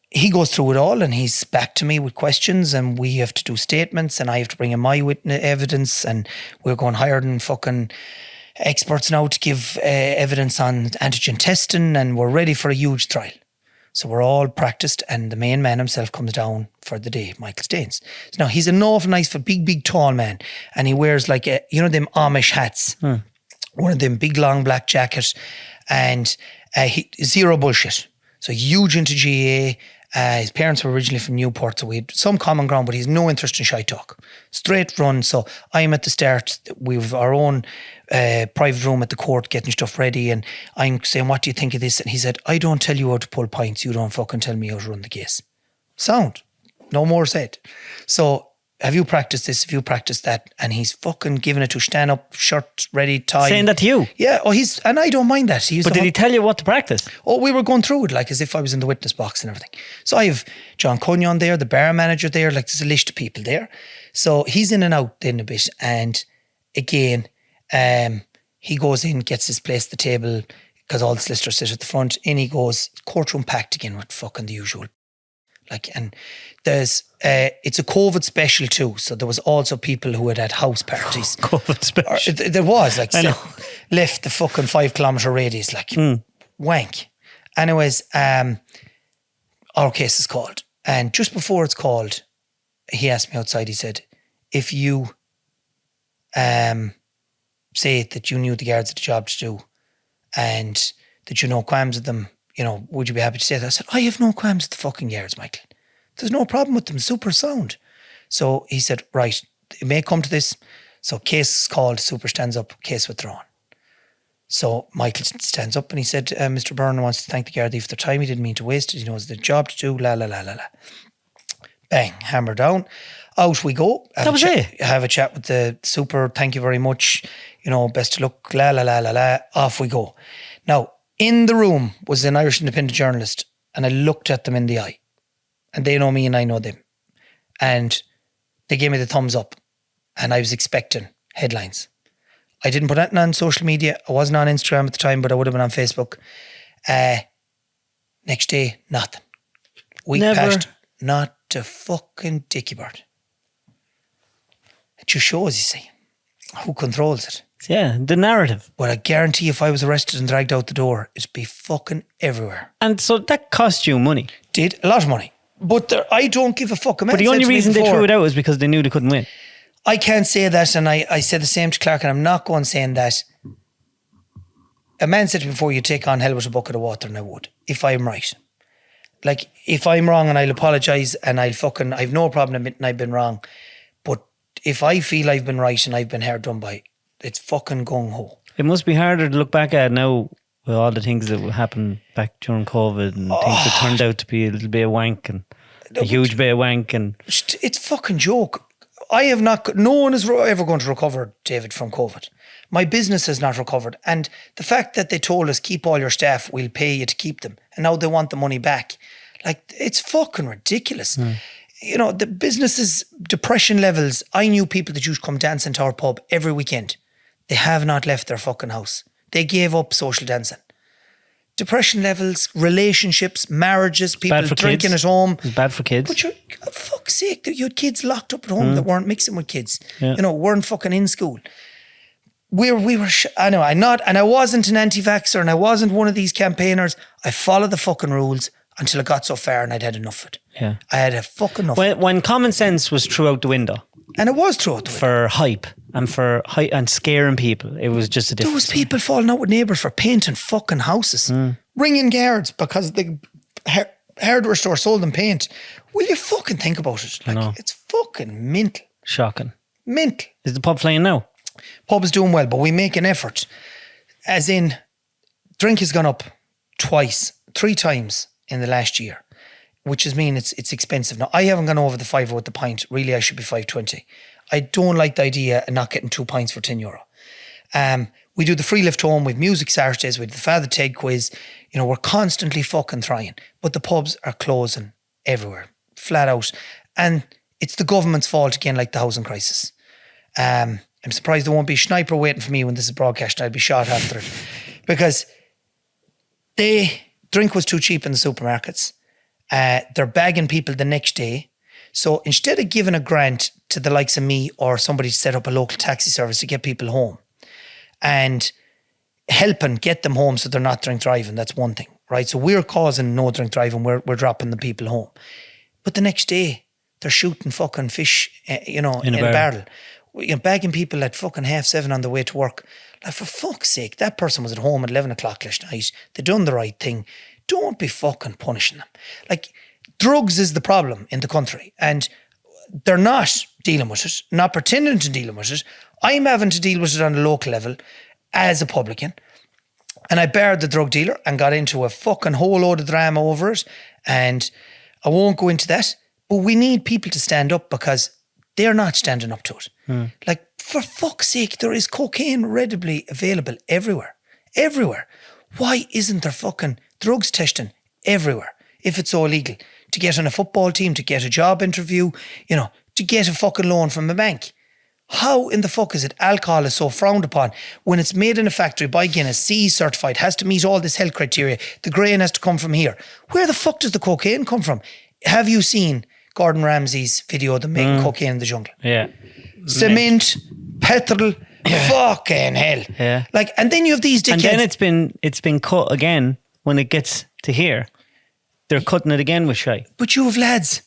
Speaker 2: He goes through it all and he's back to me with questions and we have to do statements and I have to bring in my witness evidence and we're going higher than fucking experts now to give evidence on antigen testing and we're ready for a huge trial. So we're all practiced and the main man himself comes down for the day, Michael Staines. So now he's an awful nice, big, tall man and he wears like, them Amish hats. One of them big, long black jacket and zero bullshit. So huge into GA. His parents were originally from Newport, so we had some common ground, but he's no interest in shy talk. Straight run. So I'm at the start. We've our own private room at the court getting stuff ready, and I'm saying, what do you think of this? And he said, I don't tell you how to pull pints. You don't fucking tell me how to run the case. Sound. No more said. So have you practiced this? Have you practiced that? And he's fucking giving it to stand up, shirt ready, tie.
Speaker 1: Saying that to you?
Speaker 2: Yeah. Oh, and I don't mind that.
Speaker 1: But did he tell you what to practice?
Speaker 2: Oh, we were going through it like as if I was in the witness box and everything. So I have John Cunyon there, the bar manager there, like there's a list of people there. So he's in and out then a bit. And again, he goes in, gets his place at the table because all the solicitors sit at the front. In he goes, courtroom packed again with fucking the usual. Like, and there's, it's a COVID special too. So there was also people who had house parties.
Speaker 1: COVID special.
Speaker 2: There was like, left the fucking 5 kilometre radius, like wank. Anyways, our case is called. And just before it's called, he asked me outside, he said, if you say that you knew the guards had a job to do and that you know qualms with them, you know, would you be happy to say that? I said, I have no qualms with the fucking guards, Michael. There's no problem with them, super sound. So he said, right, it may come to this. So case is called, super stands up, case withdrawn. So Michael stands up and he said, Mr. Byrne wants to thank the Gardaí for their time. He didn't mean to waste it. He knows the job to do, la, la, la, la, la. Bang, hammer down. Out we go.
Speaker 1: That was it.
Speaker 2: Have a chat with the super, thank you very much. You know, best of luck, la, la, la, la, la. Off we go. Now, in the room was an Irish independent journalist and I looked at them in the eye. And they know me and I know them. And they gave me the thumbs up. And I was expecting headlines. I didn't put anything on social media. I wasn't on Instagram at the time, but I would have been on Facebook. Next day, nothing. Week passed, not a fucking dicky bird. It just shows, you see, who controls it.
Speaker 1: Yeah, the narrative.
Speaker 2: But I guarantee if I was arrested and dragged out the door, it'd be fucking everywhere.
Speaker 1: And so that cost you money.
Speaker 2: Did, a lot of money. But I don't give a fuck.
Speaker 1: But the only reason they threw it out was because they knew they couldn't win.
Speaker 2: I can't say that, and I said the same to Clark, and I'm not going saying that. A man said to me before, you take on hell with a bucket of water, and I would, if I'm right. Like, if I'm wrong, and I'll apologise, and I've no problem admitting I've been wrong. But if I feel I've been right and I've been hard done by, it's fucking gung-ho.
Speaker 1: It must be harder to look back at now with all the things that happened back during COVID and things that turned out to be a little bit of wank and a huge bit of wank. And
Speaker 2: it's fucking joke. No one is ever going to recover, David, from COVID. My business has not recovered. And the fact that they told us, keep all your staff, we'll pay you to keep them. And now they want the money back. Like, it's fucking ridiculous. You know, the businesses, depression levels. I knew people that used to come dancing to our pub every weekend. They have not left their fucking house. They gave up social dancing. Depression levels, relationships, marriages, people drinking at home.
Speaker 1: It's bad for kids.
Speaker 2: But for fuck's sake, you had kids locked up at home that weren't mixing with kids. Yeah. You know, weren't fucking in school. We were. I know. I wasn't an anti-vaxxer, and I wasn't one of these campaigners. I followed the fucking rules until it got so far, and I'd had enough of it.
Speaker 1: Yeah,
Speaker 2: I had a fucking enough.
Speaker 1: When common sense was through out the window.
Speaker 2: And it was through out the window.
Speaker 1: For hype and scaring people. It was just a different.
Speaker 2: There was people falling out with neighbours for painting fucking houses. Ringing guards because the hardware store sold them paint. Will you fucking think about it? Like, it's fucking mental.
Speaker 1: Shocking.
Speaker 2: Mental.
Speaker 1: Is the pub flying now?
Speaker 2: Pub is doing well, but we make an effort. As in, drink has gone up 3 times in the last year, which is mean it's expensive. Now, I haven't gone over the €5 with the pint. Really, I should be $5.20. I don't like the idea of not getting 2 pints for €10. We do the free lift home with music Saturdays, with the Father Ted quiz. You know, we're constantly fucking trying, but the pubs are closing everywhere, flat out. And it's the government's fault again, like the housing crisis. I'm surprised there won't be a sniper waiting for me when this is broadcast. I'll be shot after it because drink was too cheap in the supermarkets. They're bagging people the next day. So instead of giving a grant to the likes of me or somebody to set up a local taxi service to get people home and helping get them home so they're not drink driving, that's one thing, right? So we're causing no drink driving, we're dropping the people home. But the next day, they're shooting fucking fish, in a barrel. Bagging people at fucking 7:30 on the way to work. Like, for fuck's sake, that person was at home at 11 o'clock last night. They done the right thing. Don't be fucking punishing them. Like, drugs is the problem in the country and they're not dealing with it, not pretending to deal with it. I'm having to deal with it on a local level as a publican. And I barred the drug dealer and got into a fucking whole load of drama over it. And I won't go into that, But we need people to stand up because they're not standing up to it. Like, for fuck's sake, there is cocaine readily available everywhere. Everywhere. Why isn't there fucking drugs testing everywhere if it's so illegal? To get on a football team, to get a job interview, to get a fucking loan from a bank. How in the fuck is it alcohol is so frowned upon when it's made in a factory by Guinness, CE certified, has to meet all this health criteria, the grain has to come from here. Where the fuck does the cocaine come from? Have you seen Gordon Ramsay's video of them making cocaine in the jungle?
Speaker 1: Yeah.
Speaker 2: Cement, petrol, fucking hell.
Speaker 1: Yeah.
Speaker 2: Like, and then you have these dickheads.
Speaker 1: And then it's been cut again when it gets to here. They're cutting it again with shy.
Speaker 2: But you have lads.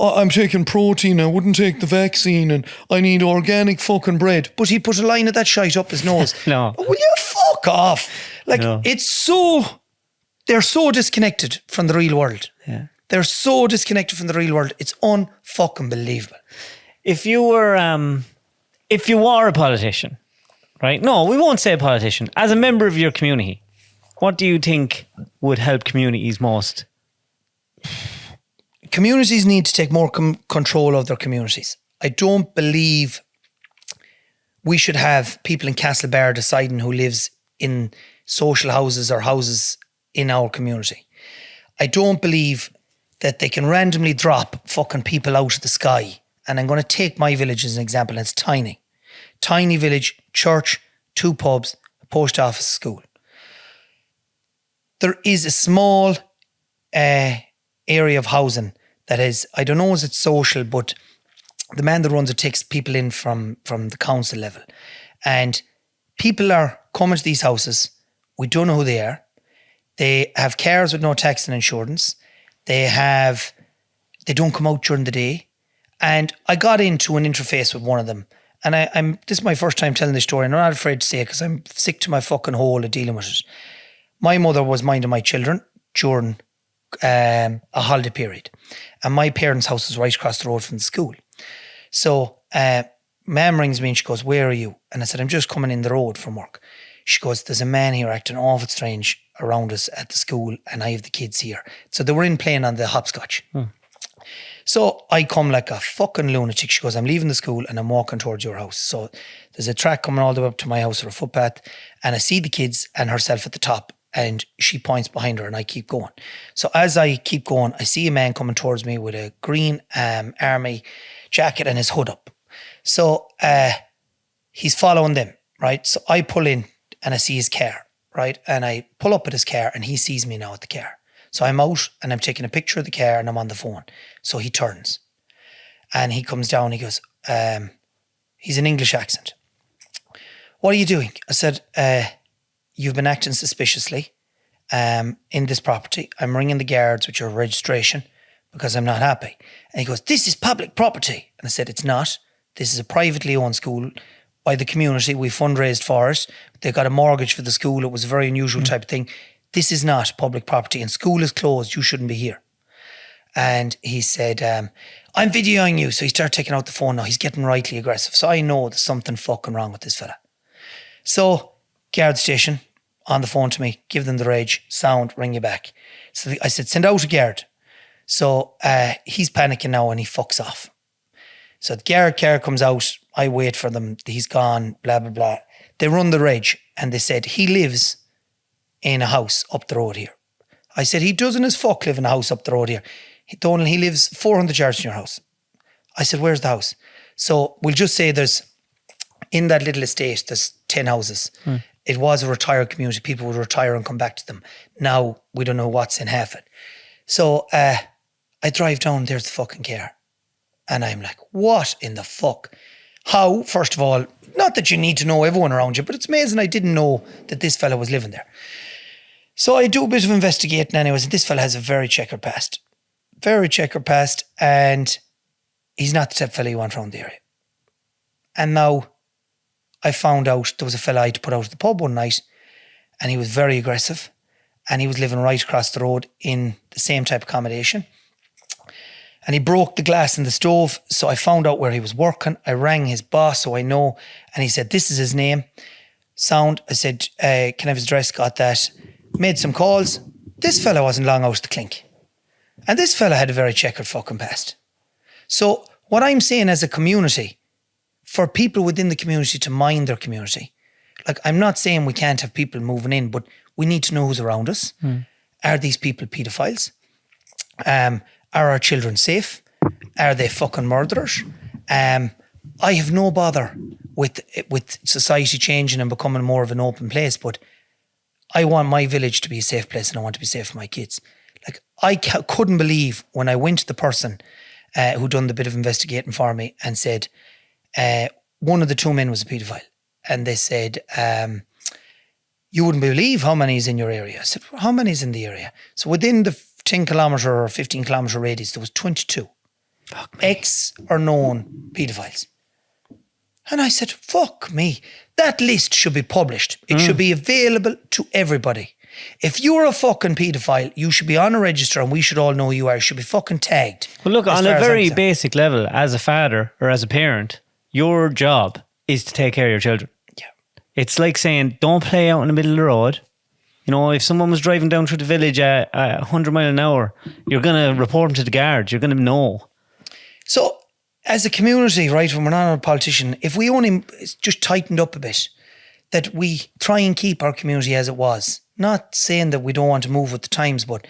Speaker 2: Oh, I'm taking protein, I wouldn't take the vaccine, and I need organic fucking bread. But he put a line of that shite up his nose.
Speaker 1: No.
Speaker 2: Will you fuck off? Like, they're so disconnected from the real world.
Speaker 1: Yeah.
Speaker 2: They're so disconnected from the real world. It's unfucking believable.
Speaker 1: If you were a politician, right? No, we won't say a politician. As a member of your community, what do you think would help communities most?
Speaker 2: Communities need to take more control of their communities. I don't believe we should have people in Castlebar deciding who lives in social houses or houses in our community. I don't believe that they can randomly drop fucking people out of the sky. And I'm going to take my village as an example. And it's tiny. Tiny village, church, 2 pubs, a post office, school. There is a small area of housing that is, I don't know if it's social, but the man that runs it takes people in from the council level. And people are coming to these houses. We don't know who they are. They have cars with no tax and insurance. They don't come out during the day. And I got into an interface with one of them. And this is my first time telling this story, and I'm not afraid to say it because I'm sick to my fucking hole of dealing with it. My mother was minding my children during a holiday period. And my parents' house was right across the road from the school. So Mum rings me and she goes, "Where are you?" And I said, "I'm just coming in the road from work." She goes, "There's a man here acting awful strange around us at the school and I have the kids here." So they were in playing on the hopscotch. So I come like a fucking lunatic. She goes, "I'm leaving the school and I'm walking towards your house." So there's a track coming all the way up to my house or a footpath, and I see the kids and herself at the top, and she points behind her and I keep going. So as I keep going, I see a man coming towards me with a green army jacket and his hood up. So he's following them, right? So I pull in and I see his car, right? And I pull up at his car and he sees me now at the car. So I'm out and I'm taking a picture of the car and I'm on the phone. So he turns and he comes down. He goes, he's an English accent. "What are you doing?" I said, "You've been acting suspiciously in this property. I'm ringing the guards with your registration because I'm not happy." And he goes, "This is public property." And I said, "It's not. This is a privately owned school by the community. We fundraised for it. They got a mortgage for the school. It was a very unusual type of thing. This is not public property and school is closed. You shouldn't be here." And he said, "I'm videoing you." So he started taking out the phone now. He's getting rightly aggressive. So I know there's something fucking wrong with this fella. So guard station on the phone to me, give them the reg, sound, ring you back. So I said, "Send out a guard." So he's panicking now and he fucks off. So the guard car comes out. I wait for them. He's gone, blah, blah, blah. They run the reg and they said, he lives in a house up the road here. I said, "He doesn't as fuck live in a house up the road here. Donal, he lives 400 yards from your house." I said, "Where's the house?" So we'll just say in that little estate, there's 10 houses. It was a retired community. People would retire and come back to them. Now we don't know what's in half it. So I drive down, there's the fucking car. And I'm like, what in the fuck? How, first of all, not that you need to know everyone around you, but it's amazing I didn't know that this fella was living there. So I do a bit of investigating anyways, and this fella has a very checkered past. Very checkered past, and he's not the type of fella you want around the area. And now I found out there was a fella I had to put out at the pub one night, and he was very aggressive, and he was living right across the road in the same type of accommodation. And he broke the glass in the stove, so I found out where he was working. I rang his boss, so I know, and he said, "This is his name." Sound. I said, "Can I have his address?" Got that. Made some calls. This fella wasn't long out of the clink. And this fella had a very checkered fucking past. So what I'm saying as a community, for people within the community to mind their community, like I'm not saying we can't have people moving in, but we need to know who's around us. Are these people pedophiles? Are our children safe? Are they fucking murderers? I have no bother with society changing and becoming more of an open place, but I want my village to be a safe place and I want to be safe for my kids. Like I couldn't believe when I went to the person who done the bit of investigating for me and said one of the two men was a paedophile, and they said you wouldn't believe how many is in your area. I said, how many is in the area? So within the 10 kilometre or 15 kilometre radius there was 22 ex or known paedophiles. And I said, fuck me, that list should be published. It should be available to everybody. If you're a fucking paedophile, you should be on a register and we should all know who you are. You should be fucking tagged.
Speaker 1: Well, look, on a very basic level, as a father or as a parent, your job is to take care of your children.
Speaker 2: Yeah.
Speaker 1: It's like saying, don't play out in the middle of the road. You know, if someone was driving down through the village at 100 mile an hour, you're going to report them to the guards. You're going to know.
Speaker 2: So, as a community, right, when we're not a politician, if we only just tightened up a bit, that we try and keep our community as it was. Not saying that we don't want to move with the times, but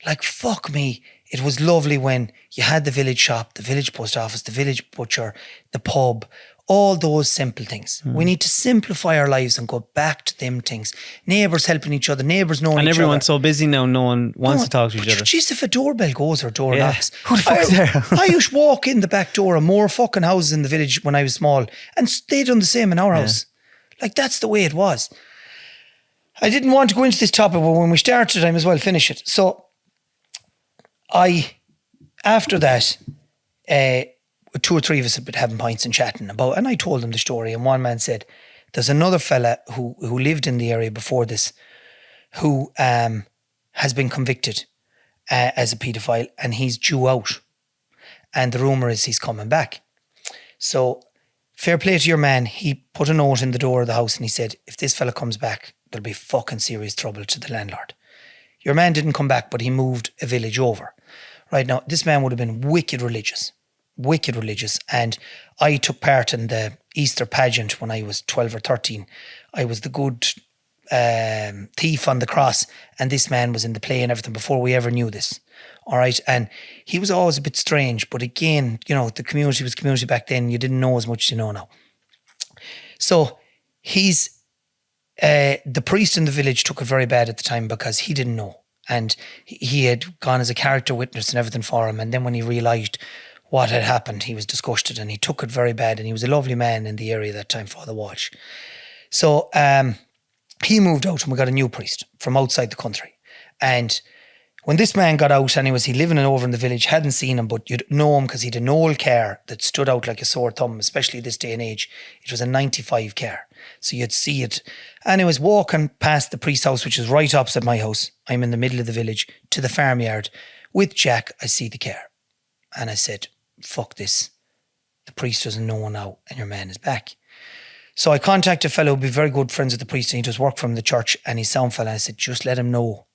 Speaker 2: like, fuck me, it was lovely when you had the village shop, the village post office, the village butcher, the pub, all those simple things. We need to simplify our lives and go back to them things. Neighbours helping each other, neighbours knowing each other.
Speaker 1: And everyone's so busy now, no one wants to talk to each other.
Speaker 2: Just if a doorbell goes or a door knocks.
Speaker 1: Who the fuck's there?
Speaker 2: I used to walk in the back door of more fucking houses in the village when I was small, and they done the same in our house. Like, that's the way it was. I didn't want to go into this topic, but when we started, I might as well finish it. So, after that, 2 or 3 of us had been having pints and chatting about, and I told them the story, and one man said, there's another fella who lived in the area before this, who has been convicted as a paedophile, and he's due out. And the rumour is he's coming back. So, fair play to your man, he put a note in the door of the house and he said, if this fella comes back, there'll be fucking serious trouble to the landlord. Your man didn't come back, but he moved a village over. Right now, this man would have been wicked religious. And I took part in the Easter pageant when I was 12 or 13. I was the good thief on the cross, and this man was in the play and everything before we ever knew this. All right. And he was always a bit strange, but again, you know, the community was community back then. You didn't know as much as you know now. So he's the priest in the village took it very bad at the time because he didn't know, and he had gone as a character witness and everything for him. And then when he realised what had happened, he was disgusted and he took it very bad. And he was a lovely man in the area at that time, Father Walsh. So he moved out and we got a new priest from outside the country. And when this man got out, anyways, he living over in the village, hadn't seen him, but you'd know him because he'd an old car that stood out like a sore thumb, especially this day and age. It was a 95 car. So you'd see it. And he was walking past the priest's house, which is right opposite my house. I'm in the middle of the village, to the farmyard. With Jack, I see the car. And I said, fuck this. The priest doesn't know now and your man is back. So I contacted a fellow who'd be very good friends with the priest and he does work from the church, and he's sound fella. I said, just let him know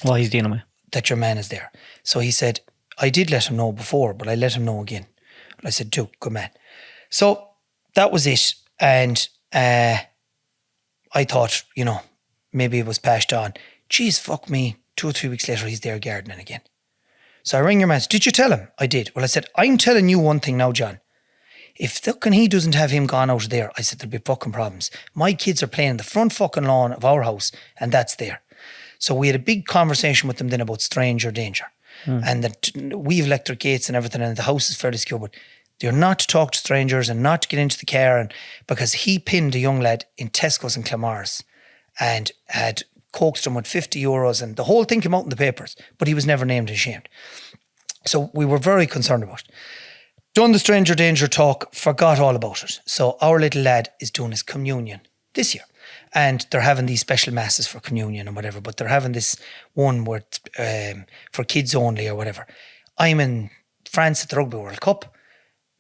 Speaker 1: what he's dealing with,
Speaker 2: that your man is there. So he said, I did let him know before, but I let him know again. I said, do, good man. So that was it. And I thought, you know, maybe it was passed on. Jeez, fuck me. 2 or 3 weeks later, he's there gardening again. So I rang your man. Did you tell him? I did. Well, I said, I'm telling you one thing now, John. If fucking he doesn't have him gone out of there, I said, there'll be fucking problems. My kids are playing the front fucking lawn of our house, and that's there. So we had a big conversation with them then about stranger danger. And that we've electric gates and everything, and the house is fairly secure, but they're not to talk to strangers and not to get into the car. And because he pinned a young lad in Tesco's and Clamars and had coaxed him with €50, and the whole thing came out in the papers, but he was never named and shamed. So we were very concerned about it. Done the stranger danger talk, forgot all about it. So our little lad is doing his communion this year. And they're having these special masses for communion and whatever, but they're having this one where for kids only or whatever. I'm in France at the Rugby World Cup.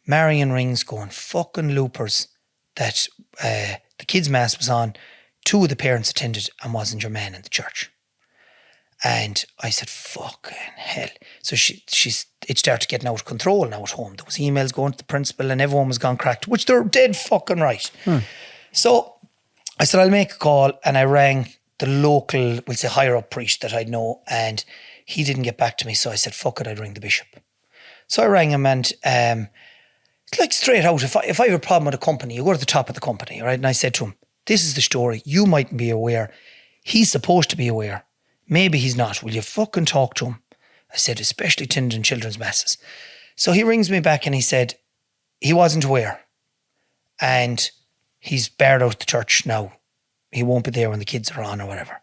Speaker 2: Marion rings going fucking loopers that the kids' mass was on. 2 of the parents attended and wasn't your man in the church. And I said, fucking hell. So it started getting out of control now at home. There was emails going to the principal and everyone was gone cracked, which they're dead fucking right. So I said, I'll make a call, and I rang the local, we'll say higher up priest that I know, and he didn't get back to me. So I said, fuck it, I'd ring the bishop. So I rang him, and it's like straight out, if I have a problem with a company, you go to the top of the company, right? And I said to him, this is the story. You mightn't be aware. He's supposed to be aware. Maybe he's not. Will you fucking talk to him? I said, especially Tyndon Children's Masses. So he rings me back and he said he wasn't aware. And he's barred out the church now. He won't be there when the kids are on or whatever.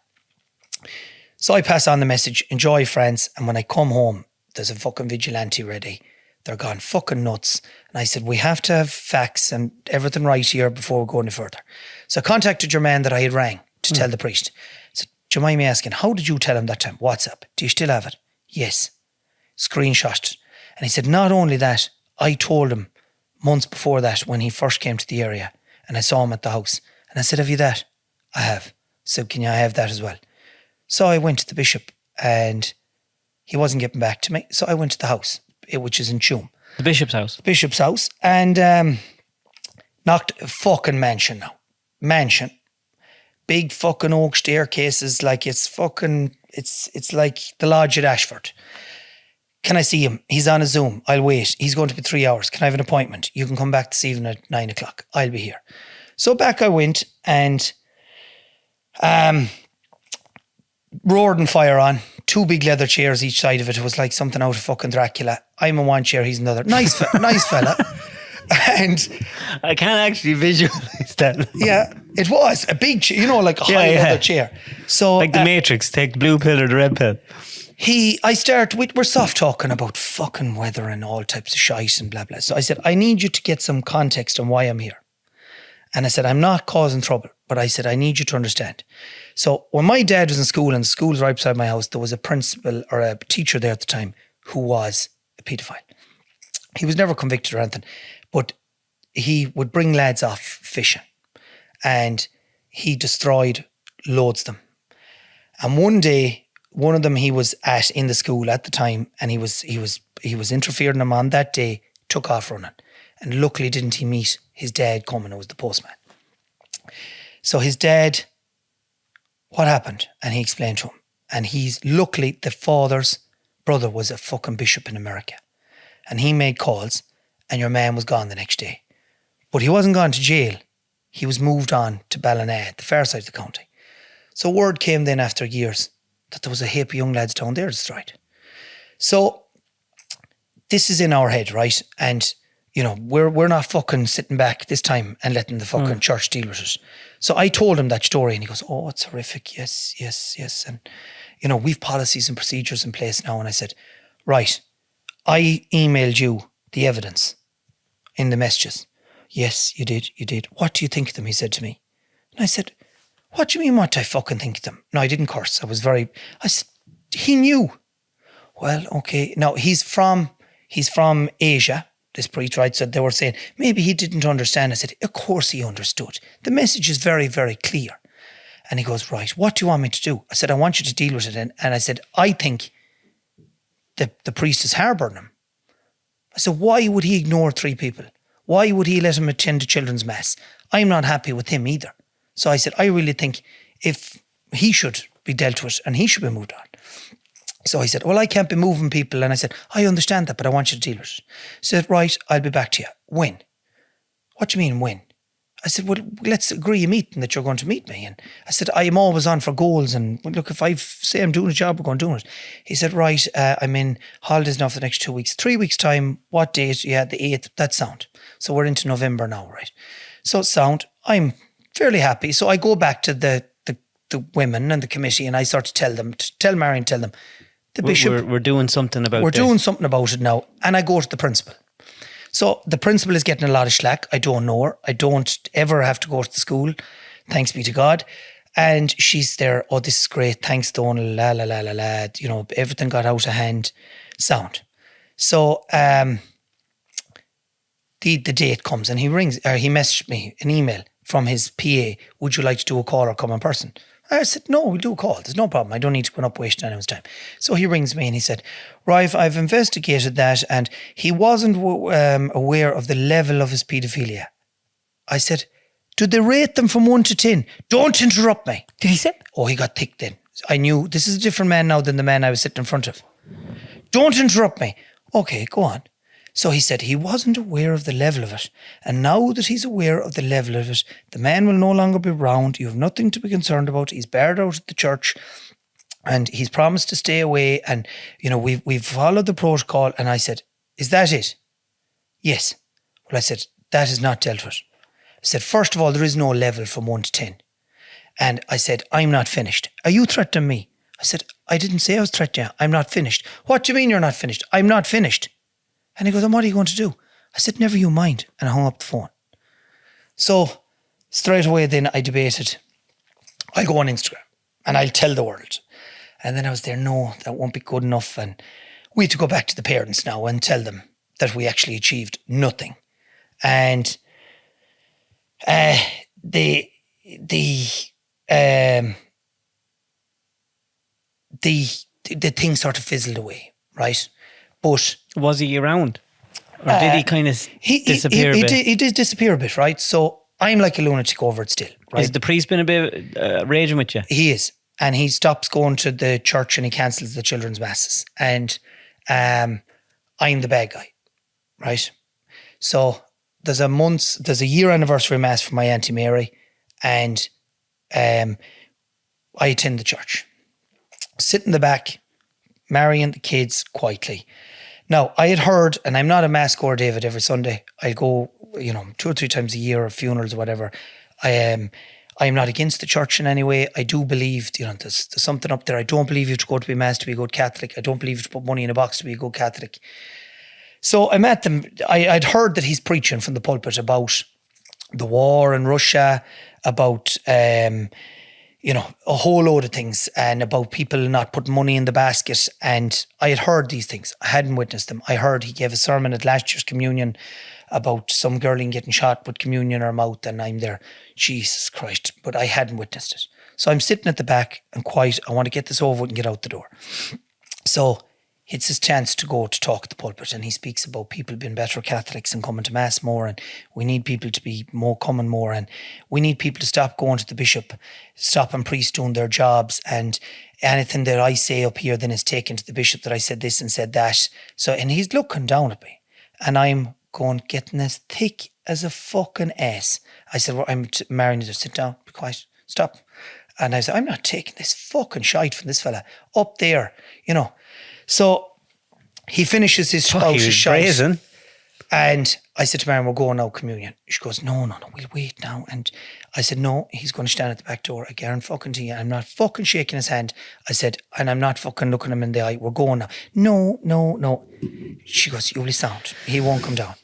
Speaker 2: So I pass on the message, enjoy friends. And when I come home, there's a fucking vigilante ready. They're gone fucking nuts. And I said, we have to have facts and everything right here before we go any further. So I contacted your man that I had rang to tell the priest. Do you mind me asking, how did you tell him that time? WhatsApp. Do you still have it? Yes. Screenshot. And he said, not only that, I told him months before that when he first came to the area and I saw him at the house. And I said, have you that? I have. So can I have that as well? So I went to the bishop and he wasn't getting back to me. So I went to the house, which is in Tuam.
Speaker 1: The bishop's house?
Speaker 2: The bishop's house. And knocked a fucking mansion now. Mansion. Big fucking oak staircases, like it's like the lodge at Ashford. Can I see him? He's on a Zoom. I'll wait. He's going to be 3 hours. Can I have an appointment? You can come back this evening at 9 o'clock. I'll be here. So back I went and roared and fire on. 2 big leather chairs each side of it. It was like something out of fucking Dracula. I'm in one chair, he's another. Nice fella. And
Speaker 1: I can't actually visualize that.
Speaker 2: Yeah, it was a big chair, like a high leather chair. So
Speaker 1: like the Matrix, take the blue pill or the red pill.
Speaker 2: We're soft talking about fucking weather and all types of shite and blah, blah. So I said, I need you to get some context on why I'm here. And I said, I'm not causing trouble, but I said, I need you to understand. So when my dad was in school, and the school was right beside my house, there was a principal or a teacher there at the time who was a pedophile. He was never convicted or anything, but he would bring lads off fishing and he destroyed loads of them. And one day, one of them he was at in the school at the time, and he was interfering him on that day, took off running. And luckily didn't he meet his dad coming, who was the postman. So his dad, what happened? And he explained to him. And luckily the father's brother was a fucking bishop in America. And he made calls, and your man was gone the next day. But he wasn't gone to jail. He was moved on to Ballina, the far side of the county. So word came then after years that there was a heap of young lads down there destroyed. So this is in our head, right? And we're not fucking sitting back this time and letting the fucking church deal with it. So I told him that story and he goes, oh, it's horrific. Yes. And, we've policies and procedures in place now. And I said, right, I emailed you the evidence in the messages. Yes, you did. What do you think of them? He said to me. And I said, what do you mean what do I fucking think of them? No, I didn't curse. I said, he knew. Well, okay. Now he's from Asia, this priest, right? So they were saying, maybe he didn't understand. I said, of course he understood. The message is very, very clear. And he goes, right, what do you want me to do? I said, I want you to deal with it. And I said, I think the priest is harbouring him. I said, why would he ignore 3 people? Why would he let him attend the children's mass? I'm not happy with him either. So I said, I really think if he should be dealt with and he should be moved on. So he said, well, I can't be moving people. And I said, I understand that, but I want you to deal with it. He said, right, I'll be back to you. When? What do you mean when? I said, well, let's agree a meeting that you're going to meet me. And I said, I am always on for goals. And look, if I say I'm doing a job, we're going to do it. He said, right, I'm in holidays now for the next 2 weeks. 3 weeks time, what date? Yeah, the 8th, that's sound. So we're into November now, right? So sound, I'm fairly happy. So I go back to the women and the committee and I start to tell Marion, tell them, the bishop.
Speaker 1: We're doing something about it.
Speaker 2: We're doing something about it now. And I go to the principal. So the principal is getting a lot of slack. I don't know her. I don't ever have to go to the school. Thanks be to God. And she's there. Oh, this is great. Thanks, Donal. La, la, la, la, la. Everything got out of hand. Sound. So the date comes and he messaged me an email from his PA. Would you like to do a call or come in person? I said, no, we'll do a call. There's no problem. I don't need to go up wasting anyone's time. So he rings me and he said, Rive, I've investigated that and he wasn't aware of the level of his paedophilia. I said, did they rate them from 1 to 10? Don't interrupt me.
Speaker 1: Did he say?
Speaker 2: Oh, he got thick then. I knew this is a different man now than the man I was sitting in front of. Don't interrupt me. Okay, go on. So he said he wasn't aware of the level of it. And now that he's aware of the level of it, the man will no longer be round. You have nothing to be concerned about. He's barred out at the church and he's promised to stay away. And, you know, we've followed the protocol. And I said, is that it? Yes. Well, I said, that is not dealt with. I said, first of all, there is no level from 1 to 10. And I said, I'm not finished. Are you threatening me? I said, I didn't say I was threatening you. I'm not finished. What do you mean you're not finished? I'm not finished. And he goes, and what are you going to do? I said, never you mind. And I hung up the phone. So straight away then I debated, I'll go on Instagram and I'll tell the world. And then I was there, no, that won't be good enough. And we had to go back to the parents now and tell them that we actually achieved nothing. And the thing sort of fizzled away, right? But
Speaker 1: was he around? Or did he kind of disappear a bit?
Speaker 2: He did disappear a bit, right? So I'm like a lunatic over it still, right?
Speaker 1: Has the priest been a bit raging with you?
Speaker 2: He is. And he stops going to the church and he cancels the children's masses. And I'm the bad guy, right? So there's a year anniversary mass for my Auntie Mary and I attend the church. Sit in the back, marrying the kids quietly. Now, I had heard, and I'm not a mass goer, David, every Sunday. I go, 2 or 3 times a year, or funerals or whatever. I am not against the church in any way. I do believe, there's something up there. I don't believe you have to go to be mass to be a good Catholic. I don't believe you have to put money in a box to be a good Catholic. So I'm at them. I'd heard that he's preaching from the pulpit about the war in Russia, about a whole load of things, and about people not putting money in the basket. And I had heard these things. I hadn't witnessed them. I heard he gave a sermon at last year's communion about some girling getting shot with communion in her mouth, and I'm there, Jesus Christ, but I hadn't witnessed it. So I'm sitting at the back and quiet. I want to get this over with and get out the door. So it's his chance to go to talk at the pulpit, and he speaks about people being better Catholics and coming to mass more, and we need people to be coming more, and we need people to stop going to the bishop, stopping priests doing their jobs, and anything that I say up here then is taken to the bishop that I said this and said that. So, and he's looking down at me, and I'm going, getting as thick as a fucking ass. I said, well, I'm marrying you, sit down, be quiet, stop. And I said, I'm not taking this fucking shite from this fella up there, So he finishes his spout of shite.
Speaker 1: Brazen.
Speaker 2: And I said to Marion, we're going now communion. She goes, no, we'll wait now. And I said, no, he's going to stand at the back door. I guarantee fucking to you, I'm not fucking shaking his hand. I said, and I'm not fucking looking him in the eye. We're going now. No. She goes, you'll be sound. He won't come down.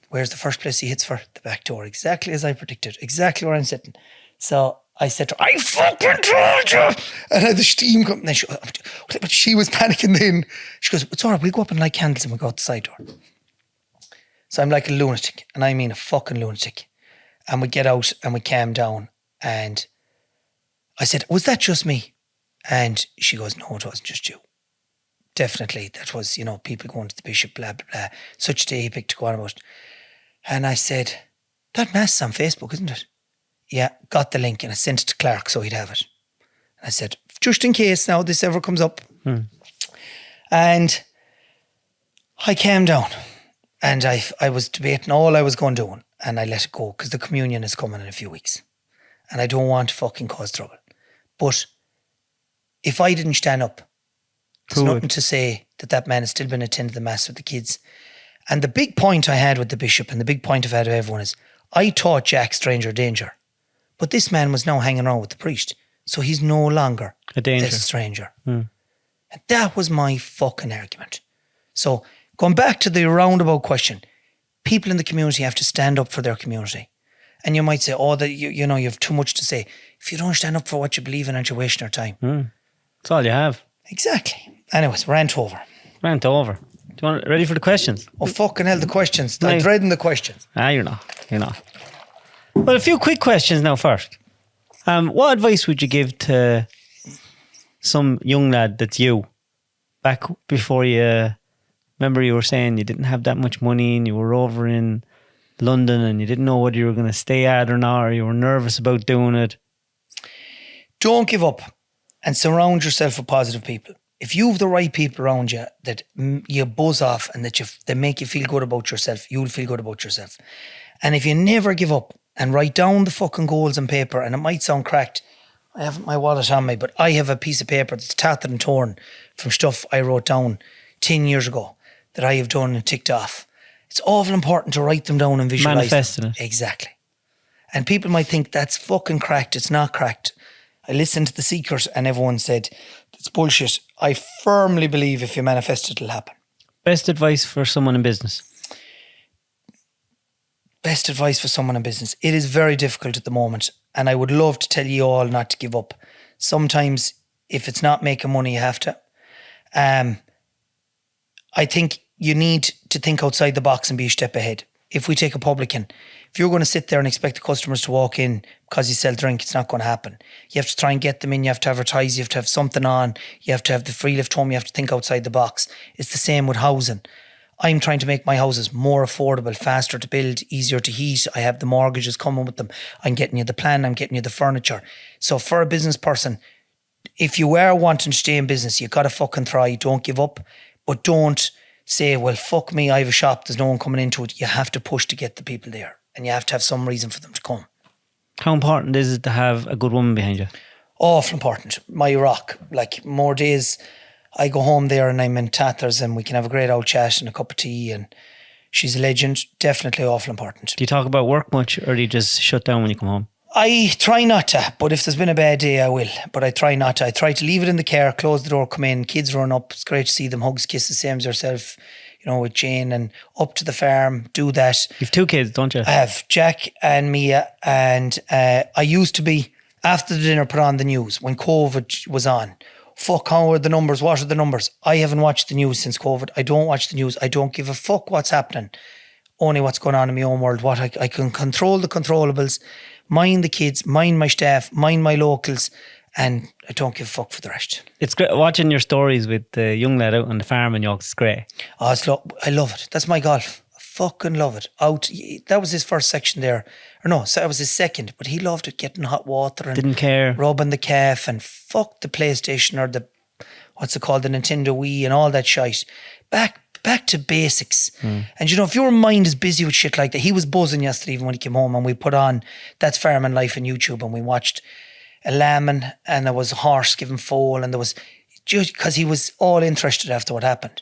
Speaker 2: Where's the first place he hits for? The back door. Exactly as I predicted. Exactly where I'm sitting. So I said to her, I fucking told you. And I had the steam coming. And but she was panicking then. She goes, it's all right, we'll go up and light candles and we'll go out the side door. So I'm like a lunatic, and I mean a fucking lunatic. And we get out and we calm down. And I said, was that just me? And she goes, no, it wasn't just you. Definitely, that was, people going to the bishop, blah, blah, blah. Such a day he picked to go on about. And I said, that mass is on Facebook, isn't it? Yeah, got the link and I sent it to Clark so he'd have it. And I said, just in case now this ever comes up. And I came down and I was debating all I was going to do, and I let it go because the communion is coming in a few weeks and I don't want to fucking cause trouble. But if I didn't stand up, there's nothing to say that man has still been attending the mass with the kids. And the big point I had with the bishop, and the big point I've had with everyone, is I taught Jack stranger danger. But this man was now hanging around with the priest. So he's no longer a stranger. And that was my fucking argument. So going back to the roundabout question, people in the community have to stand up for their community. And you might say, you have too much to say. If you don't stand up for what you believe in, aren't you wasting your time?
Speaker 1: That's all you have.
Speaker 2: Exactly. Anyways, rant over.
Speaker 1: Do you want ready for the questions?
Speaker 2: Oh, fucking hell, the questions. I'm dreading the questions.
Speaker 1: You're not. Well, a few quick questions now first. What advice would you give to some young lad that's you back before you? Remember, you were saying you didn't have that much money and you were over in London and you didn't know whether you were going to stay at or not, or you were nervous about doing it.
Speaker 2: Don't give up and surround yourself with positive people. If you have the right people around you that you buzz off and that they make you feel good about yourself, you'll feel good about yourself. And if you never give up and write down the fucking goals on paper, and it might sound cracked, I haven't my wallet on me, but I have a piece of paper that's tattered and torn from stuff I wrote down 10 years ago that I have done and ticked off. It's awful important to write them down and visualise
Speaker 1: Manifesting
Speaker 2: them.
Speaker 1: it.
Speaker 2: Exactly. And people might think that's fucking cracked. It's not cracked. I listened to The Seekers and everyone said, it's bullshit. I firmly believe if you manifest it, it'll happen.
Speaker 1: Best advice for someone in business?
Speaker 2: Best advice for someone in business. It is very difficult at the moment. And I would love to tell you all not to give up. Sometimes if it's not making money, you have to. I think you need to think outside the box and be a step ahead. If we take a publican, if you're going to sit there and expect the customers to walk in because you sell drink, it's not going to happen. You have to try and get them in. You have to advertise. You have to have something on. You have to have the free lift home. You have to think outside the box. It's the same with housing. I'm trying to make my houses more affordable, faster to build, easier to heat. I have the mortgages coming with them. I'm getting you the plan. I'm getting you the furniture. So for a business person, if you are wanting to stay in business, you got to fucking try. Don't give up, but don't say, well, fuck me, I have a shop, there's no one coming into it. You have to push to get the people there and you have to have some reason for them to come.
Speaker 1: How important is it to have a good woman behind you?
Speaker 2: Awful important. My rock. Like more days I go home there and I'm in tatters and we can have a great old chat and a cup of tea and she's a legend. Definitely awful important.
Speaker 1: Do you talk about work much or do you just shut down when you come home?
Speaker 2: I try not to, but if there's been a bad day, I will. But I try not to. I try to leave it in the car, close the door, come in, kids run up. It's great to see them, hugs, kisses, same as yourself, you know, with Jane, and up to the farm, do that.
Speaker 1: You've 2 kids, don't you?
Speaker 2: I have Jack and Mia, and I used to be, after the dinner, put on the news when COVID was on. Fuck, how are the numbers? What are the numbers? I haven't watched the news since COVID. I don't watch the news. I don't give a fuck what's happening. Only what's going on in my own world. What I can control the controllables, mind the kids, mind my staff, mind my locals, and I don't give a fuck for the rest.
Speaker 1: It's great watching your stories with the young lad out on the farm in York. It's great.
Speaker 2: Oh, I love it. That's my golf. I fucking love it. That was his first section there. Or no, that was his second, but he loved it, getting hot water and
Speaker 1: didn't care,
Speaker 2: rubbing the calf, and fuck the PlayStation or the, what's it called, the Nintendo Wii and all that shite. Back to basics. And you know, if your mind is busy with shit like that, he was buzzing yesterday even when he came home and we put on That's Farming Life on YouTube and we watched a lambing and there was a horse giving foal and there was, just because he was all interested after what happened.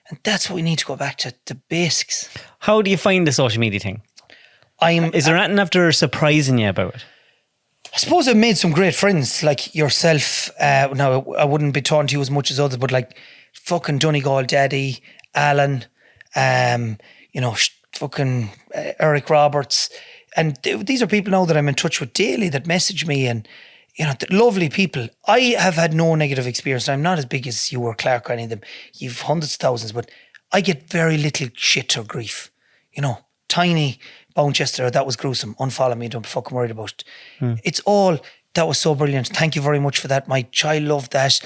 Speaker 2: And that's what we need to go back to, the basics.
Speaker 1: How do you find the social media thing? Is there anything after surprising you about it?
Speaker 2: I suppose I've made some great friends like yourself. Now I wouldn't be talking to you as much as others, but like fucking Donegal Daddy, Alan, you know, fucking Eric Roberts. And these are people now that I'm in touch with daily that message me and, you know, lovely people. I have had no negative experience. I'm not as big as you or Clark or any of them. You've hundreds of thousands, but I get very little shit or grief. You know, tiny bounce yesterday, that was gruesome. Unfollow me, don't be fucking worried about it. It's all, that was so brilliant. Thank you very much for that. My child loved that.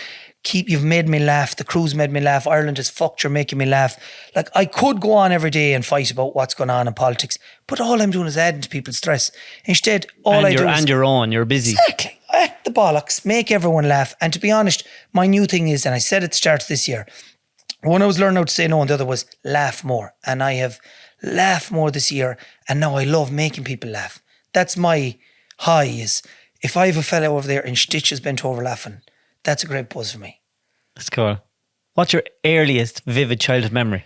Speaker 2: You've made me laugh. The crew's made me laugh. Ireland is fucked. You're making me laugh. Like, I could go on every day and fight about what's going on in politics, but all I'm doing is adding to people's stress. Instead,
Speaker 1: you're busy.
Speaker 2: Exactly. Act the bollocks, make everyone laugh. And to be honest, my new thing is, and I said at the start of this year, one I was learning how to say no and the other was laugh more. And I have laughed more this year and now I love making people laugh. That's my high, is if I have a fellow over there in stitches bent over laughing, that's a great buzz for me.
Speaker 1: That's cool. What's your earliest vivid childhood memory?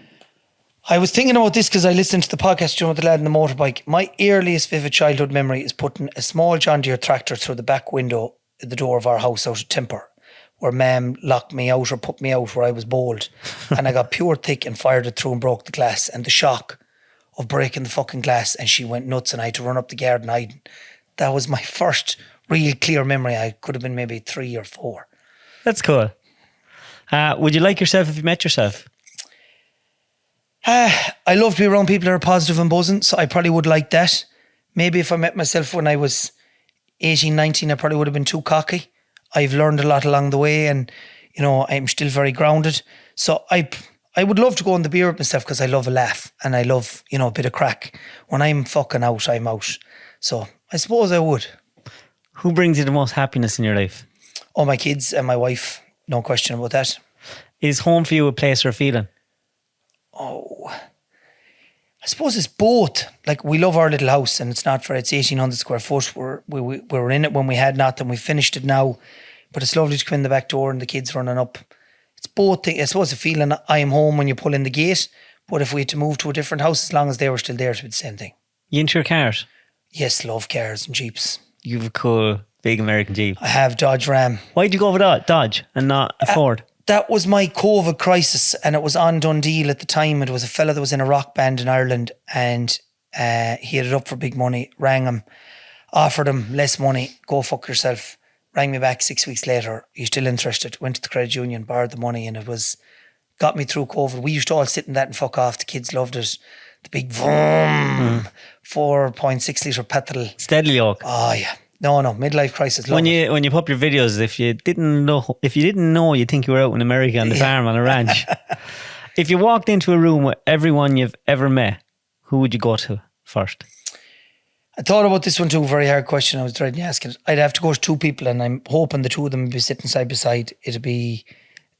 Speaker 2: I was thinking about this because I listened to the podcast with the lad in the motorbike. My earliest vivid childhood memory is putting a small John Deere tractor through the back window at the door of our house out of Timper, where Mum locked me out or put me out where I was bold. And I got pure thick and fired it through and broke the glass. And the shock of breaking the fucking glass, and she went nuts and I had to run up the garden hiding. That was my first real clear memory. I could have been maybe 3 or 4.
Speaker 1: That's cool. Would you like yourself if you met yourself?
Speaker 2: I love to be around people that are positive and buzzing, so I probably would like that. Maybe if I met myself when I was 18, 19, I probably would have been too cocky. I've learned a lot along the way, and you know, I'm still very grounded. So I would love to go on the beer with myself because I love a laugh and I love, you know, a bit of crack. When I'm fucking out, I'm out. So I suppose I would.
Speaker 1: Who brings you the most happiness in your life?
Speaker 2: Oh, my kids and my wife. No question about that.
Speaker 1: Is home for you a place or a feeling?
Speaker 2: Oh, I suppose it's both. Like, we love our little house, and it's 1,800 square foot. We were in it when we had nothing. We finished it now, but it's lovely to come in the back door and the kids running up. It's both things. I suppose the feeling I am home when you pull in the gate, but if we had to move to a different house, as long as they were still there, it would be the same thing.
Speaker 1: You into your cars?
Speaker 2: Yes, love cars and Jeeps.
Speaker 1: You have a cool big American Jeep.
Speaker 2: I have Dodge Ram.
Speaker 1: Why'd you go with that Dodge and not a Ford?
Speaker 2: That was my COVID crisis, and it was on Dundee at the time. It was a fella that was in a rock band in Ireland, and he had it up for big money. Rang him, offered him less money. Go fuck yourself. Rang me back 6 weeks later. You're still interested? Went to the credit union, borrowed the money, and it got me through COVID. We used to all sit in that and fuck off. The kids loved it. The big vroom, 4.6 litre petrol.
Speaker 1: Steadily yoke.
Speaker 2: Oh yeah. No, midlife crisis.
Speaker 1: When you pop your videos, if you didn't know, you'd think you were out in America on the farm on a ranch. If you walked into a room with everyone you've ever met, who would you go to first?
Speaker 2: I thought about this one too. Very hard question. I was dreading asking it. I'd have to go to two people, and I'm hoping the two of them would be sitting side by side. It'd be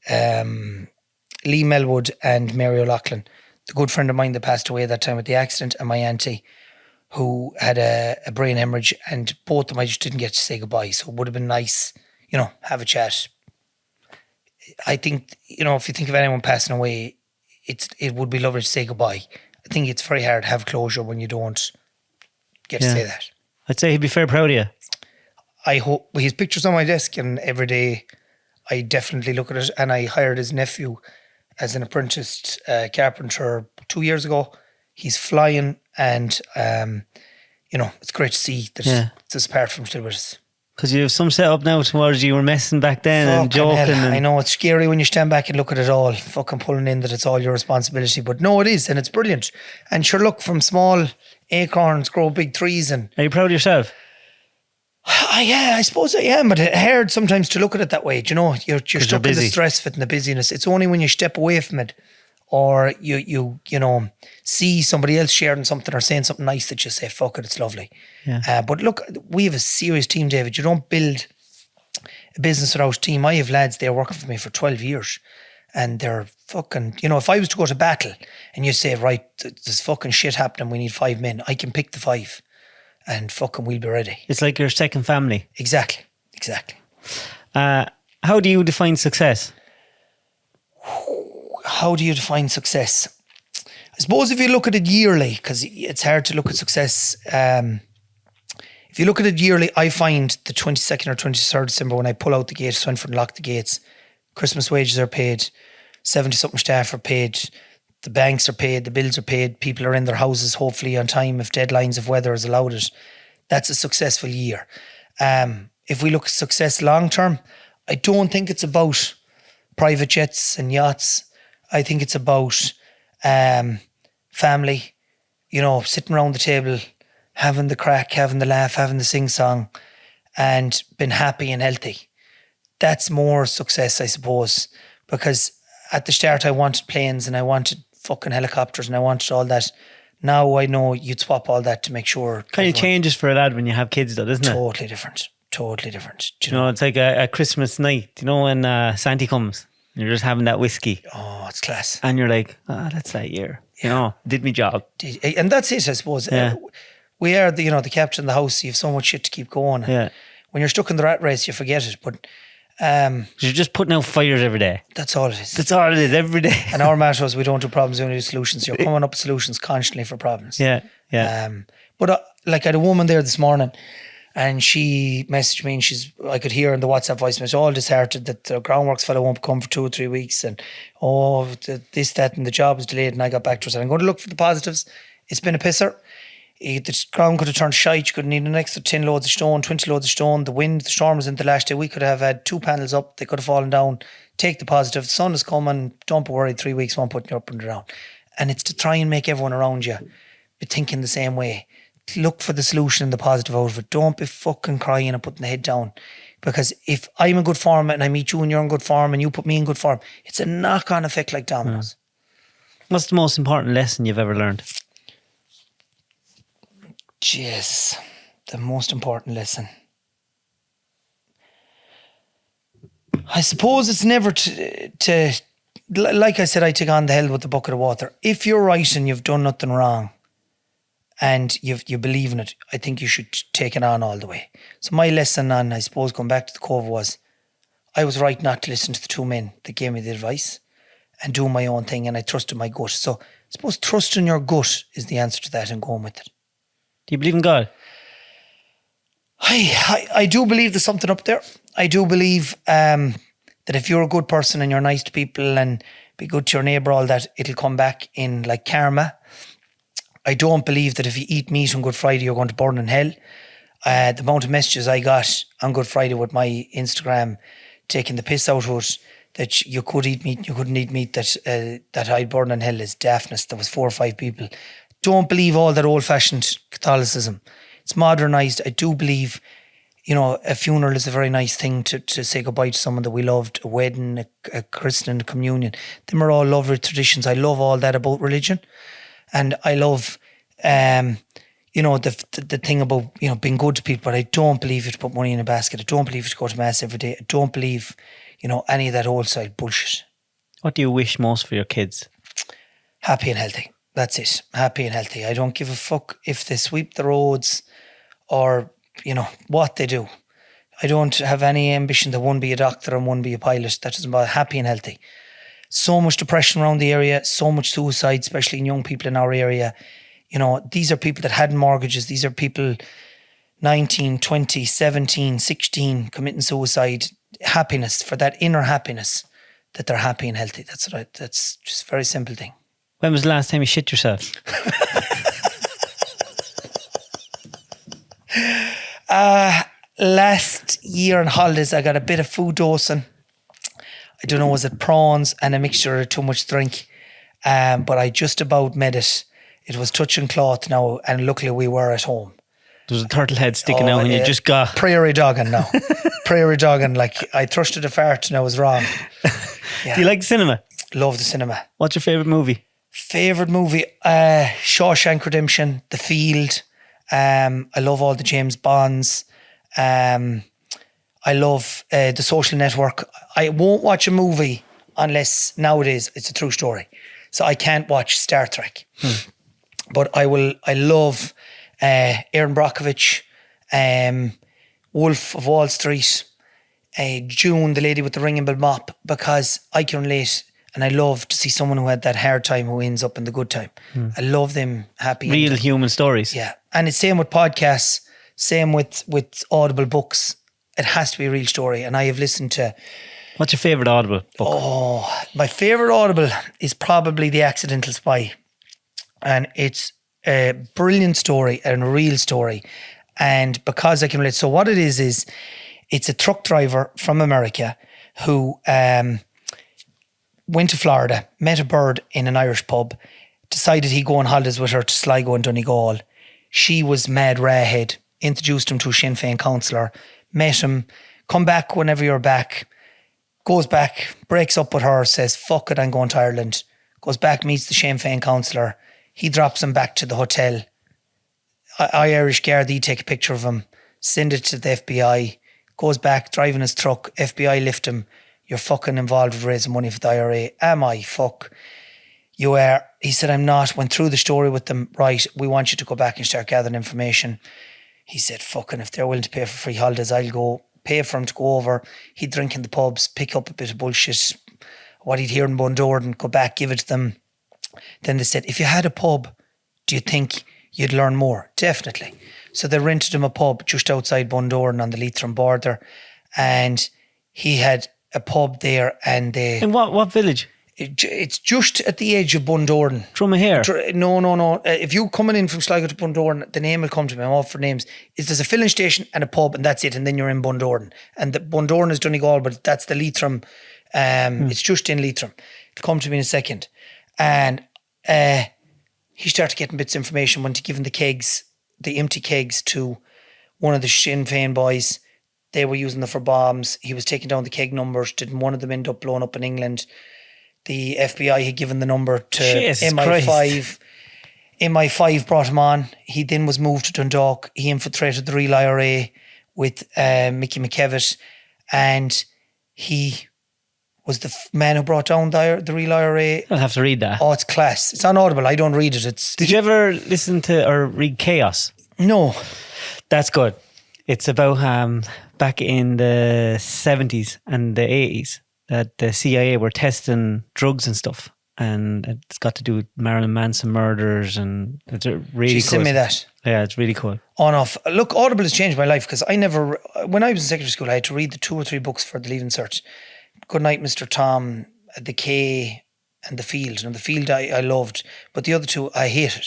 Speaker 2: Lee Melwood and Mary O'Loughlin, the good friend of mine that passed away that time at the accident, and my auntie, who had a brain hemorrhage, and both of them I just didn't get to say goodbye. So it would have been nice, you know, have a chat. I think, you know, if you think of anyone passing away, it would be lovely to say goodbye. I think it's very hard to have closure when you don't get to say that.
Speaker 1: I'd say he'd be very proud of you.
Speaker 2: I hope. His picture's on my desk, and every day I definitely look at it. And I hired his nephew as an apprenticed carpenter 2 years ago. He's flying, and you know, it's great to see that this part from still with us. Because
Speaker 1: you have some set up now towards you were messing back then and joking.
Speaker 2: I know it's scary when you stand back and look at it all, fucking pulling in that it's all your responsibility. But no, it is, and it's brilliant. And sure, look, from small acorns grow big trees. And
Speaker 1: are you proud of yourself?
Speaker 2: Yeah, I suppose I am, but it's hard sometimes to look at it that way. Do you know, you're stuck in the stress of it and the busyness. It's only when you step away from it, or you know, see somebody else sharing something or saying something nice, that you say, fuck it, it's lovely.
Speaker 1: Yeah.
Speaker 2: But look, we have a serious team, David. You don't build a business without a team. I have lads there working for me for 12 years, and they're fucking, you know, if I was to go to battle and you say, right, there's fucking shit happening, we need 5 men, I can pick the 5 and fucking we'll be ready.
Speaker 1: It's like your second family.
Speaker 2: Exactly.
Speaker 1: How do you define success?
Speaker 2: How do you define success? I suppose if you look at it yearly, because it's hard to look at success. If you look at it yearly, I find the 22nd or 23rd December, when I pull out the gate, Swinford and lock the gates, Christmas wages are paid, 70-something staff are paid, the banks are paid, the bills are paid, people are in their houses hopefully on time if deadlines, if weather has allowed it. That's a successful year. If we look at success long term, I don't think it's about private jets and yachts. I think it's about family, you know, sitting around the table, having the crack, having the laugh, having the sing-song, and being happy and healthy. That's more success, I suppose, because at the start I wanted planes and I wanted fucking helicopters and I wanted all that. Now I know you'd swap all that to make sure.
Speaker 1: Kind of changes for a lad when you have kids though, doesn't it?
Speaker 2: Totally different. Do
Speaker 1: you know, it's like a Christmas night, you know, when Santa comes. You're just having that whiskey.
Speaker 2: Oh, it's class.
Speaker 1: And you're like, that's that year. You know, did me job.
Speaker 2: And that's it, I suppose.
Speaker 1: Yeah.
Speaker 2: We are the captain of the house. You have so much shit to keep going.
Speaker 1: Yeah.
Speaker 2: When you're stuck in the rat race, you forget it. But
Speaker 1: you're just putting out fires every day.
Speaker 2: That's all it is.
Speaker 1: That's all it is every day.
Speaker 2: And our motto is we don't do problems, we only do solutions. You're coming up with solutions constantly for problems.
Speaker 1: Yeah.
Speaker 2: But like I had a woman there this morning, and she messaged me, and I could hear in the WhatsApp voice message, all disheartened that the groundworks fellow won't come for 2 or 3 weeks, and this, that, and the job is delayed. And I got back to her and said, I'm going to look for the positives. It's been a pisser. The ground could have turned shite. You could need an extra 10 loads of stone, 20 loads of stone. The storm was in the last day. We could have had 2 panels up. They could have fallen down. Take the positive. The sun is coming. Don't be worried. 3 weeks won't put you up and down. And it's to try and make everyone around you be thinking the same way. look for the solution and the positive out of it. Don't be fucking crying and putting the head down. Because if I'm in good form and I meet you and you're in good form and you put me in good form, it's a knock-on effect like dominoes.
Speaker 1: What's the most important lesson you've ever learned?
Speaker 2: Jeez, the most important lesson. I suppose it's never to like I said, I take on the hell with the bucket of water. If you're right and you've done nothing wrong and you believe in it, I think you should take it on all the way. So my lesson on, I suppose, going back to the Cove was, I was right not to listen to the two men that gave me the advice and do my own thing, and I trusted my gut. So I suppose trusting your gut is the answer to that and going with it.
Speaker 1: Do you believe in God?
Speaker 2: I do believe there's something up there. I do believe that if you're a good person and you're nice to people and be good to your neighbour, all that, it'll come back in like karma. I don't believe that if you eat meat on Good Friday, you're going to burn in hell. The amount of messages I got on Good Friday with my Instagram taking the piss out of it, that you could eat meat, you couldn't eat meat, that I'd burn in hell is daftness. There was 4 or 5 people. Don't believe all that old-fashioned Catholicism. It's modernised. I do believe, a funeral is a very nice thing to say goodbye to someone that we loved, a wedding, a christening, a communion. Them are all lovely traditions. I love all that about religion. And I love, the thing about, being good to people, but I don't believe you to put money in a basket. I don't believe you to go to mass every day. I don't believe, any of that old style bullshit.
Speaker 1: What do you wish most for your kids?
Speaker 2: Happy and healthy. That's it. Happy and healthy. I don't give a fuck if they sweep the roads or, what they do. I don't have any ambition that one be a doctor and one be a pilot. That doesn't bother. Happy and healthy. So much depression around the area, so much suicide, especially in young people in our area. These are people that had mortgages. These are people 19, 20, 17, 16 committing suicide. Happiness, for that inner happiness, that they're happy and healthy. That's just a very simple thing.
Speaker 1: When was the last time you shit yourself?
Speaker 2: Last year on holidays, I got a bit of food dosing. I don't know, was it prawns and a mixture of too much drink? But I just about made it. It was touch and cloth now, and luckily we were at home.
Speaker 1: There was a turtle head sticking out and you just got...
Speaker 2: Prairie dogging now. Prairie dogging, like I thrusted a fart and I was wrong. Yeah.
Speaker 1: Do you like cinema?
Speaker 2: Love the cinema.
Speaker 1: What's your favourite movie?
Speaker 2: Favourite movie? Shawshank Redemption, The Field. I love all the James Bonds. I love The Social Network. I won't watch a movie unless nowadays it's a true story. So I can't watch Star Trek. But I love Erin Brockovich, Wolf of Wall Street, June, the lady with the ringing bell mop, because I can relate and I love to see someone who had that hard time who ends up in the good time. I love them happy.
Speaker 1: Real human stories.
Speaker 2: Yeah. And it's same with podcasts, same with audible books. It has to be a real story. And I have listened to...
Speaker 1: What's your favourite Audible book?
Speaker 2: Oh, my favourite Audible is probably The Accidental Spy. And it's a brilliant story and a real story. And because I can relate... So what it is it's a truck driver from America who went to Florida, met a bird in an Irish pub, decided he'd go on holidays with her to Sligo and Donegal. She was mad rarehead, introduced him to a Sinn Féin councillor, met him, come back whenever you're back, goes back, breaks up with her, says, fuck it, I'm going to Ireland, goes back, meets the Sinn Féin councillor, he drops him back to the hotel. Irish Gardaí take a picture of him, send it to the FBI, goes back, driving his truck, FBI lift him, you're fucking involved with raising money for the IRA. Am I? Fuck. You are. He said, I'm not. Went through the story with them. Right, we want you to go back and start gathering information. He said, fucking, if they're willing to pay for free holidays, I'll go. Pay for him to go over. He'd drink in the pubs, pick up a bit of bullshit, what he'd hear in Bundoran, go back, give it to them. Then they said, if you had a pub, do you think you'd learn more? Definitely. So they rented him a pub just outside Bundoran on the Leitrim border. And he had a pub there, and they...
Speaker 1: In what village?
Speaker 2: It's just at the edge of Bundoran.
Speaker 1: Drumahare?
Speaker 2: No. If you coming in from Sligo to Bundoran, the name will come to me. I'm all for names. There's a filling station and a pub, and that's it. And then you're in Bundoran. And the Bundoran is Donegal, but that's the Leitrim. It's just in Leitrim. It'll come to me in a second. And he started getting bits of information, went to give him the kegs. the empty kegs to one of the Sinn Féin boys. They were using them for bombs. He was taking down the keg numbers. Didn't one of them end up blowing up in England? The FBI had given the number to MI5.
Speaker 1: Christ.
Speaker 2: MI5 brought him on. He then was moved to Dundalk. He infiltrated the real IRA with Mickey McKevitt, and he was the man who brought down the real IRA.
Speaker 1: I'll have to read that.
Speaker 2: Oh, it's class. It's on Audible. I don't read it.
Speaker 1: Did you ever listen to or read Chaos?
Speaker 2: No.
Speaker 1: That's good. It's about back in the 70s and the 80s that the CIA were testing drugs and stuff. And it's got to do with Marilyn Manson murders, and it's really cool.
Speaker 2: Send me that.
Speaker 1: Yeah, it's really cool.
Speaker 2: On off. Look, Audible has changed my life because when I was in secondary school, I had to read the 2 or 3 books for the Leaving Cert. Goodnight, Mr. Tom, The K, and The Field. And The Field I loved, but the other 2 I hated.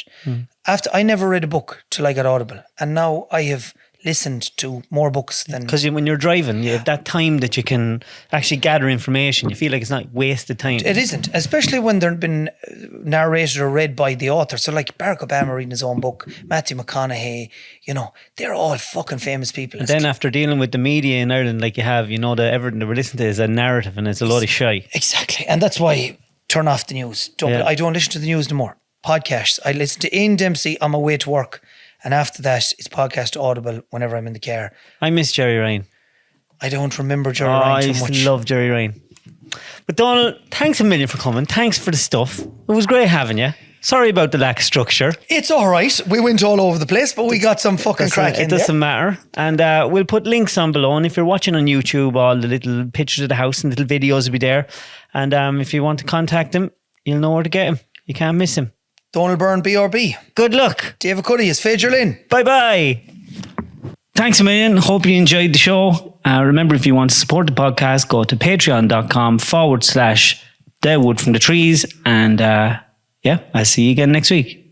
Speaker 2: After I never read a book till I got Audible, and now I have listened to more books than...
Speaker 1: Because when you're driving, you have that time that you can actually gather information. You feel like it's not wasted time.
Speaker 2: It isn't, especially when they've been narrated or read by the author. So like Barack Obama reading his own book, Matthew McConaughey, they're all fucking famous people.
Speaker 1: And then after dealing with the media in Ireland like you have, that everything that we're listening to is a narrative and it's a lot of shy.
Speaker 2: Exactly. And that's why turn off the news. I don't listen to the news no more. Podcasts. I listen to Ian Dempsey on my way to work. And after that, it's podcast Audible whenever I'm in the car.
Speaker 1: I miss Jerry Ryan.
Speaker 2: I don't remember Jerry Ryan too much.
Speaker 1: I love Jerry Ryan. But Donal, thanks a million for coming. Thanks for the stuff. It was great having you. Sorry about the lack of structure.
Speaker 2: It's all right. We went all over the place, but we got some fucking crack in.
Speaker 1: It doesn't matter. And we'll put links on below. And if you're watching on YouTube, all the little pictures of the house and little videos will be there. And if you want to contact him, you'll know where to get him. You can't miss him.
Speaker 2: Donal Byrne, BRB.
Speaker 1: Good luck.
Speaker 2: David Cuddy is Fajer Lynn.
Speaker 1: Bye-bye. Thanks a million. Hope you enjoyed the show. Remember, if you want to support the podcast, go to patreon.com/Deadwood from the Trees. And I'll see you again next week.